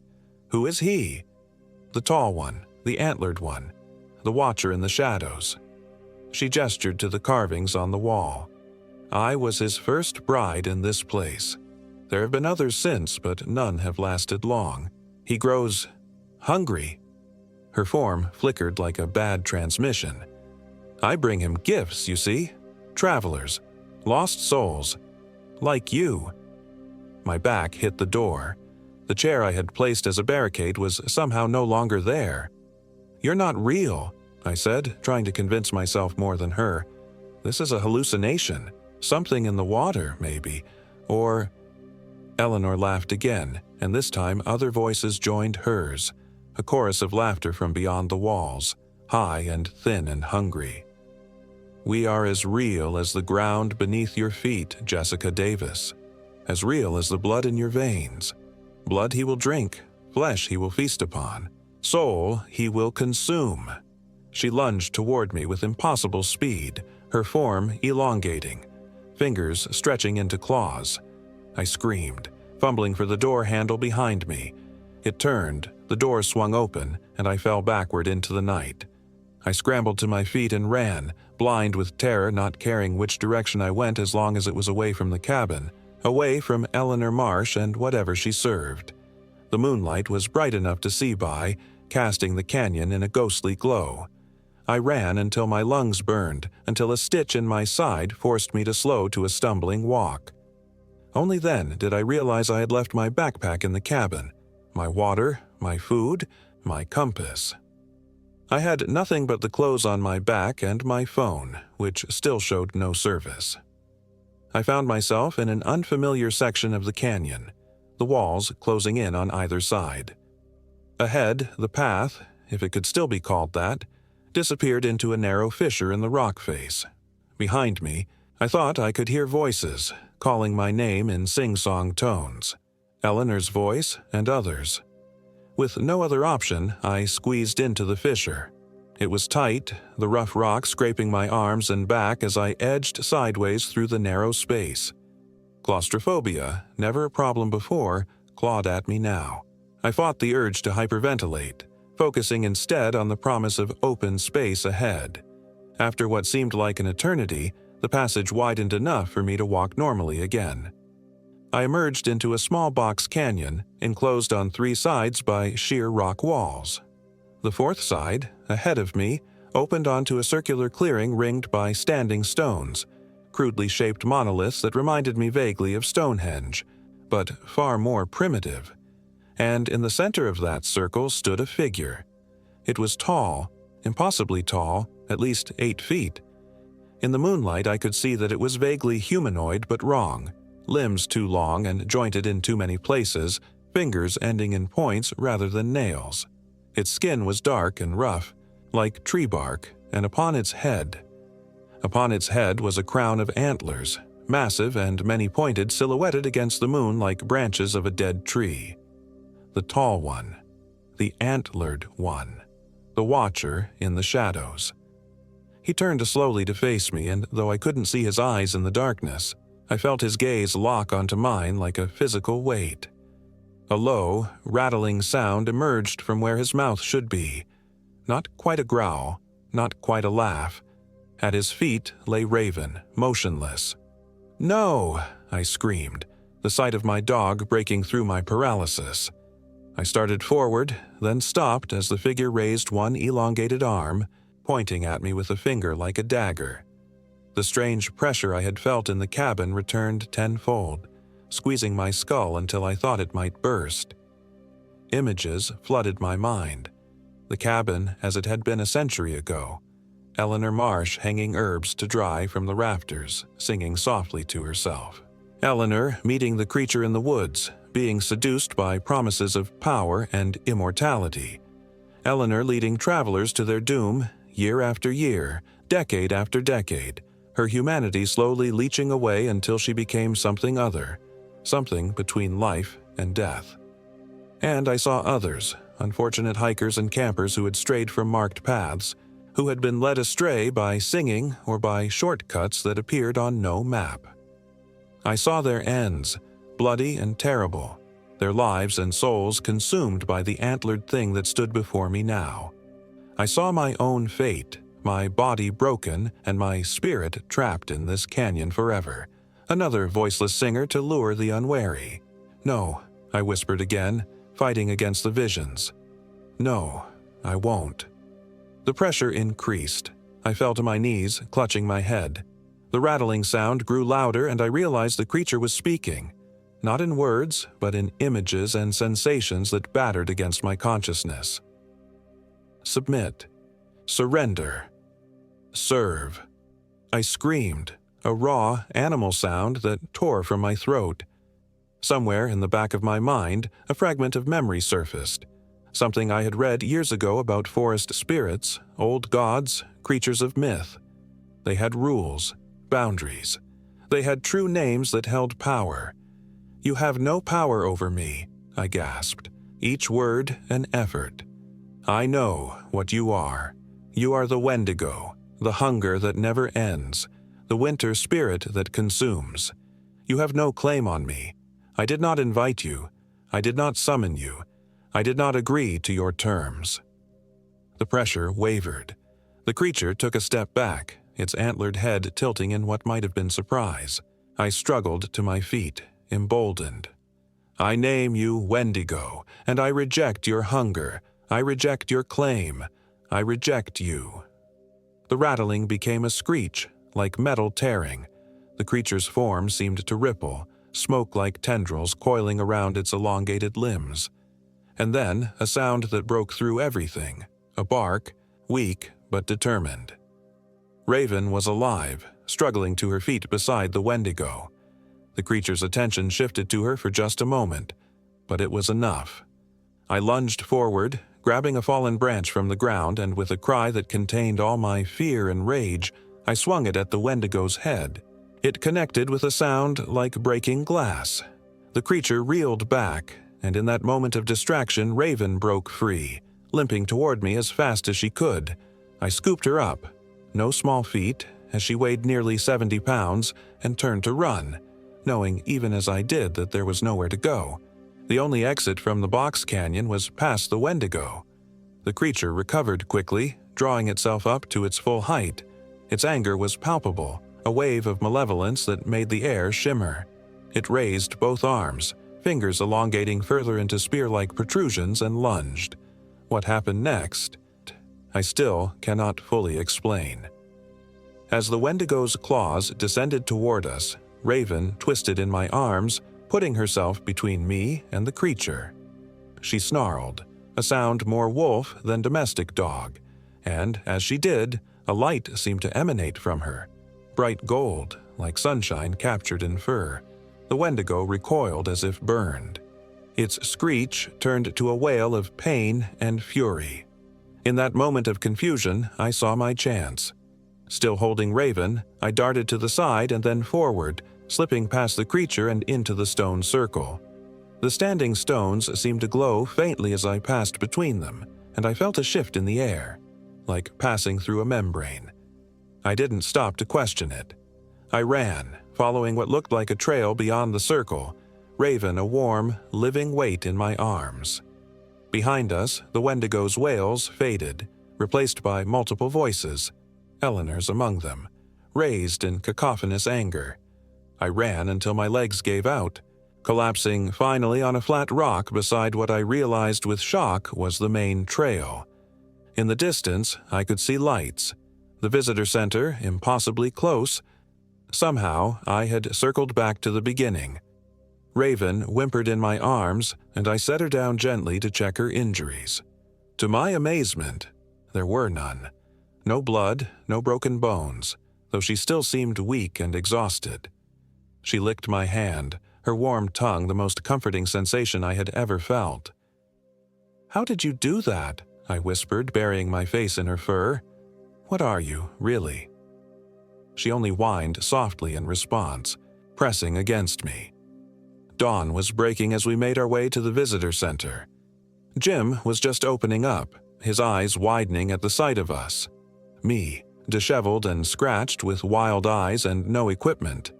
Who is he?" "The tall one, the antlered one, the watcher in the shadows." She gestured to the carvings on the wall. "I was his first bride in this place. There have been others since, but none have lasted long. He grows hungry." Her form flickered like a bad transmission. "I bring him gifts, you see. Travelers. Lost souls. Like you. My back hit the door. The chair I had placed as a barricade was somehow no longer there. "You're not real," I said, trying to convince myself more than her. "This is a hallucination. Something in the water, maybe. Or—" Eleanor laughed again, and this time other voices joined hers, a chorus of laughter from beyond the walls, high and thin and hungry. "We are as real as the ground beneath your feet, Jessica Davis. As real as the blood in your veins. Blood he will drink, flesh he will feast upon, soul he will consume." She lunged toward me with impossible speed, her form elongating, fingers stretching into claws. I screamed, fumbling for the door handle behind me. It turned, the door swung open, and I fell backward into the night. I scrambled to my feet and ran, blind with terror, not caring which direction I went as long as it was away from the cabin, away from Eleanor Marsh and whatever she served. The moonlight was bright enough to see by, casting the canyon in a ghostly glow. I ran until my lungs burned, until a stitch in my side forced me to slow to a stumbling walk. Only then did I realize I had left my backpack in the cabin, my water, my food, my compass. I had nothing but the clothes on my back and my phone, which still showed no service. I found myself in an unfamiliar section of the canyon, the walls closing in on either side. Ahead, the path, if it could still be called that, disappeared into a narrow fissure in the rock face. Behind me, I thought I could hear voices, calling my name in sing-song tones. Eleanor's voice and others. With no other option, I squeezed into the fissure. It was tight, the rough rock scraping my arms and back as I edged sideways through the narrow space. Claustrophobia, never a problem before, clawed at me now. I fought the urge to hyperventilate, focusing instead on the promise of open space ahead. After what seemed like an eternity, the passage widened enough for me to walk normally again. I emerged into a small box canyon, enclosed on 3 sides by sheer rock walls. The 4th side, ahead of me, opened onto a circular clearing ringed by standing stones, crudely shaped monoliths that reminded me vaguely of Stonehenge, but far more primitive. And in the center of that circle stood a figure. It was tall, impossibly tall, at least 8 feet. In the moonlight I could see that it was vaguely humanoid but wrong, limbs too long and jointed in too many places, fingers ending in points rather than nails. Its skin was dark and rough, like tree bark, and upon its head was a crown of antlers, massive and many-pointed, silhouetted against the moon like branches of a dead tree. The tall one, the antlered one, the watcher in the shadows. He turned slowly to face me, and though I couldn't see his eyes in the darkness, I felt his gaze lock onto mine like a physical weight. A low, rattling sound emerged from where his mouth should be. Not quite a growl, not quite a laugh. At his feet lay Raven, motionless. "No!" I screamed, the sight of my dog breaking through my paralysis. I started forward, then stopped as the figure raised one elongated arm, pointing at me with a finger like a dagger. The strange pressure I had felt in the cabin returned tenfold, squeezing my skull until I thought it might burst. Images flooded my mind. The cabin as it had been a century ago. Eleanor Marsh hanging herbs to dry from the rafters, singing softly to herself. Eleanor meeting the creature in the woods, being seduced by promises of power and immortality. Eleanor leading travelers to their doom, year after year, decade after decade, her humanity slowly leaching away until she became something other, something between life and death. And I saw others, unfortunate hikers and campers who had strayed from marked paths, who had been led astray by singing or by shortcuts that appeared on no map. I saw their ends, bloody and terrible, their lives and souls consumed by the antlered thing that stood before me now. I saw my own fate, my body broken and my spirit trapped in this canyon forever, another voiceless singer to lure the unwary. "No," I whispered again, fighting against the visions. "No, I won't." The pressure increased. I fell to my knees, clutching my head. The rattling sound grew louder and I realized the creature was speaking. not in words, but in images and sensations that battered against my consciousness. Submit. Surrender. Serve. I screamed, a raw, animal sound that tore from my throat. Somewhere in the back of my mind, a fragment of memory surfaced. Something I had read years ago about forest spirits, old gods, creatures of myth. They had rules, boundaries. They had true names that held power. "You have no power over me," I gasped, each word an effort. "I know what you are. You are the Wendigo, the hunger that never ends, the winter spirit that consumes. You have no claim on me. I did not invite you. I did not summon you. I did not agree to your terms." The pressure wavered. The creature took a step back, its antlered head tilting in what might have been surprise. I struggled to my feet, emboldened. "I name you Wendigo, and I reject your hunger. I reject your claim. I reject you." The rattling became a screech, like metal tearing. The creature's form seemed to ripple, smoke-like tendrils coiling around its elongated limbs. And then a sound that broke through everything, a bark, weak but determined. Raven was alive, struggling to her feet beside the Wendigo. The creature's attention shifted to her for just a moment, but it was enough. I lunged forward, grabbing a fallen branch from the ground, and with a cry that contained all my fear and rage, I swung it at the Wendigo's head. It connected with a sound like breaking glass. The creature reeled back, and in that moment of distraction, Raven broke free, limping toward me as fast as she could. I scooped her up, no small feat, as she weighed nearly 70 pounds, and turned to run, knowing even as I did that there was nowhere to go. The only exit from the box canyon was past the Wendigo. The creature recovered quickly, drawing itself up to its full height. Its anger was palpable, a wave of malevolence that made the air shimmer. It raised both arms, fingers elongating further into spear-like protrusions, and lunged. What happened next, I still cannot fully explain. As the Wendigo's claws descended toward us, Raven twisted in my arms, putting herself between me and the creature. She snarled, a sound more wolf than domestic dog, and as she did, a light seemed to emanate from her. Bright gold, like sunshine captured in fur. The Wendigo recoiled as if burned. Its screech turned to a wail of pain and fury. In that moment of confusion, I saw my chance. Still holding Raven, I darted to the side and then forward, slipping past the creature and into the stone circle. The standing stones seemed to glow faintly as I passed between them, and I felt a shift in the air, like passing through a membrane. I didn't stop to question it. I ran, following what looked like a trail beyond the circle, Raven a warm, living weight in my arms. Behind us, the Wendigo's wails faded, replaced by multiple voices, Eleanor's among them, raised in cacophonous anger. I ran until my legs gave out, collapsing finally on a flat rock beside what I realized with shock was the main trail. In the distance, I could see lights. The visitor center, impossibly close. Somehow, I had circled back to the beginning. Raven whimpered in my arms, and I set her down gently to check her injuries. To my amazement, there were none. No blood, no broken bones, though she still seemed weak and exhausted. She licked my hand, her warm tongue the most comforting sensation I had ever felt. "How did you do that?" I whispered, burying my face in her fur. "What are you, really?" She only whined softly in response, pressing against me. Dawn was breaking as we made our way to the visitor center. Jim was just opening up, his eyes widening at the sight of us. Me, disheveled and scratched with wild eyes and no equipment.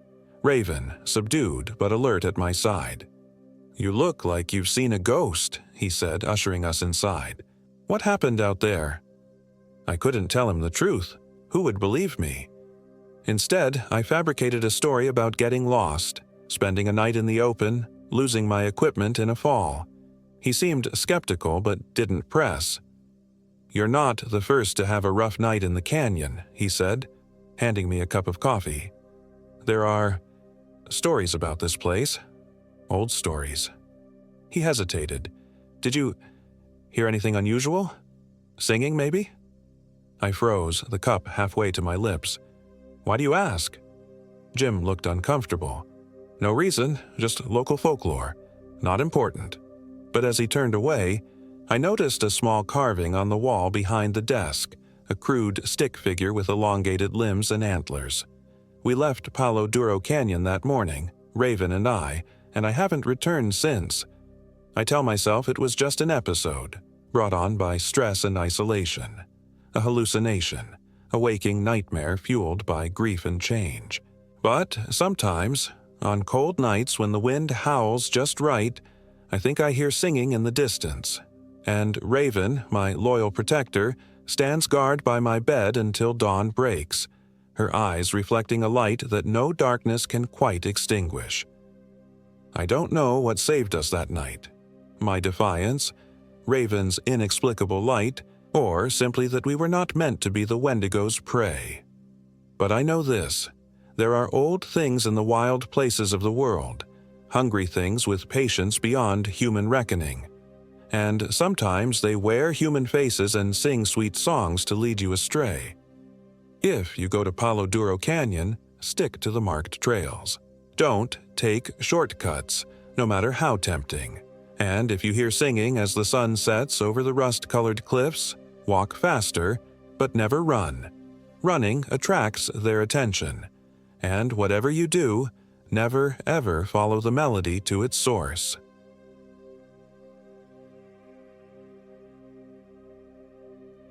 Raven, subdued but alert at my side. "You look like you've seen a ghost," he said, ushering us inside. "What happened out there?" I couldn't tell him the truth. Who would believe me? Instead, I fabricated a story about getting lost, spending a night in the open, losing my equipment in a fall. He seemed skeptical but didn't press. "You're not the first to have a rough night in the canyon," he said, handing me a cup of coffee. "There are stories about this place. Old stories. He hesitated. Did you hear anything unusual? Singing, maybe? I froze, the cup halfway to my lips. Why do you ask? Jim looked uncomfortable. No reason, just local folklore. Not important. But as he turned away, I noticed a small carving on the wall behind the desk, a crude stick figure with elongated limbs and antlers. We left Palo Duro Canyon that morning, Raven and I haven't returned since. I tell myself it was just an episode, brought on by stress and isolation. A hallucination, a waking nightmare fueled by grief and change. But sometimes, on cold nights when the wind howls just right, I think I hear singing in the distance. And Raven, my loyal protector, stands guard by my bed until dawn breaks, her eyes reflecting a light that no darkness can quite extinguish. I don't know what saved us that night. My defiance, Raven's inexplicable light, or simply that we were not meant to be the Wendigo's prey. But I know this. There are old things in the wild places of the world, hungry things with patience beyond human reckoning. And sometimes they wear human faces and sing sweet songs to lead you astray. If you go to Palo Duro Canyon, stick to the marked trails. Don't take shortcuts, no matter how tempting. And if you hear singing as the sun sets over the rust-colored cliffs, walk faster, but never run. Running attracts their attention. And whatever you do, never ever follow the melody to its source.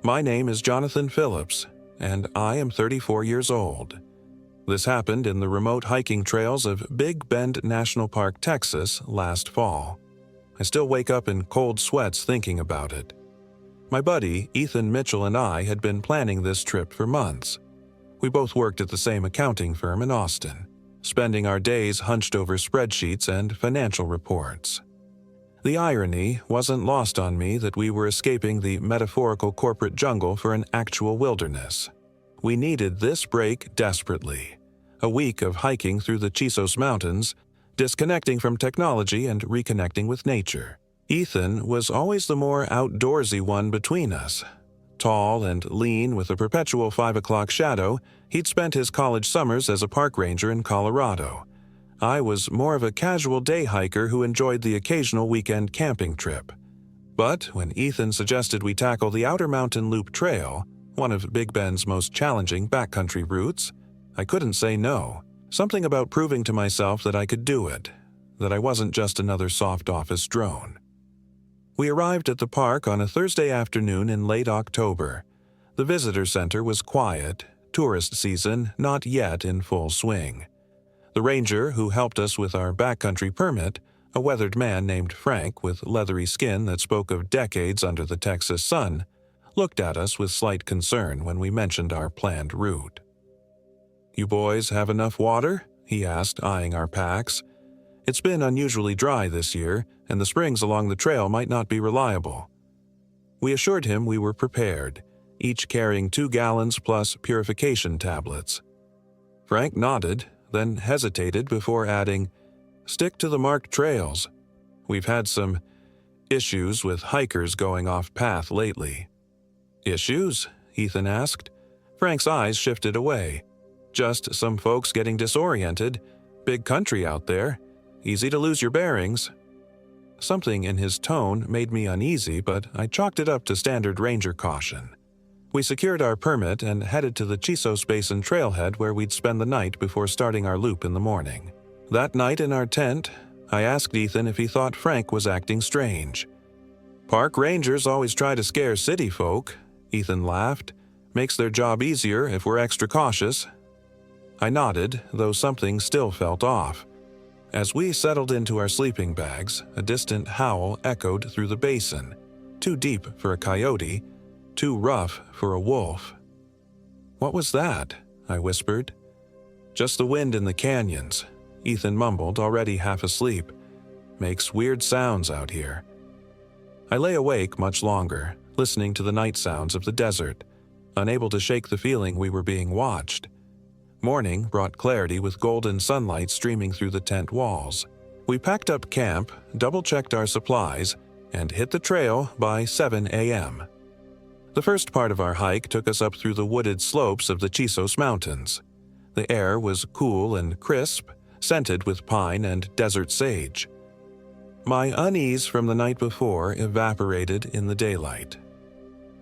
My name is Jonathan Phillips, and I am 34 years old. This happened in the remote hiking trails of Big Bend National Park, Texas, last fall. I still wake up in cold sweats thinking about it. My buddy, Ethan Mitchell, and I had been planning this trip for months. We both worked at the same accounting firm in Austin, spending our days hunched over spreadsheets and financial reports. The irony wasn't lost on me that we were escaping the metaphorical corporate jungle for an actual wilderness. We needed this break desperately. A week of hiking through the Chisos Mountains, disconnecting from technology and reconnecting with nature. Ethan was always the more outdoorsy one between us. Tall and lean with a perpetual 5 o'clock shadow, he'd spent his college summers as a park ranger in Colorado. I was more of a casual day hiker who enjoyed the occasional weekend camping trip. But when Ethan suggested we tackle the Outer Mountain Loop Trail, one of Big Bend's most challenging backcountry routes, I couldn't say no. Something about proving to myself that I could do it, that I wasn't just another soft office drone. We arrived at the park on a Thursday afternoon in late October. The visitor center was quiet, tourist season not yet in full swing. The ranger who helped us with our backcountry permit, a weathered man named Frank with leathery skin that spoke of decades under the Texas sun, looked at us with slight concern when we mentioned our planned route. "You boys have enough water?" he asked, eyeing our packs. "It's been unusually dry this year, and the springs along the trail might not be reliable." We assured him we were prepared, each carrying 2 gallons plus purification tablets. Frank nodded, then hesitated before adding, "Stick to the marked trails. We've had some issues with hikers going off path lately." "Issues?" Ethan asked. Frank's eyes shifted away. "Just some folks getting disoriented. Big country out there. Easy to lose your bearings." Something in his tone made me uneasy, but I chalked it up to standard ranger caution. We secured our permit and headed to the Chisos Basin trailhead where we'd spend the night before starting our loop in the morning. That night in our tent, I asked Ethan if he thought Frank was acting strange. "Park rangers always try to scare city folk," Ethan laughed. "Makes their job easier if we're extra cautious." I nodded, though something still felt off. As we settled into our sleeping bags, a distant howl echoed through the basin, too deep for a coyote, too rough for a wolf. "What was that?" I whispered. "Just the wind in the canyons," Ethan mumbled, already half asleep. "Makes weird sounds out here." I lay awake much longer, listening to the night sounds of the desert, unable to shake the feeling we were being watched. Morning brought clarity with golden sunlight streaming through the tent walls. We packed up camp, double-checked our supplies, and hit the trail by 7 a.m. The first part of our hike took us up through the wooded slopes of the Chisos Mountains. The air was cool and crisp, scented with pine and desert sage. My unease from the night before evaporated in the daylight.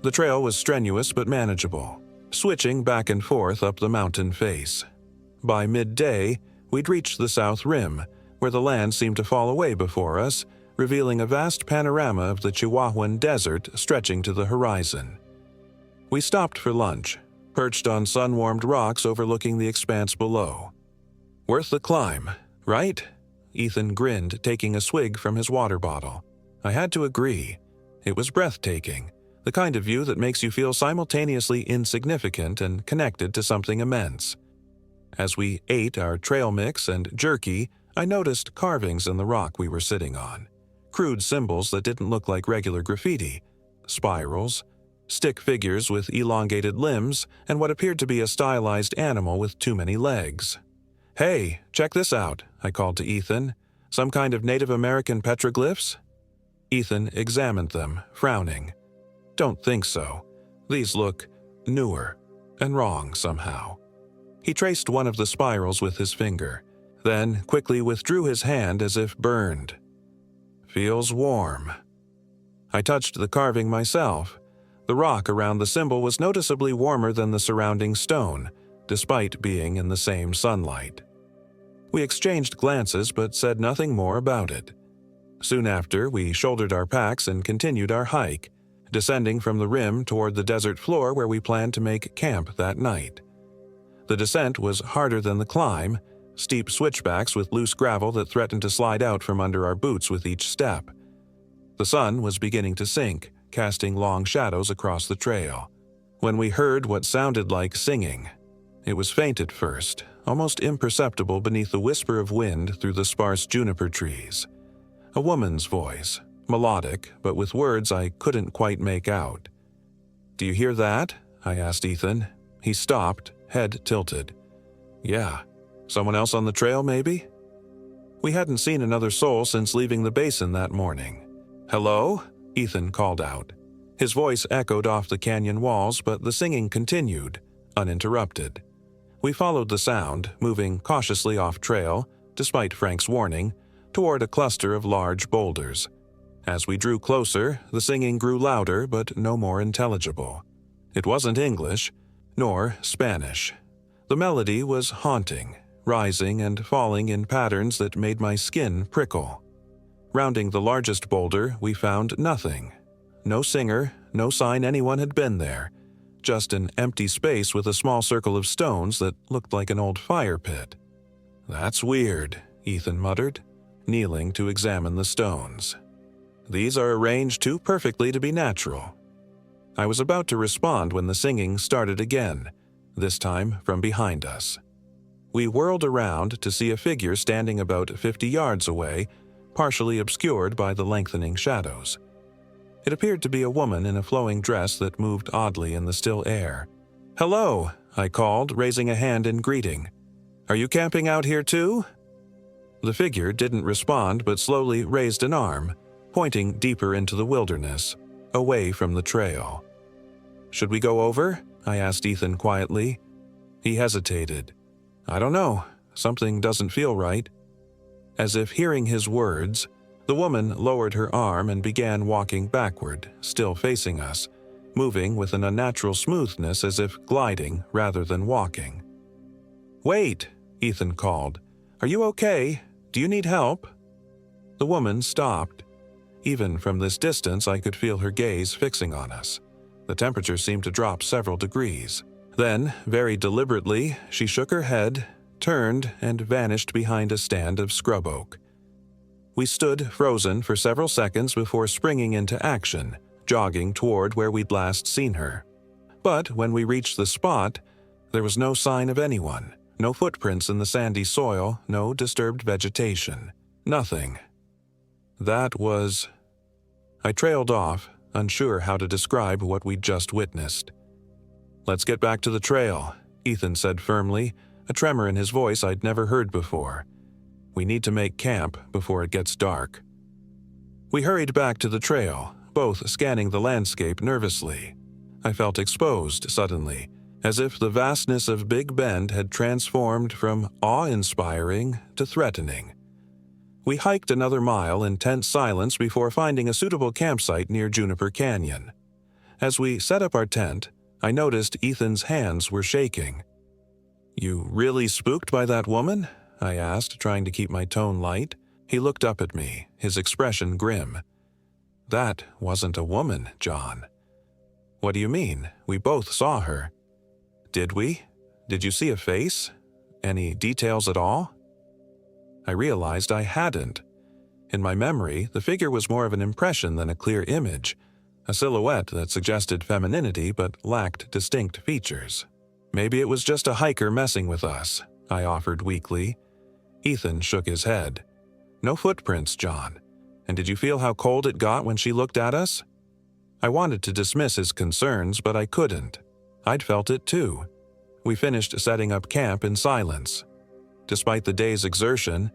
The trail was strenuous but manageable, switching back and forth up the mountain face. By midday, we'd reached the south rim, where the land seemed to fall away before us, revealing a vast panorama of the Chihuahuan Desert stretching to the horizon. We stopped for lunch, perched on sun-warmed rocks overlooking the expanse below. "Worth the climb, right?" Ethan grinned, taking a swig from his water bottle. I had to agree. It was breathtaking, the kind of view that makes you feel simultaneously insignificant and connected to something immense. As we ate our trail mix and jerky, I noticed carvings in the rock we were sitting on. Crude symbols that didn't look like regular graffiti. Spirals, stick figures with elongated limbs, and what appeared to be a stylized animal with too many legs. "Hey, check this out," I called to Ethan. "Some kind of Native American petroglyphs?" Ethan examined them, frowning. "Don't think so. These look newer and wrong somehow." He traced one of the spirals with his finger, then quickly withdrew his hand as if burned. "Feels warm." I touched the carving myself. The rock around the symbol was noticeably warmer than the surrounding stone, despite being in the same sunlight. We exchanged glances but said nothing more about it. Soon after, we shouldered our packs and continued our hike, descending from the rim toward the desert floor where we planned to make camp that night. The descent was harder than the climb, steep switchbacks with loose gravel that threatened to slide out from under our boots with each step. The sun was beginning to sink, casting long shadows across the trail. When we heard what sounded like singing, it was faint at first, almost imperceptible beneath the whisper of wind through the sparse juniper trees. A woman's voice, melodic, but with words I couldn't quite make out. "Do you hear that?" I asked Ethan. He stopped, head tilted. "Yeah. Someone else on the trail, maybe?" We hadn't seen another soul since leaving the basin that morning. "Hello?" Ethan called out. His voice echoed off the canyon walls, but the singing continued, uninterrupted. We followed the sound, moving cautiously off-trail, despite Frank's warning, toward a cluster of large boulders. As we drew closer, the singing grew louder but no more intelligible. It wasn't English, nor Spanish. The melody was haunting, rising and falling in patterns that made my skin prickle. Rounding the largest boulder, we found nothing. No singer, no sign anyone had been there. Just an empty space with a small circle of stones that looked like an old fire pit. "That's weird," Ethan muttered, kneeling to examine the stones. "These are arranged too perfectly to be natural." I was about to respond when the singing started again, this time from behind us. We whirled around to see a figure standing about 50 yards away, partially obscured by the lengthening shadows. It appeared to be a woman in a flowing dress that moved oddly in the still air. "Hello," I called, raising a hand in greeting. "Are you camping out here too?" The figure didn't respond but slowly raised an arm, pointing deeper into the wilderness, away from the trail. "Should we go over?" I asked Ethan quietly. He hesitated. "I don't know. Something doesn't feel right." As if hearing his words, the woman lowered her arm and began walking backward, still facing us, moving with an unnatural smoothness as if gliding rather than walking. "Wait," Ethan called. "Are you okay? Do you need help?" The woman stopped. Even from this distance, I could feel her gaze fixing on us. The temperature seemed to drop several degrees. Then, very deliberately, she shook her head, turned, and vanished behind a stand of scrub oak. We stood frozen for several seconds before springing into action, jogging toward where we'd last seen her. But when we reached the spot, there was no sign of anyone, no footprints in the sandy soil, no disturbed vegetation. Nothing. That was... I trailed off, unsure how to describe what we'd just witnessed. "Let's get back to the trail," Ethan said firmly, a tremor in his voice I'd never heard before. We need to make camp before it gets dark." We hurried back to the trail, both scanning the landscape nervously. I felt exposed suddenly, as if the vastness of Big Bend had transformed from awe-inspiring to threatening. We hiked another mile in tense silence before finding a suitable campsite near Juniper Canyon. As we set up our tent, I noticed Ethan's hands were shaking. "You really spooked by that woman?" I asked, trying to keep my tone light. He looked up at me, his expression grim. "That wasn't a woman, John." "What do you mean? We both saw her." "Did we? Did you see a face? Any details at all?" I realized I hadn't. In my memory, the figure was more of an impression than a clear image, a silhouette that suggested femininity but lacked distinct features. "Maybe it was just a hiker messing with us," I offered weakly. Ethan shook his head. "No footprints, John. And did you feel how cold it got when she looked at us?" I wanted to dismiss his concerns, but I couldn't. I'd felt it too. We finished setting up camp in silence. Despite the day's exertion,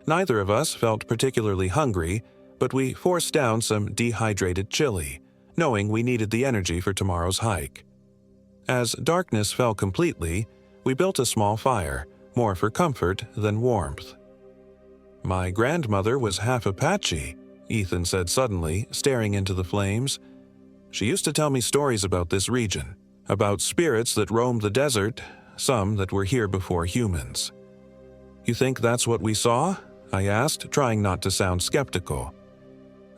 neither of us felt particularly hungry, but we forced down some dehydrated chili, knowing we needed the energy for tomorrow's hike. As darkness fell completely, we built a small fire, more for comfort than warmth. "My grandmother was half Apache," Ethan said suddenly, staring into the flames. "She used to tell me stories about this region, about spirits that roamed the desert, some that were here before humans." "You think that's what we saw?" I asked, trying not to sound skeptical.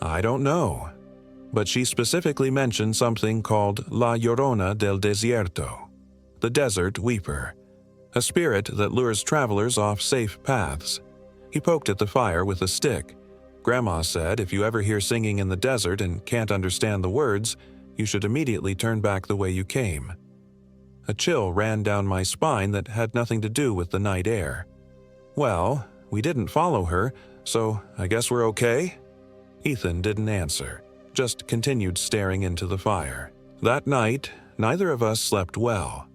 "I don't know. But she specifically mentioned something called La Llorona del Desierto, the desert weeper, a spirit that lures travelers off safe paths." He poked at the fire with a stick. "Grandma said if you ever hear singing in the desert and can't understand the words, you should immediately turn back the way you came." A chill ran down my spine that had nothing to do with the night air. "Well, we didn't follow her, so I guess we're okay?" Ethan didn't answer, just continued staring into the fire. That night, neither of us slept well.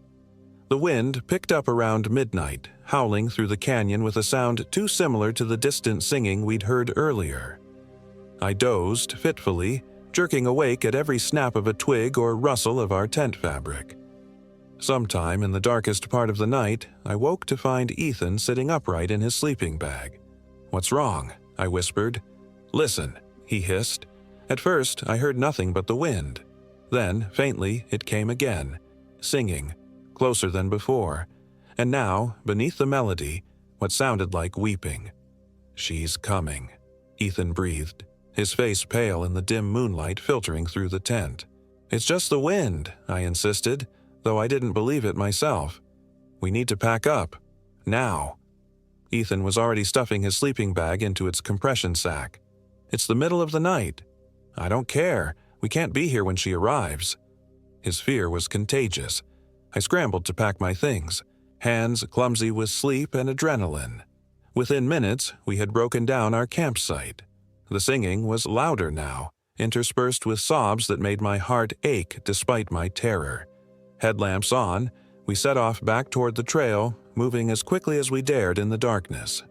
The wind picked up around midnight, howling through the canyon with a sound too similar to the distant singing we'd heard earlier. I dozed fitfully, jerking awake at every snap of a twig or rustle of our tent fabric. Sometime in the darkest part of the night, I woke to find Ethan sitting upright in his sleeping bag. "What's wrong?" I whispered. "Listen," he hissed. At first, I heard nothing but the wind. Then, faintly, it came again, singing, closer than before, and now, beneath the melody, what sounded like weeping. "She's coming," Ethan breathed, his face pale in the dim moonlight filtering through the tent. "It's just the wind," I insisted, though I didn't believe it myself. "We need to pack up. Now." Ethan was already stuffing his sleeping bag into its compression sack. "It's the middle of the night." "I don't care. We can't be here when she arrives." His fear was contagious. I scrambled to pack my things, hands clumsy with sleep and adrenaline. Within minutes, we had broken down our campsite. The singing was louder now, interspersed with sobs that made my heart ache despite my terror. Headlamps on, we set off back toward the trail, moving as quickly as we dared in the darkness.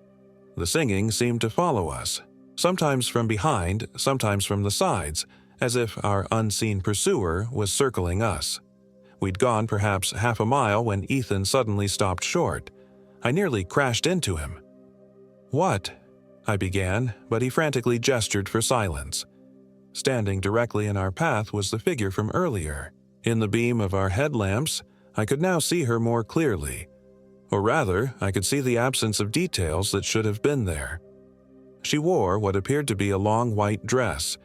The singing seemed to follow us, sometimes from behind, sometimes from the sides, as if our unseen pursuer was circling us. We'd gone perhaps half a mile when Ethan suddenly stopped short. I nearly crashed into him. "What?" I began, but he frantically gestured for silence. Standing directly in our path was the figure from earlier. In the beam of our headlamps, I could now see her more clearly. Or rather, I could see the absence of details that should have been there. She wore what appeared to be a long white dress,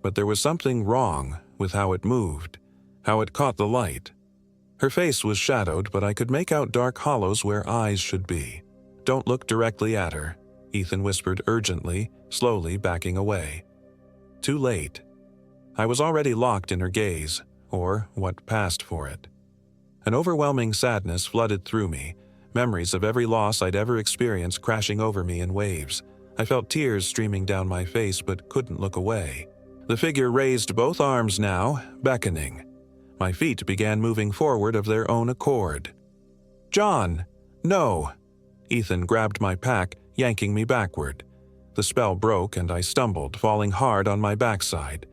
but there was something wrong with how it moved, how it caught the light. Her face was shadowed, but I could make out dark hollows where eyes should be. "Don't look directly at her," Ethan whispered urgently, slowly backing away. Too late. I was already locked in her gaze, or what passed for it. An overwhelming sadness flooded through me, memories of every loss I'd ever experienced crashing over me in waves. I felt tears streaming down my face but couldn't look away. The figure raised both arms now, beckoning. My feet began moving forward of their own accord. "John! No!" Ethan grabbed my pack, yanking me backward. The spell broke and I stumbled, falling hard on my backside.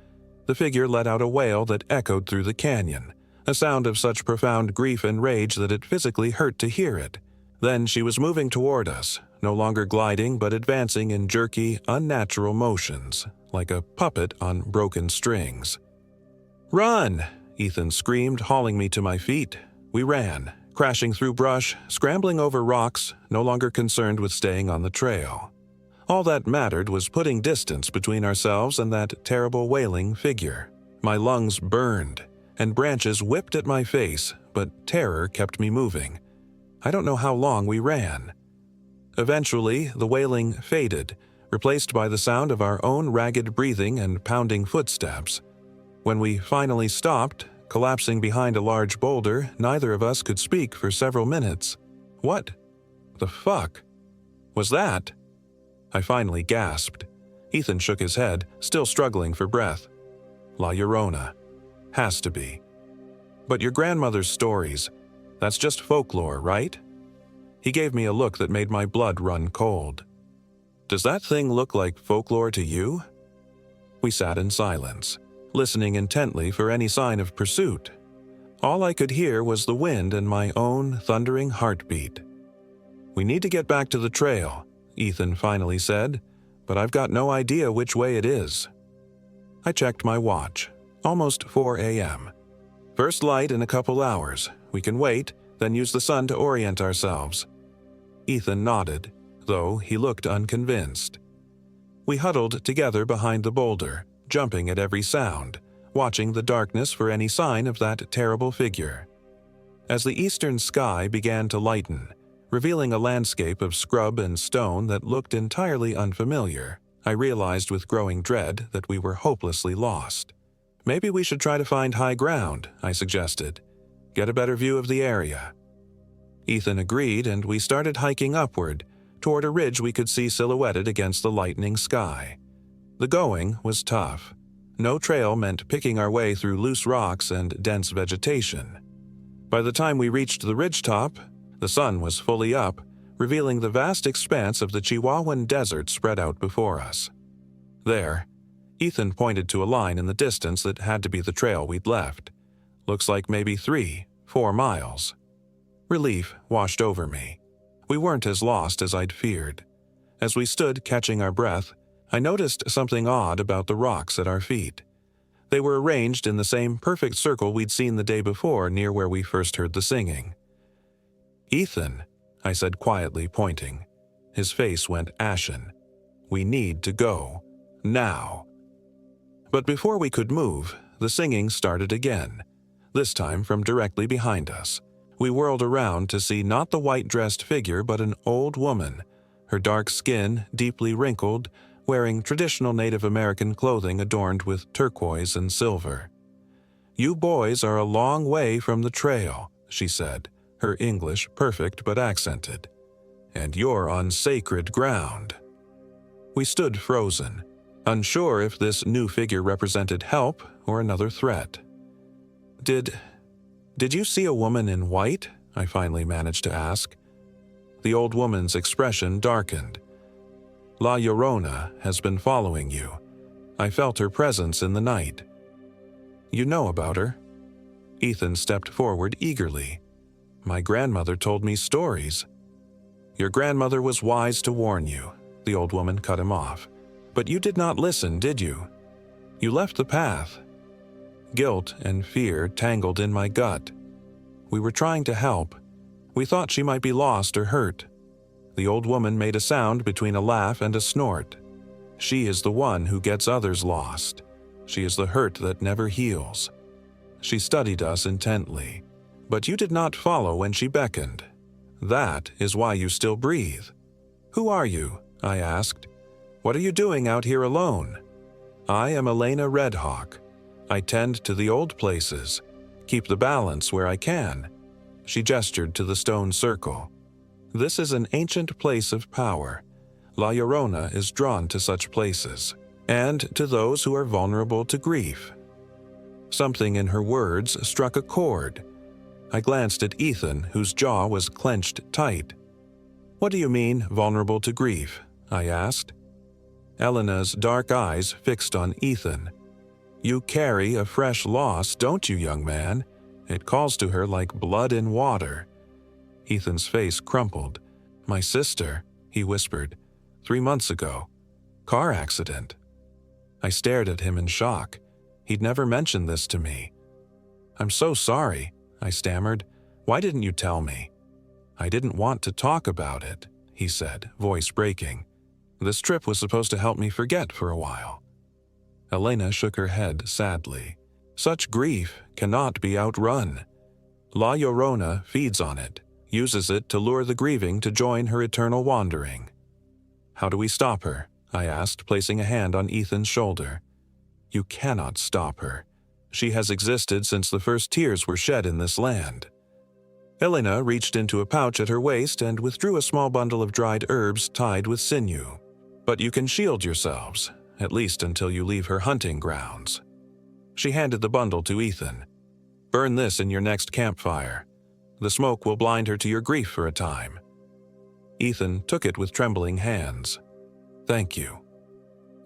The figure let out a wail that echoed through the canyon, a sound of such profound grief and rage that it physically hurt to hear it. Then she was moving toward us, no longer gliding but advancing in jerky, unnatural motions, like a puppet on broken strings. "Run!" Ethan screamed, hauling me to my feet. We ran, crashing through brush, scrambling over rocks, no longer concerned with staying on the trail. All that mattered was putting distance between ourselves and that terrible wailing figure. My lungs burned, and branches whipped at my face, but terror kept me moving. I don't know how long we ran. Eventually, the wailing faded, replaced by the sound of our own ragged breathing and pounding footsteps. When we finally stopped, collapsing behind a large boulder, neither of us could speak for several minutes. "What the fuck was that?" I finally gasped. Ethan shook his head, still struggling for breath. "La Llorona. Has to be. But your grandmother's stories, that's just folklore, right?" He gave me a look that made my blood run cold. "Does that thing look like folklore to you?" We sat in silence, listening intently for any sign of pursuit. All I could hear was the wind and my own thundering heartbeat. "We need to get back to the trail," Ethan finally said, "but I've got no idea which way it is." I checked my watch. Almost 4 a.m. "First light in a couple hours. We can wait, then use the sun to orient ourselves." Ethan nodded, though he looked unconvinced. We huddled together behind the boulder, jumping at every sound, watching the darkness for any sign of that terrible figure. As the eastern sky began to lighten, revealing a landscape of scrub and stone that looked entirely unfamiliar, I realized with growing dread that we were hopelessly lost. "Maybe we should try to find high ground," I suggested. "Get a better view of the area." Ethan agreed, and we started hiking upward, toward a ridge we could see silhouetted against the lightening sky. The going was tough. No trail meant picking our way through loose rocks and dense vegetation. By the time we reached the ridgetop, the sun was fully up, revealing the vast expanse of the Chihuahuan Desert spread out before us. "There," Ethan pointed to a line in the distance that had to be the trail we'd left. "Looks like maybe 3-4 miles." Relief washed over me. We weren't as lost as I'd feared. As we stood catching our breath, I noticed something odd about the rocks at our feet. They were arranged in the same perfect circle we'd seen the day before near where we first heard the singing. "Ethan," I said quietly, pointing. His face went ashen. "We need to go. Now." But before we could move, the singing started again, this time from directly behind us. We whirled around to see not the white-dressed figure but an old woman, her dark skin deeply wrinkled, wearing traditional Native American clothing adorned with turquoise and silver. "You boys are a long way from the trail," she said, her English perfect but accented. "And you're on sacred ground." We stood frozen, unsure if this new figure represented help or another threat. Did you see a woman in white?" I finally managed to ask. The old woman's expression darkened. "La Llorona has been following you. I felt her presence in the night." "You know about her?" Ethan stepped forward eagerly. "My grandmother told me stories." "Your grandmother was wise to warn you," the old woman cut him off. "But you did not listen, did you? You left the path." Guilt and fear tangled in my gut. We were trying to help. We thought she might be lost or hurt. The old woman made a sound between a laugh and a snort. "She is the one who gets others lost. She is the hurt that never heals." She studied us intently. "But you did not follow when she beckoned. That is why you still breathe." "Who are you?" I asked. "What are you doing out here alone?" "I am Elena Redhawk. I tend to the old places, keep the balance where I can." She gestured to the stone circle. "This is an ancient place of power. La Llorona is drawn to such places, and to those who are vulnerable to grief." Something in her words struck a chord. I glanced at Ethan, whose jaw was clenched tight. "What do you mean, vulnerable to grief?" I asked. Elena's dark eyes fixed on Ethan. "You carry a fresh loss, don't you, young man?" It calls to her like blood in water. Ethan's face crumpled. "My sister," he whispered, "3 months ago. Car accident." I stared at him in shock. He'd never mentioned this to me. "I'm so sorry," I stammered. "Why didn't you tell me?" "I didn't want to talk about it," he said, voice breaking. "This trip was supposed to help me forget for a while." Elena shook her head sadly. "Such grief cannot be outrun. La Llorona feeds on it, uses it to lure the grieving to join her eternal wandering." "How do we stop her?" I asked, placing a hand on Ethan's shoulder. "You cannot stop her. She has existed since the first tears were shed in this land." Elena reached into a pouch at her waist and withdrew a small bundle of dried herbs tied with sinew. "But you can shield yourselves, at least until you leave her hunting grounds." She handed the bundle to Ethan. "Burn this in your next campfire. The smoke will blind her to your grief for a time." Ethan took it with trembling hands. "Thank you."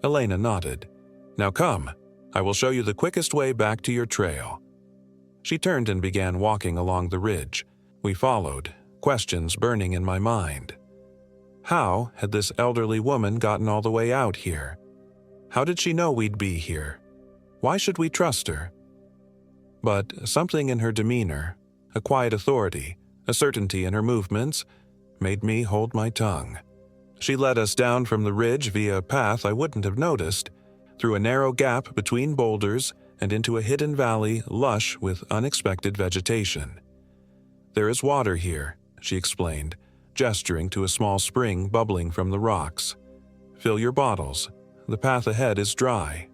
Elena nodded. "Now come, I will show you the quickest way back to your trail." She turned and began walking along the ridge. We followed, questions burning in my mind. How had this elderly woman gotten all the way out here? How did she know we'd be here? Why should we trust her? But something in her demeanor, a quiet authority, a certainty in her movements, made me hold my tongue. She led us down from the ridge via a path I wouldn't have noticed, through a narrow gap between boulders and into a hidden valley lush with unexpected vegetation. "There is water here," she explained, gesturing to a small spring bubbling from the rocks. "Fill your bottles. The path ahead is dry."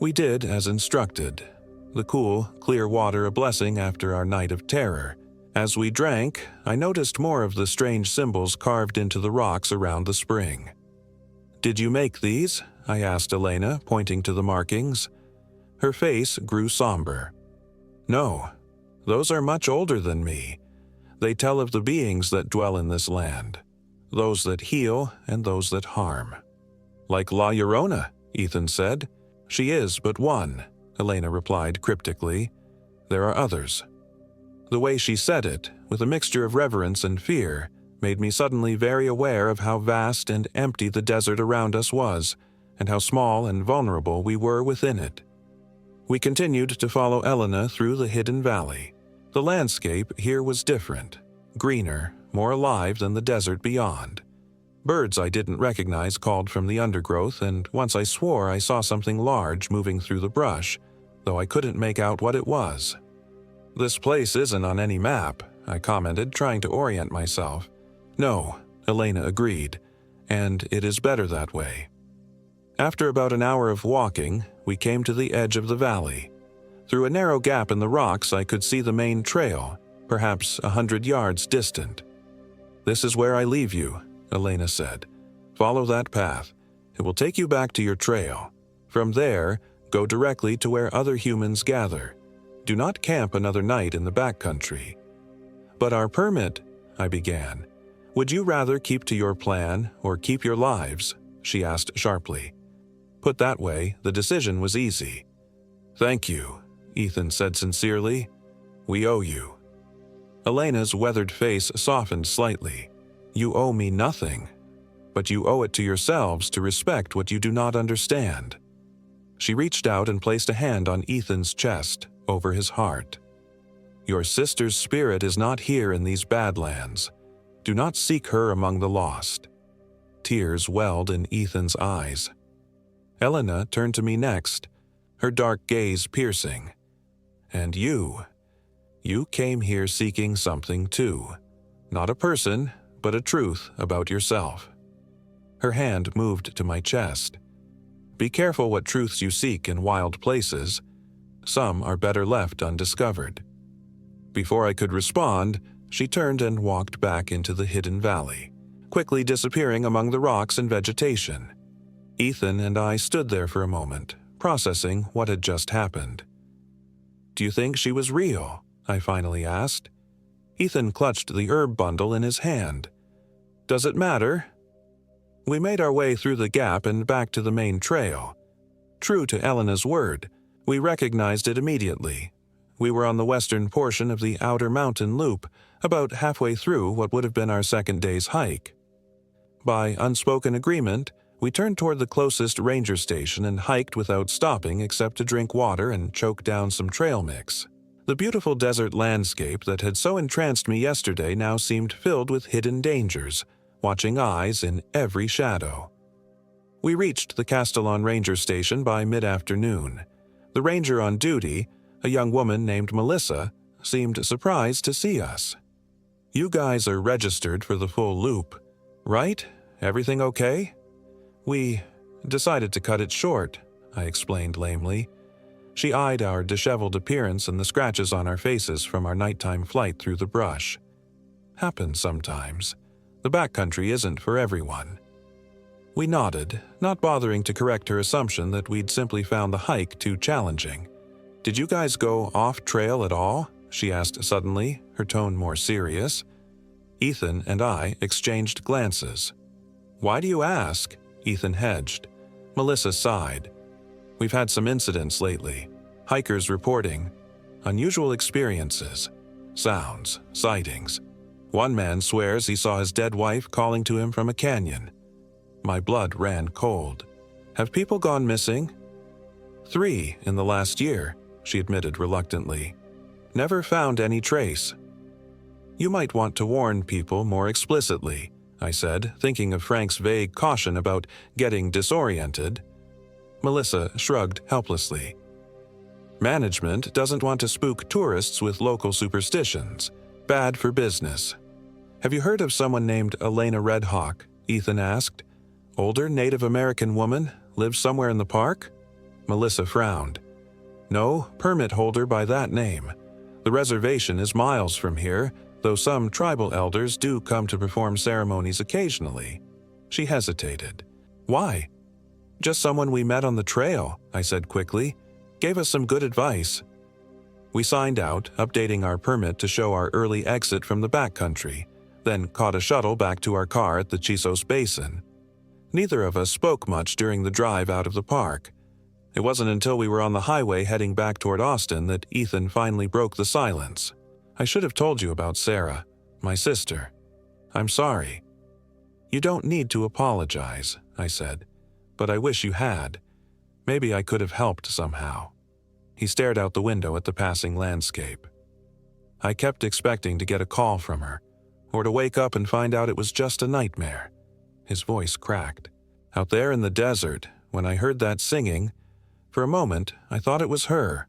We did as instructed, the cool, clear water a blessing after our night of terror. As we drank, I noticed more of the strange symbols carved into the rocks around the spring. "Did you make these?" I asked Elena, pointing to the markings. Her face grew somber. "No, those are much older than me. They tell of the beings that dwell in this land, those that heal and those that harm." "Like La Llorona," Ethan said. "She is but one," Elena replied cryptically. "There are others." The way she said it, with a mixture of reverence and fear, made me suddenly very aware of how vast and empty the desert around us was, and how small and vulnerable we were within it. We continued to follow Elena through the hidden valley. The landscape here was different, greener, more alive than the desert beyond. Birds I didn't recognize called from the undergrowth, and once I swore I saw something large moving through the brush, though I couldn't make out what it was. "This place isn't on any map," I commented, trying to orient myself. "No," Elena agreed, "and it is better that way." After about an hour of walking, we came to the edge of the valley. Through a narrow gap in the rocks, I could see the main trail, perhaps 100 yards distant. "This is where I leave you," Elena said. "Follow that path. It will take you back to your trail. From there, go directly to where other humans gather. Do not camp another night in the backcountry." "But our permit," I began. "Would you rather keep to your plan or keep your lives?" she asked sharply. Put that way, the decision was easy. "Thank you," Ethan said sincerely. "We owe you." Elena's weathered face softened slightly. "You owe me nothing, but you owe it to yourselves to respect what you do not understand." She reached out and placed a hand on Ethan's chest, over his heart. "Your sister's spirit is not here in these badlands. Do not seek her among the lost." Tears welled in Ethan's eyes. Elena turned to me next, her dark gaze piercing. "And you came here seeking something too. Not a person, but a truth about yourself." Her hand moved to my chest. "Be careful what truths you seek in wild places. Some are better left undiscovered." Before I could respond, she turned and walked back into the hidden valley, quickly disappearing among the rocks and vegetation. Ethan and I stood there for a moment, processing what had just happened. "Do you think she was real?" I finally asked. Ethan clutched the herb bundle in his hand. Does it matter?" We made our way through the gap and back to the main trail. True to Elena's word, we recognized it immediately. We were on the western portion of the outer mountain loop, about halfway through what would have been our second day's hike. By unspoken agreement, we turned toward the closest ranger station and hiked without stopping except to drink water and choke down some trail mix. The beautiful desert landscape that had so entranced me yesterday now seemed filled with hidden dangers, watching eyes in every shadow. We reached the Castellon Ranger Station by mid-afternoon. The ranger on duty, a young woman named Melissa, seemed surprised to see us. "You guys are registered for the full loop, right? Everything okay?" "We decided to cut it short," I explained lamely. She eyed our disheveled appearance and the scratches on our faces from our nighttime flight through the brush. "Happens sometimes. The backcountry isn't for everyone." We nodded, not bothering to correct her assumption that we'd simply found the hike too challenging. "Did you guys go off-trail at all?" she asked suddenly, her tone more serious. Ethan and I exchanged glances. "Why do you ask?" Ethan hedged. Melissa sighed. "We've had some incidents lately. Hikers reporting unusual experiences, sounds, sightings. One man swears he saw his dead wife calling to him from a canyon." My blood ran cold. "Have people gone missing?" 3 in the last year, she admitted reluctantly. "Never found any trace." "You might want to warn people more explicitly," I said, thinking of Frank's vague caution about getting disoriented. Melissa shrugged helplessly. "Management doesn't want to spook tourists with local superstitions. Bad for business." "Have you heard of someone named Elena Redhawk?" Ethan asked. "Older Native American woman, lives somewhere in the park?" Melissa frowned. "No permit holder by that name. The reservation is miles from here, though some tribal elders do come to perform ceremonies occasionally." She hesitated. "Why?" "Just someone we met on the trail," I said quickly. "Gave us some good advice." We signed out, updating our permit to show our early exit from the backcountry, then caught a shuttle back to our car at the Chisos Basin. Neither of us spoke much during the drive out of the park. It wasn't until we were on the highway heading back toward Austin that Ethan finally broke the silence. "I should have told you about Sarah, my sister. I'm sorry." "You don't need to apologize," I said, "but I wish you had. Maybe I could have helped somehow." He stared out the window at the passing landscape. I kept expecting to get a call from her, or to wake up and find out it was just a nightmare. His voice cracked. Out there in the desert, when I heard that singing, for a moment I thought it was her.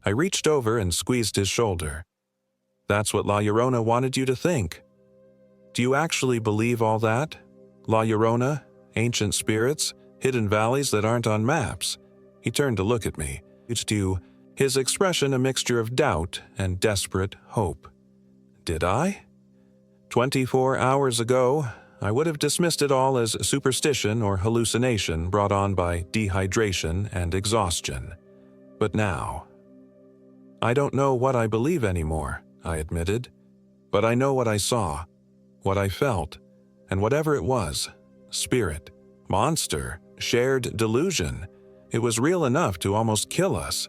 I reached over and squeezed his shoulder. "That's what La Llorona wanted you to think." "Do you actually believe all that? La Llorona, ancient spirits, hidden valleys that aren't on maps?" He turned to look at me, his expression a mixture of doubt and desperate hope. Did I? 24 hours ago, I would have dismissed it all as superstition or hallucination brought on by dehydration and exhaustion. But now, "I don't know what I believe anymore," I admitted. "But I know what I saw, what I felt, and whatever it was, spirit, monster, shared delusion, it was real enough to almost kill us."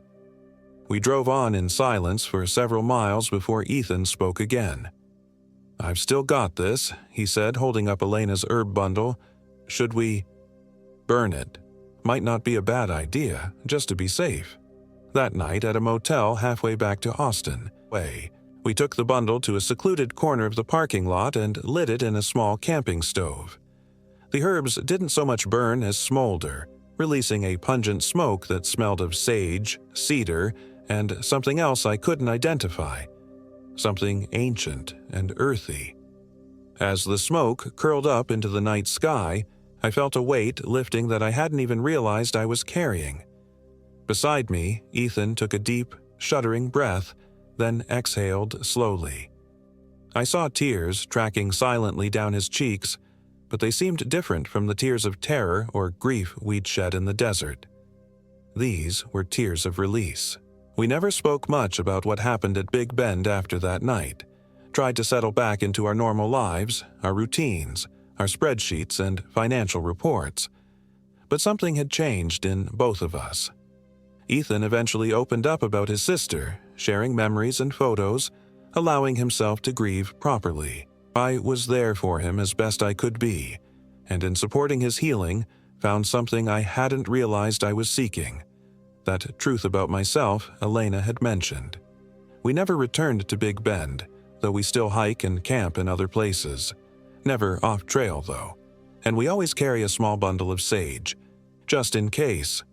We drove on in silence for several miles before Ethan spoke again. "I've still got this," he said, holding up Elena's herb bundle. "Should we burn it? Might not be a bad idea, just to be safe." That night at a motel halfway back to Austin, we took the bundle to a secluded corner of the parking lot and lit it in a small camping stove. The herbs didn't so much burn as smolder, releasing a pungent smoke that smelled of sage, cedar, and something else I couldn't identify. Something ancient and earthy. As the smoke curled up into the night sky, I felt a weight lifting that I hadn't even realized I was carrying. Beside me, Ethan took a deep, shuddering breath, then exhaled slowly. I saw tears tracking silently down his cheeks, but they seemed different from the tears of terror or grief we'd shed in the desert. These were tears of release. We never spoke much about what happened at Big Bend after that night. tried to settle back into our normal lives, our routines, our spreadsheets, and financial reports. But something had changed in both of us. Ethan eventually opened up about his sister, sharing memories and photos, allowing himself to grieve properly. I was there for him as best I could be, and in supporting his healing, found something I hadn't realized I was seeking, that truth about myself Elena had mentioned. We never returned to Big Bend, though we still hike and camp in other places. Never off trail, though, and we always carry a small bundle of sage, just in case.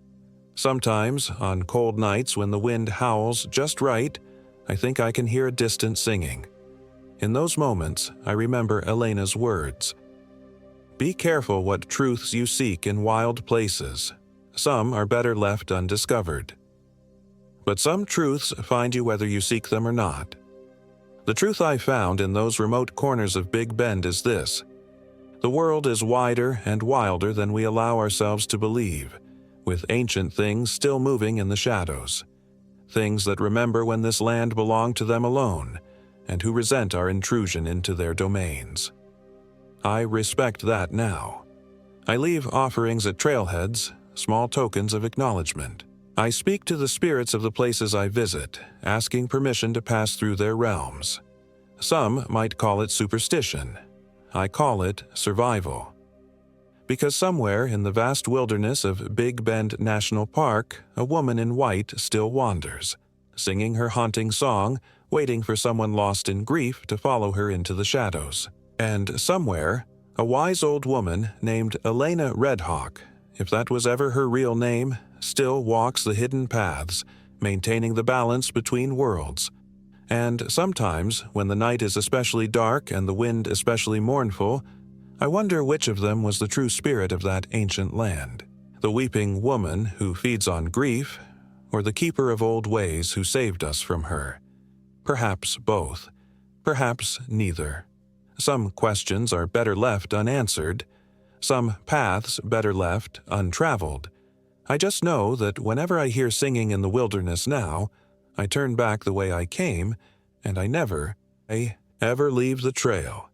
Sometimes, on cold nights when the wind howls just right, I think I can hear a distant singing. In those moments, I remember Elena's words. Be careful what truths you seek in wild places. Some are better left undiscovered. But some truths find you whether you seek them or not. The truth I found in those remote corners of Big Bend is this. The world is wider and wilder than we allow ourselves to believe, with ancient things still moving in the shadows. Things that remember when this land belonged to them alone, and who resent our intrusion into their domains. I respect that now. I leave offerings at trailheads, small tokens of acknowledgement. I speak to the spirits of the places I visit, asking permission to pass through their realms. Some might call it superstition. I call it survival. Because somewhere in the vast wilderness of Big Bend National Park, a woman in white still wanders, singing her haunting song, waiting for someone lost in grief to follow her into the shadows. And somewhere, a wise old woman named Elena Redhawk, if that was ever her real name, still walks the hidden paths, maintaining the balance between worlds. And sometimes, when the night is especially dark and the wind especially mournful, I wonder which of them was the true spirit of that ancient land. The weeping woman who feeds on grief, or the keeper of old ways who saved us from her. Perhaps both. Perhaps neither. Some questions are better left unanswered. Some paths better left untraveled. I just know that whenever I hear singing in the wilderness now, I turn back the way I came, and I never, ever leave the trail.